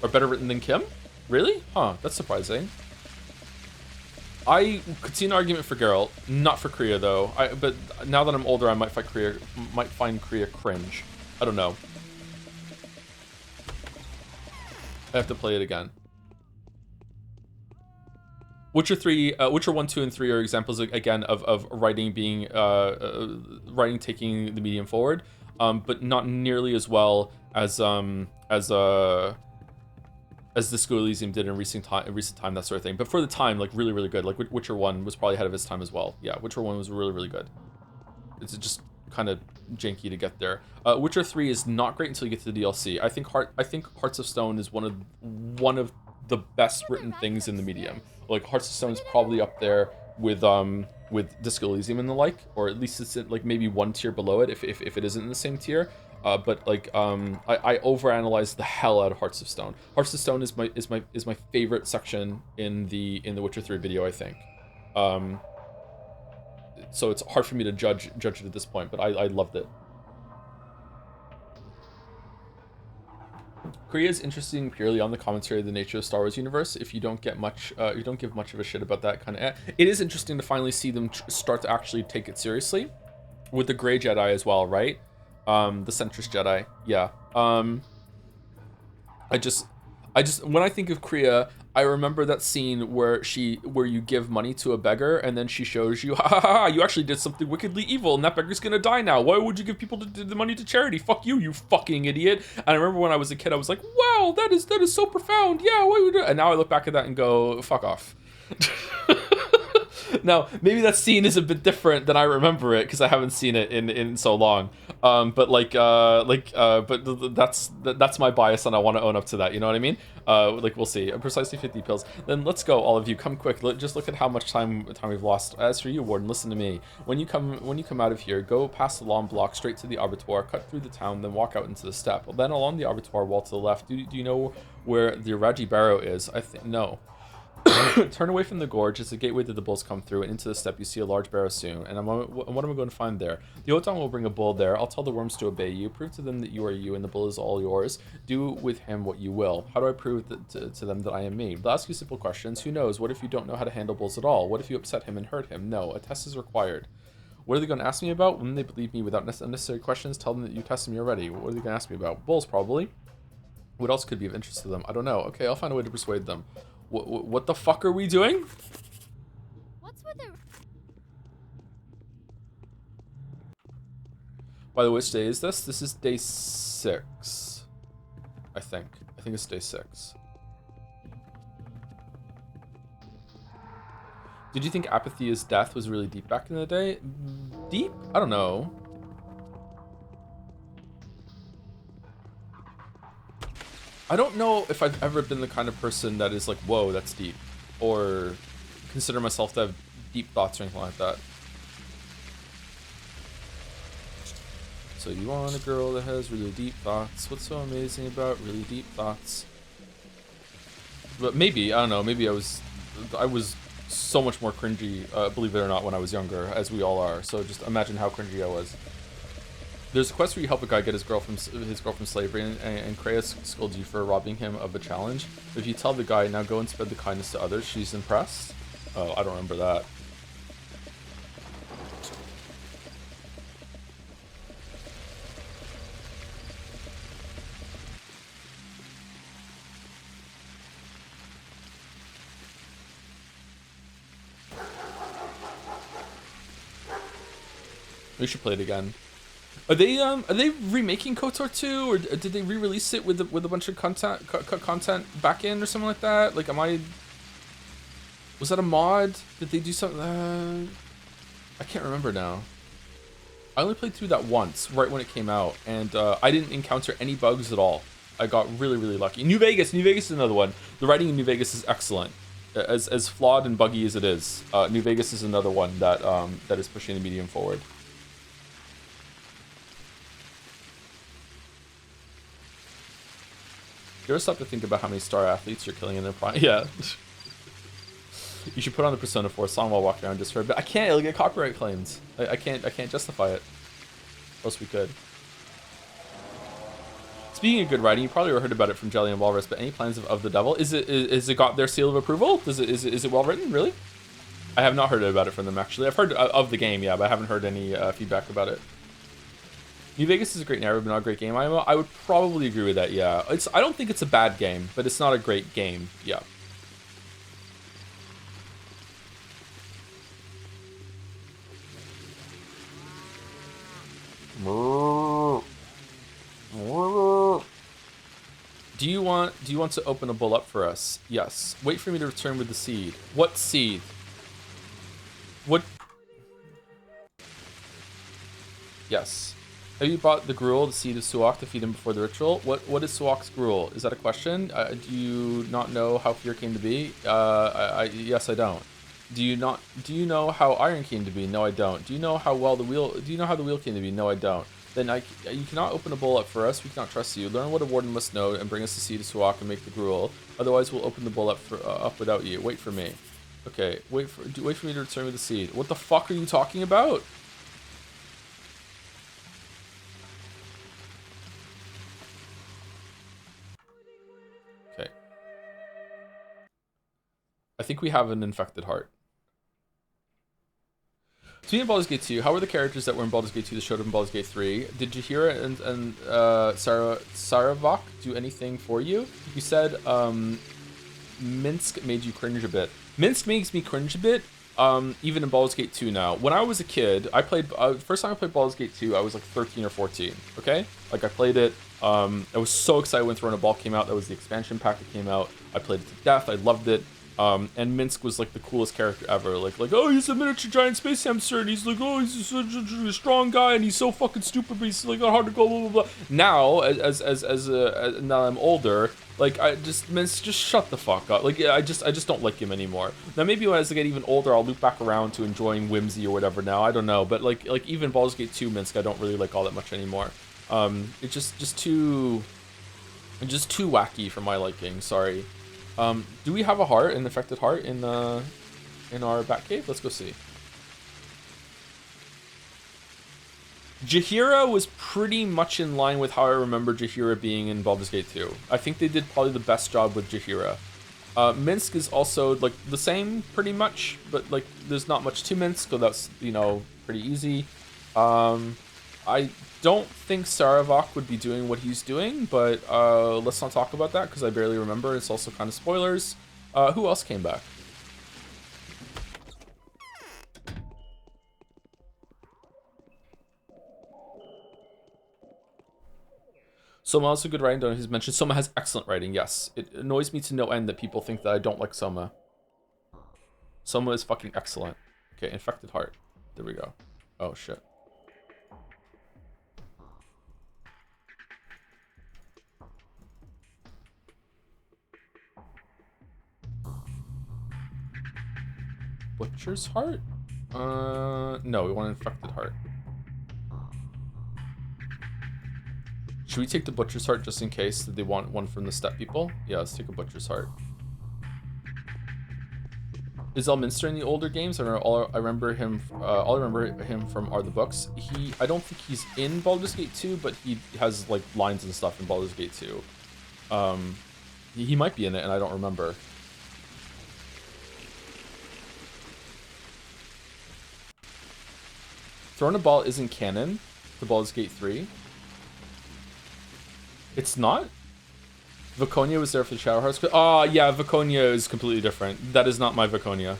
are better written than Kim? Really? Huh, that's surprising. I could see an argument for Geralt, not for Korea though. But now that I'm older, I might find Korea cringe. I don't know. I have to play it again. Witcher 1, 2, and 3 are examples again of writing being writing taking the medium forward, but not nearly as well as Disco Elysium did in recent time, that sort of thing. But for the time, like really good. Like Witcher 1 was probably ahead of its time as well. Yeah, Witcher 1 was really good. It's just kind of janky to get there. Witcher 3 is not great until you get to the DLC. I think Hearts of Stone is one of the best written things in the medium. Like Hearts of Stone is probably up there with Disco Elysium and the like, or at least it's like maybe one tier below it if it isn't in the same tier. But like I overanalyze the hell out of Hearts of Stone. Hearts of Stone is my favorite section in the Witcher 3 video, I think. So it's hard for me to judge it at this point, but I loved it. Korea is interesting purely on the commentary of the nature of the Star Wars universe. If you don't give much of a shit about that kind of, it is interesting to finally see them start to actually take it seriously, with the Grey Jedi as well, right? The centrist Jedi, yeah. I just when I think of Korea, I remember that scene where you give money to a beggar and then she shows you, ha ha ha, you actually did something wickedly evil and that beggar's gonna die now. Why would you give people the money to charity? Fuck you, you fucking idiot. And I remember when I was a kid, I was like, wow, that is so profound. Yeah, why would you? And now I look back at that and go, fuck off. Now, maybe that scene is a bit different than I remember it because I haven't seen it in so long. But that's my bias, and I want to own up to that. You know what I mean? We'll see. Precisely 50 pills. Then let's go, all of you. Come quick. Just look at how much time we've lost. As for you, Warden, listen to me. When you come out of here, go past the long block straight to the abattoir, cut through the town, then walk out into the steppe. Then along the abattoir wall to the left. Do you know where the Raji Barrow is? I think no. Turn away from the gorge. It's the gateway that the bulls come through, and into the steppe you see a large barrow soon. And what am I going to find there? The Otan will bring a bull there. I'll tell the worms to obey you. Prove to them that you are you, and the bull is all yours. Do with him what you will. How do I prove to them that I am me? They'll ask you simple questions. Who knows? What if you don't know how to handle bulls at all? What if you upset him and hurt him? No, a test is required. What are they going to ask me about? When they believe me without unnecessary questions, tell them that you tested me already. What are they going to ask me about? Bulls, probably. What else could be of interest to them? I don't know. Okay, I'll find a way to persuade them. What the fuck are we doing? What's with it? By the way, which day is this? This is day 6. I think it's day 6. Did you think apathy is death was really deep back in the day? Deep? I don't know. I don't know if I've ever been the kind of person that is like, whoa, that's deep. Or consider myself to have deep thoughts or anything like that. So you want a girl that has really deep thoughts. What's so amazing about really deep thoughts? But maybe, I don't know, maybe I was so much more cringy, believe it or not, when I was younger, as we all are. So just imagine how cringy I was. There's a quest where you help a guy get his girl from slavery, and Kreia scolds you for robbing him of a challenge. But if you tell the guy, now go and spread the kindness to others, she's impressed. Oh, I don't remember that. We should play it again. Are they remaking KOTOR 2, or did they re-release it with a bunch of content back in or something like that? Like, was that a mod? Did they do something? I can't remember now. I only played through that once, right when it came out, and I didn't encounter any bugs at all. I got really, really lucky. New Vegas is another one. The writing in New Vegas is excellent. As flawed and buggy as it is, New Vegas is another one that that is pushing the medium forward. You ever stop to think about how many star athletes you're killing in their prime? Yeah. You should put on the Persona 4 song while walking around just for a bit. I can't, it'll get copyright claims. I can't justify it. Or else we could. Speaking of good writing, you probably heard about it from Jelly and Walrus, but any plans of the Devil? Is it got their seal of approval? Is it well written, really? I have not heard about it from them, actually. I've heard of the game, yeah, but I haven't heard any feedback about it. New Vegas is a great narrative, but not a great game. I would probably agree with that, yeah. I don't think it's a bad game, but it's not a great game, yeah. Do you want to open a bull up for us? Yes. Wait for me to return with the seed. What seed? What? Yes. Have you bought the gruel, the seed of Suak, to feed him before the ritual? What is Suak's gruel? Is that a question? Do you not know how fear came to be? Yes, I don't. Do you know how iron came to be? No, I don't. Do you know how the wheel came to be? No, I don't. Then you cannot open a bowl up for us. We cannot trust you. Learn what a warden must know and bring us the seed of Suak and make the gruel. Otherwise, we'll open the bowl up without you. Wait for me. Okay, wait for me to return with the seed. What the fuck are you talking about? Okay. I think we have an infected heart. Speaking of Baldur's Gate 2, how were the characters that were in Baldur's Gate 2 that showed up in Baldur's Gate 3? Did Jahira and Saravak do anything for you? You said Minsk made you cringe a bit. Minsk makes me cringe a bit, even in Baldur's Gate 2 now. When I was a kid, I played, first time I played Baldur's Gate 2, I was like 13 or 14, okay? Like I played it, I was so excited when Throne of Ball came out. That was the expansion pack that came out. I played it to death, I loved it. And Minsk was like the coolest character ever. Like, oh, he's a miniature giant space hamster, and he's like, oh, he's such a strong guy, and he's so fucking stupid, but he's like hard to go, blah blah blah. Now, now I'm older, like Minsk, just shut the fuck up. Like, I just don't like him anymore. Now maybe as I get even older, I'll loop back around to enjoying Whimsy or whatever. Now I don't know, but like even Baldur's Gate 2 Minsk, I don't really like all that much anymore. It's just too wacky for my liking. Sorry. Do we have a heart, an infected heart, in our Batcave? Let's go see. Jaheira was pretty much in line with how I remember Jaheira being in Baldur's Gate 2. I think they did probably the best job with Jaheira. Minsk is also like the same pretty much, but like there's not much to Minsk, so that's, you know, pretty easy. I don't think Saravok would be doing what he's doing, but let's not talk about that because I barely remember. It's also kind of spoilers. Who else came back? Soma also good writing. Don't he's mentioned Soma has excellent writing. Yes, it annoys me to no end that people think that I don't like Soma. Soma is fucking excellent. Okay, infected heart. There we go. Oh shit. Butcher's heart? No, we want infected heart. Should we take the butcher's heart just in case that they want one from the step people? Yeah, let's take a butcher's heart. Is Elminster in the older games? All I remember him from are the books. I don't think he's in Baldur's Gate 2, but he has like lines and stuff in Baldur's Gate 2. He might be in it, and I don't remember. Throne of Ball isn't canon to Baldur's Gate 3. It's not? Viconia was there for the Shadow Hearts. Oh, yeah, Viconia is completely different. That is not my Viconia.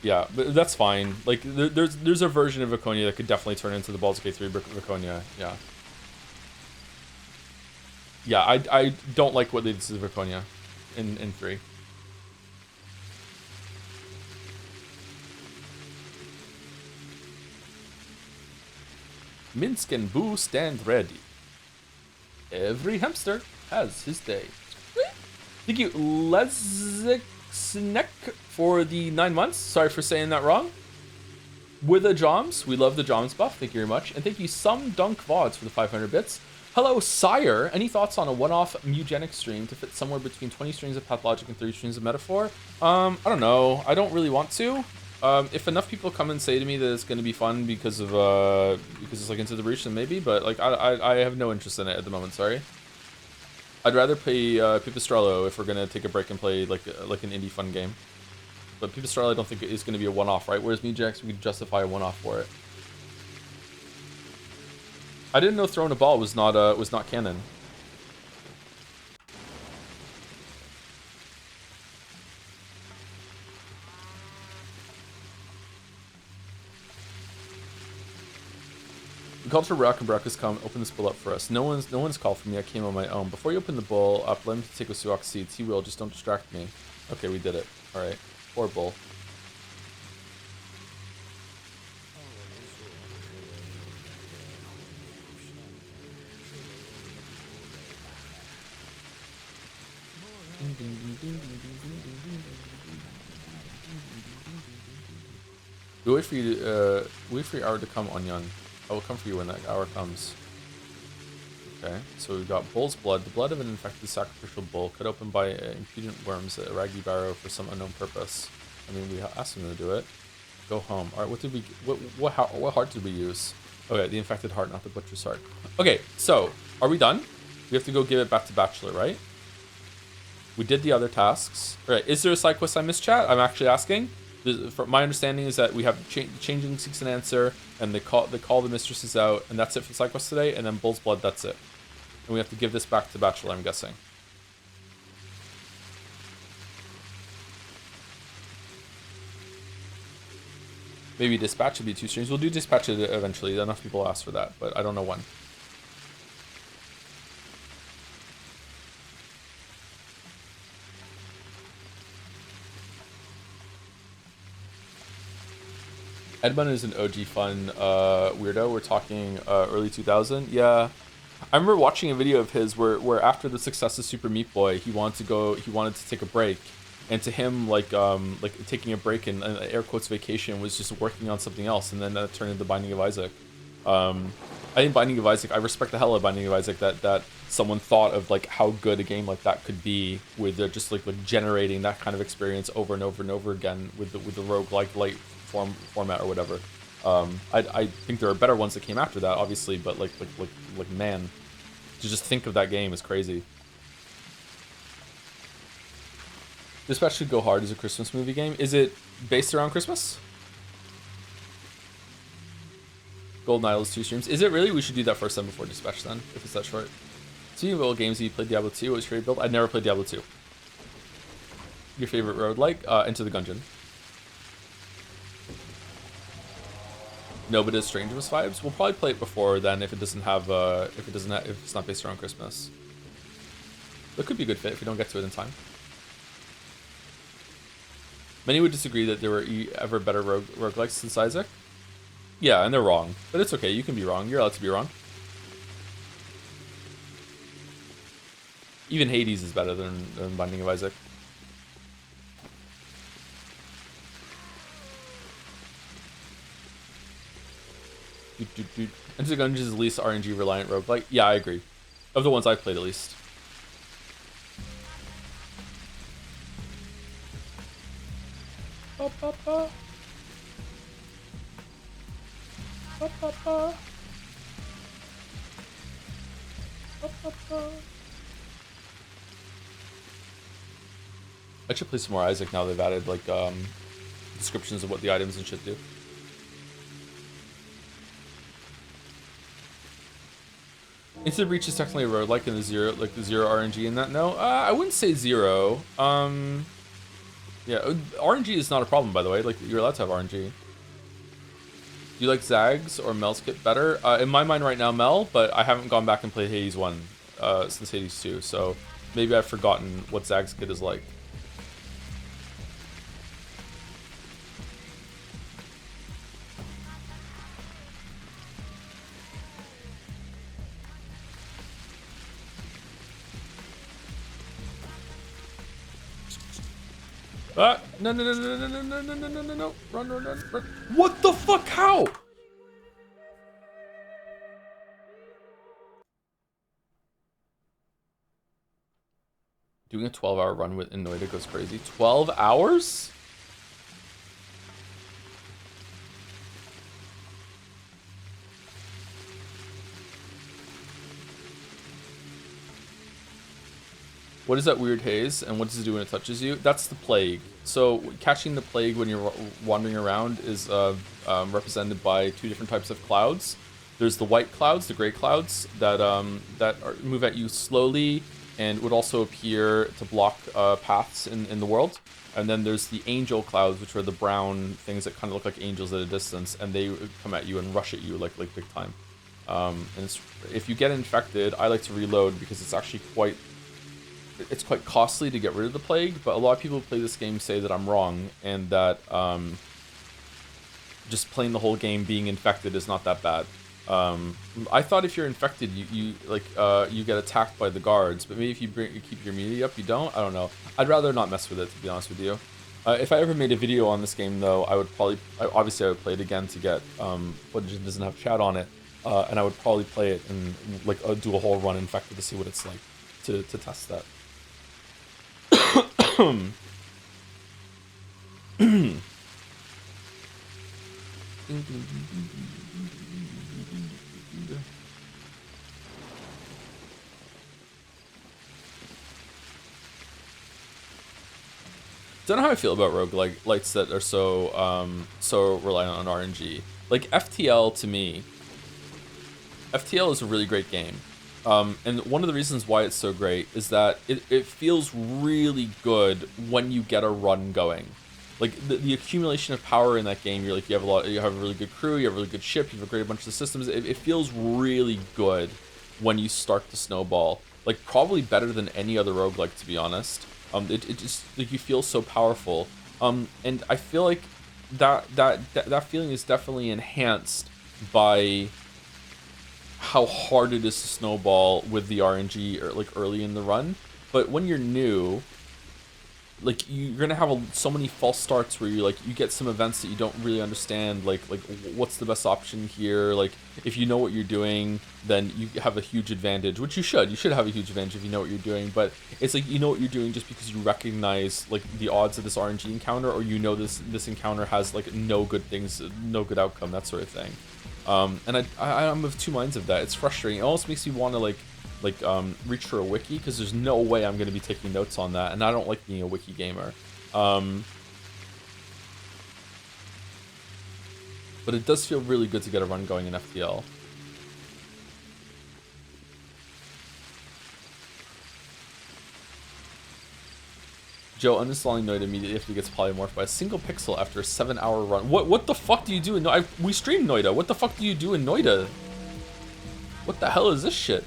Yeah, but that's fine. Like, there's a version of Viconia that could definitely turn into the Baldur's Gate 3 Viconia. Yeah. Yeah, I don't like what they did to Viconia in 3. Minsk and Boo stand ready. Every hamster has his day. Thank you, Lesnick, for the 9 months. Sorry for saying that wrong. With the Joms, we love the Joms buff. Thank you very much. And thank you, Some Dunk Vods, for the 500 bits. Hello, Sire. Any thoughts on a one-off Mugenic stream to fit somewhere between 20 streams of Pathologic and 30 streams of Metaphor? I don't know. I don't really want to. If enough people come and say to me that it's going to be fun because it's like Into the Breach, then maybe. But like I have no interest in it at the moment. Sorry. I'd rather play Pipistrello if we're gonna take a break and play like an indie fun game. But Pipistrello I don't think is going to be a one-off, right? Whereas Mugex, we could justify a one-off for it. I didn't know Throne of Ball was not canon. We called for Rock and Brock has come, open this bowl up for us. No one's called for me, I came on my own. Before you open the bowl up, let me take a Suak seeds. He will, just don't distract me. Okay, we did it. Alright. Poor bowl. We wait for you to, wait for your hour to come, Onion. I will come for you when that hour comes. Okay, so we've got Bull's Blood, the blood of an infected sacrificial bull, cut open by impudent worms at Raggy Barrow for some unknown purpose. I mean, we asked him to do it. Go home. All right, what did we? What heart did we use? Okay, the infected heart, not the butcher's heart. Okay, so are we done? We have to go give it back to Bachelor, right? We did the other tasks. All right, is there a side quest I missed, chat? I'm actually asking. My understanding is that we have changing seeks an answer, and they call the mistresses out, and that's it for side quest today. And then Bull's Blood, that's it. And we have to give this back to Bachelor, I'm guessing. Maybe Dispatch would be 2 streams. We'll do Dispatch eventually. Enough people ask for that, but I don't know when. Edmund is an OG fun weirdo. We're talking early 2000. Yeah, I remember watching a video of his where after the success of Super Meat Boy, he wanted to take a break, and to him like taking a break in air quotes vacation was just working on something else, and then that turned into Binding of Isaac. I think Binding of Isaac, I respect the hell out of Binding of Isaac that someone thought of like how good a game like that could be with just like generating that kind of experience over and over and over again with the roguelike light format or whatever. I think there are better ones that came after that, obviously, but like man, to just think of that game is crazy. Dispatch should go hard as a Christmas movie game. Is it based around Christmas? Golden Isle is 2 streams. Is it really? We should do that first then before Dispatch then, if it's that short. Speaking of old games, you played Diablo 2. What was your favorite build? I never played Diablo 2. Your favorite roguelike? Into the Gungeon. No, but it's Stranger's vibes. We'll probably play it before then if it doesn't have if it's not based around Christmas. It could be a good fit if we don't get to it in time. Many would disagree that there were ever better roguelikes since Isaac. Yeah, and they're wrong. But it's okay, you can be wrong. You're allowed to be wrong. Even Hades is better than Binding of Isaac. Into the Gungeon is the least RNG reliant roguelike. Yeah, I agree. Of the ones I've played, at least. I should play some more Isaac now they've added like descriptions of what the items and shit do. Into the Breach is technically a roguelike in the zero RNG in that. No, I wouldn't say zero. Yeah, RNG is not a problem, by the way. Like, you're allowed to have RNG. Do you like Zag's or Mel's kit better? In my mind right now, Mel, but I haven't gone back and played Hades 1 since Hades 2, so maybe I've forgotten what Zag's kit is like. No, no, no, no, no, no, no, no, no, no, no, no, run, run, run, run. What the fuck, how? Doing a 12-hour run with Inoida goes crazy. 12 hours? What is that weird haze, and what does it do when it touches you? That's the plague. So catching the plague when you're wandering around is represented by 2 different types of clouds. There's the white clouds, the gray clouds, that move at you slowly and would also appear to block paths in the world. And then there's the angel clouds, which are the brown things that kind of look like angels at a distance, and they come at you and rush at you like big time. And if you get infected, I like to reload because it's actually quite costly to get rid of the plague, but a lot of people who play this game say that I'm wrong, and that just playing the whole game being infected is not that bad. I thought if you're infected, you get attacked by the guards, but maybe if you keep your immunity up, you don't. I don't know. I'd rather not mess with it, to be honest with you. If I ever made a video on this game, though, I would probably obviously I would play it again to get footage that doesn't have chat on it, and I would probably play it and do a whole run infected to see what it's like to test that. Don't know how I feel about roguelites that are so reliant on RNG. Like FTL, to me, FTL is a really great game. And one of the reasons why it's so great is that it feels really good when you get a run going. like the accumulation of power in that game. You're like, you have a really good crew, you have a really good ship, you have a great bunch of systems. It feels really good when you start to snowball. Like probably better than any other roguelike, to be honest. It just like you feel so powerful. And I feel like that feeling is definitely enhanced by how hard it is to snowball with the RNG or like early in the run. But when you're new, like you're gonna have so many false starts where you get some events that you don't really understand, like what's the best option here. Like if you know what you're doing, then you have a huge advantage, which you should have a huge advantage if you know what you're doing. But it's like you know what you're doing just because you recognize like the odds of this RNG encounter, or you know this encounter has like no good things, no good outcome, that sort of thing. And I'm of two minds of that. It's frustrating. It almost makes me want to reach for a wiki, because there's no way I'm going to be taking notes on that, and I don't like being a wiki gamer. But it does feel really good to get a run going in FTL. Joe, uninstalling Noida immediately after he gets polymorphed by a single pixel after a 7-hour run. What the fuck do you do in Noida? We streamed Noida. What the fuck do you do in Noida? What the hell is this shit?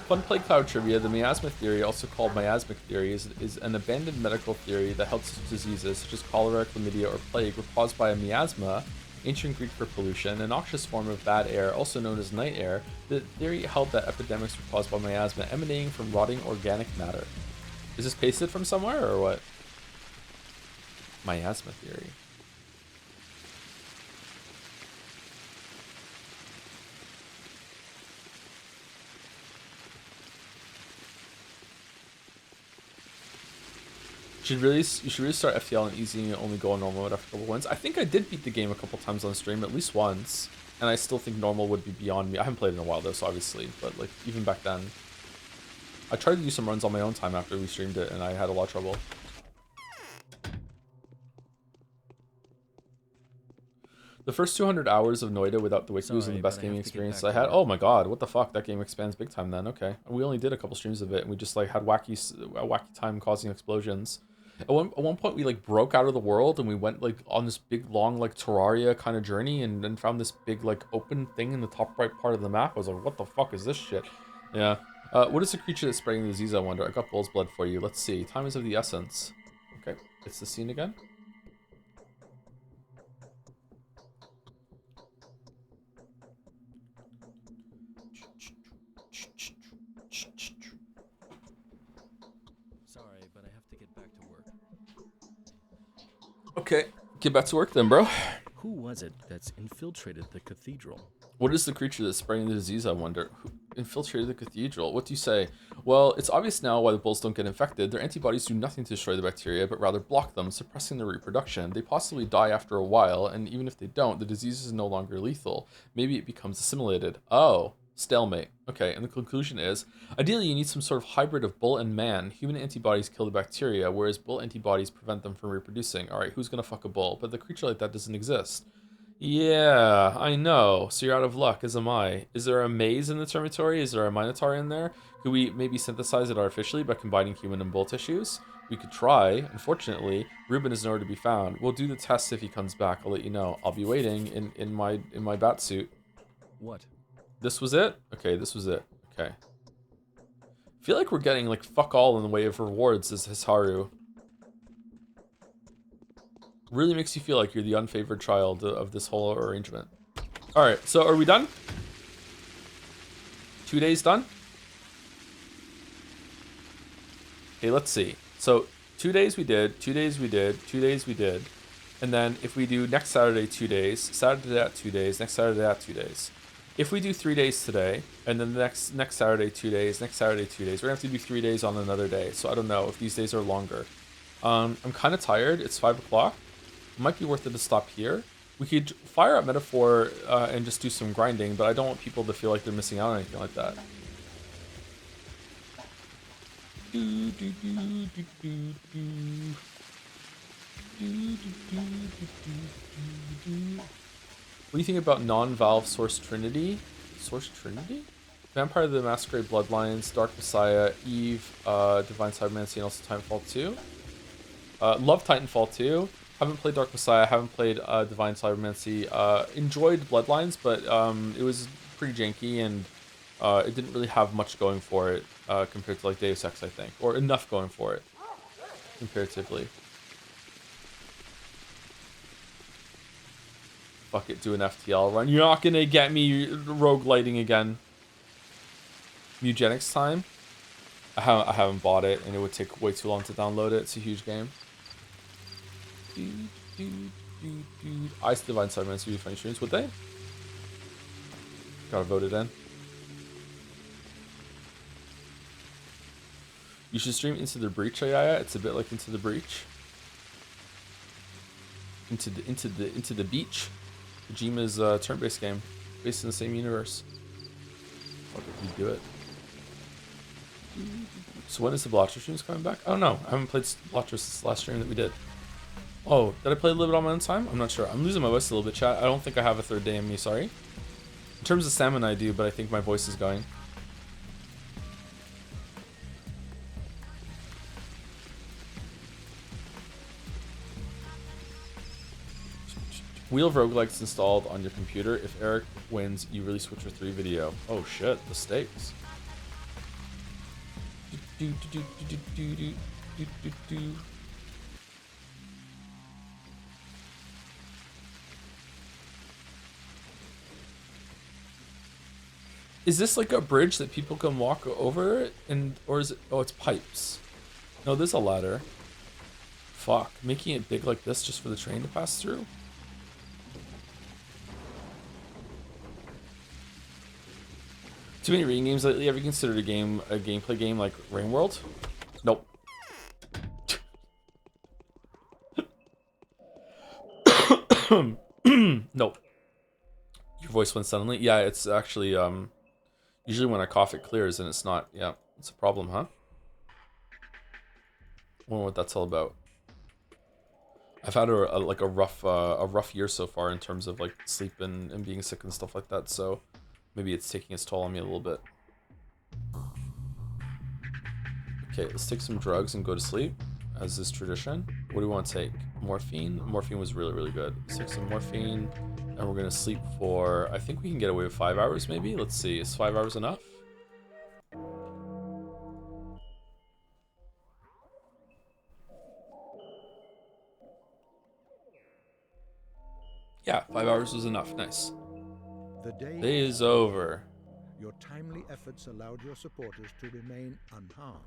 Fun play cloud trivia. The miasma theory, also called miasmic theory, is an abandoned medical theory that helps diseases such as cholera, chlamydia, or plague were caused by a miasma, ancient Greek for pollution, a noxious form of bad air, also known as night air. The theory held that epidemics were caused by miasma emanating from rotting organic matter. Is this pasted from somewhere or what? Miasma theory. You should really start FTL and easy and only go on normal mode after a couple wins. I think I did beat the game a couple times on stream, at least once, and I still think normal would be beyond me. I haven't played in a while though, so obviously, but like even back then, I tried to do some runs on my own time after we streamed it, and I had a lot of trouble. The first 200 hours of Noida without the wiki was the best gaming experience I had. Oh my god, what the fuck? That game expands big time then. Okay. We only did a couple streams of it, and we just like had wacky time causing explosions. At one point we like broke out of the world, and we went like on this big long like Terraria kind of journey, and then found this big like open thing in the top right part of the map. I was like, what the fuck is this shit? Yeah. What is the creature that's spreading the disease, I wonder? I got bull's blood for you. Let's see. Time is of the essence. Okay. It's the scene again. Sorry, but I have to get back to work. Okay. Get back to work then, bro. Who was it that's infiltrated the cathedral? What is the creature that's spreading the disease, I wonder? Who infiltrated the cathedral? What do you say? Well, it's obvious now why the bulls don't get infected. Their antibodies do nothing to destroy the bacteria, but rather block them, suppressing their reproduction. They possibly die after a while, and even if they don't, the disease is no longer lethal. Maybe it becomes assimilated. Oh, stalemate. Okay, and the conclusion is, ideally you need some sort of hybrid of bull and man. Human antibodies kill the bacteria, whereas bull antibodies prevent them from reproducing. Alright, who's gonna fuck a bull? But the creature like that doesn't exist. Yeah, I know. So you're out of luck, as am I. Is there a maze in the Termitory? Is there a Minotaur in there? Could we maybe synthesize it artificially by combining human and bull tissues? We could try. Unfortunately, Ruben is nowhere to be found. We'll do the test if he comes back. I'll let you know. I'll be waiting in my bat suit. What? This was it? Okay, this was it. Okay. I feel like we're getting like fuck all in the way of rewards as Hisaru. Really makes you feel like you're the unfavored child of this whole arrangement. Alright, so are we done? 2 days done? Okay, let's see. So 2 days we did, 2 days we did, 2 days we did. And then if we do next Saturday 2 days, Saturday that 2 days, next Saturday that 2 days. If we do 3 days today, and then the next Saturday 2 days, next Saturday 2 days, we're gonna have to do 3 days on another day. So I don't know if these days are longer. I'm kind of tired. It's 5 o'clock. It might be worth it to stop here. We could fire up Metaphor and just do some grinding, but I don't want people to feel like they're missing out on anything like that. What do you think about non-Valve Source Trinity? Source Trinity? Vampire the Masquerade Bloodlines, Dark Messiah, Eve, Divine Cybermancy, and also Timefall 2? Love Titanfall 2. Haven't played Dark Messiah. Haven't played Divine Cybermancy. Enjoyed Bloodlines, but it was pretty janky and it didn't really have much going for it compared to like Deus Ex, I think, or enough going for it comparatively. Fuck it, do an FTL run. You're not gonna get me roguelighting again. Mugenics time. I haven't bought it, and it would take way too long to download it. It's a huge game. Ice Divine Cybermancy would be funny streams, would they? Gotta vote it in. You should stream Into the Breach, Ayaya. It's a bit like Into the Breach. Into the beach. Kojima's turn-based game, based in the same universe. Fuck it, you do it. So when is the Blotcher streams coming back? I don't know. I haven't played Blotcher since the last stream that we did. Oh, did I play a little bit on my own time? I'm not sure. I'm losing my voice a little bit, chat. I don't think I have a third day in me, sorry. In terms of stamina, I do, but I think my voice is going. Wheel of Roguelikes installed on your computer. If Eric wins, you release Witcher 3 video. Oh shit, the stakes. Is this like a bridge that people can walk over it? Or is it, oh, it's pipes. No, there's a ladder. Fuck, making it big like this just for the train to pass through? Too many reading games lately. Have you considered a gameplay game like Rain World? Nope. Nope. Your voice went suddenly. Yeah, it's actually usually when I cough it clears and it's not. Yeah, it's a problem, huh? I wonder what that's all about. I've had a rough year so far in terms of like sleep and being sick and stuff like that. So maybe it's taking its toll on me a little bit. Okay, let's take some drugs and go to sleep, as is tradition. What do we want to take? Morphine? Morphine was really, really good. Let's take some morphine, and we're gonna sleep for, I think we can get away with 5 hours maybe? Let's see, is 5 hours enough? Yeah, 5 hours was enough, nice. The day is over. Your timely efforts allowed your supporters to remain unharmed.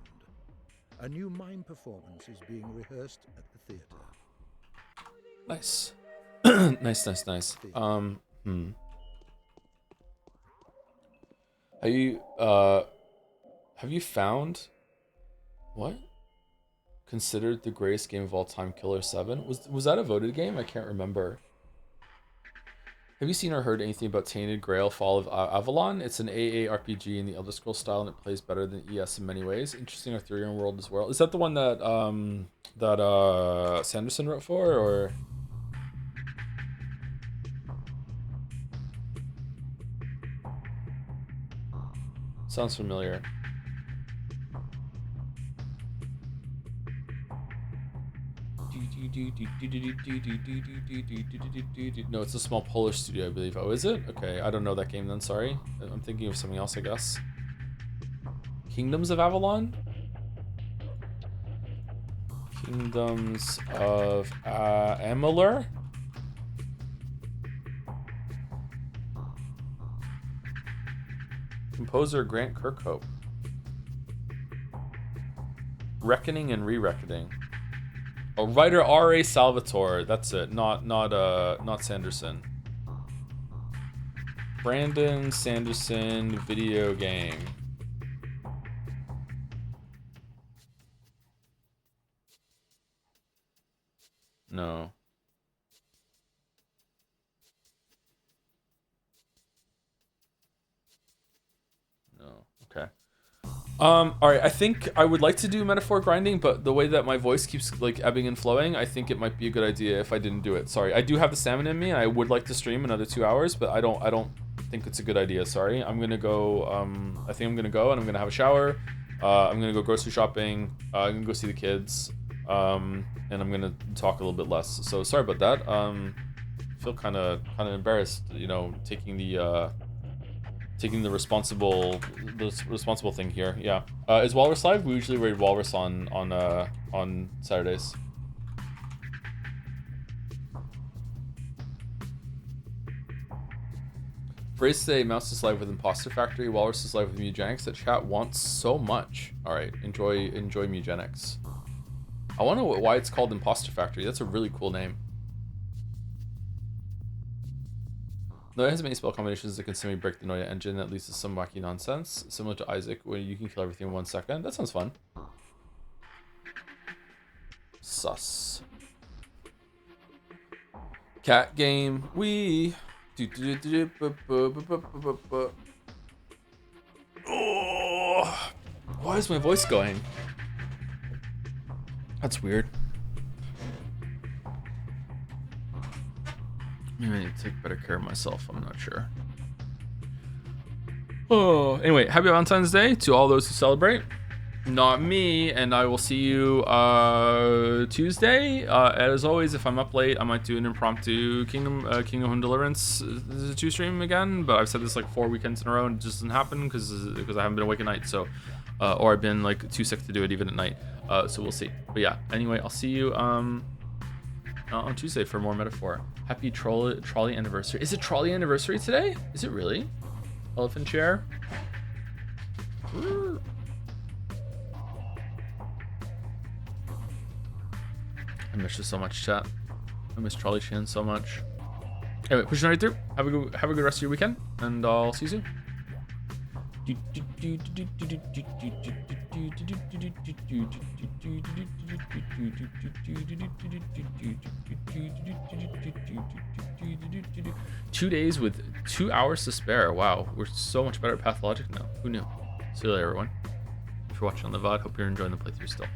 A new mime performance is being rehearsed at the theater. Nice. nice. Have you found what? Considered the greatest game of all time, Killer 7? Was that a voted game? I can't remember. Have you seen or heard anything about Tainted Grail Fall of Avalon? It's an AA RPG in the Elder Scrolls style, and it plays better than ES in many ways. Interesting Arthurian world as well. Is that the one that Sanderson wrote for, or? Sounds familiar. No, it's a small Polish studio, I believe. Oh, is it? Okay, I don't know that game then, sorry. I'm thinking of something else, I guess. Kingdoms of Avalon? Kingdoms of Amalur? Composer Grant Kirkhope. Reckoning and Re-Reckoning. Oh, writer R.A. Salvatore. That's it. Not Sanderson. Brandon Sanderson video game. No. No. Okay. All right, I think I would like to do metaphor grinding, but the way that my voice keeps like ebbing and flowing, I think it might be a good idea if I didn't do it. Sorry, I do have the stamina in me. I would like to stream another 2 hours, but I don't think it's a good idea. Sorry, I'm gonna go. I think I'm gonna go and I'm gonna have a shower. I'm gonna go grocery shopping. I'm gonna go see the kids. and I'm gonna talk a little bit less. So sorry about that. I feel kind of embarrassed, you know, taking the responsible thing here. Yeah. Is Walrus live? We usually raid Walrus on Saturdays. Brace say Mouse is live with Imposter Factory, Walrus is live with Mugenics. That chat wants so much. All right, enjoy Mugenics. I wonder why it's called Imposter Factory. That's a really cool name. No, it has many spell combinations that can semi-break the Noya engine that leads to some wacky nonsense, similar to Isaac, where you can kill everything in 1 second. That sounds fun. Sus. Cat game. We. Oh, why is my voice going? That's weird. Maybe I need to take better care of myself. I'm not sure. Oh, anyway, happy Valentine's Day to all those who celebrate. Not me, and I will see you Tuesday. As always, if I'm up late, I might do an impromptu Kingdom Home Deliverance 2 stream again. But I've said this like 4 weekends in a row, and it just doesn't happen because I haven't been awake at night. So, or I've been like too sick to do it even at night. So we'll see. But yeah, anyway, I'll see you on Tuesday for more metaphor. Happy trolley anniversary. Is it trolley anniversary today? Is it really? Elephant chair. I miss you so much, chat. I miss Trolley Shan so much. Anyway, pushing right through. Have a good rest of your weekend, and I'll see you soon. 2 days with 2 hours to spare. Wow, we're so much better at Pathologic now. Who knew? See you later, everyone. If you're watching on the VOD, hope you're enjoying the playthrough still.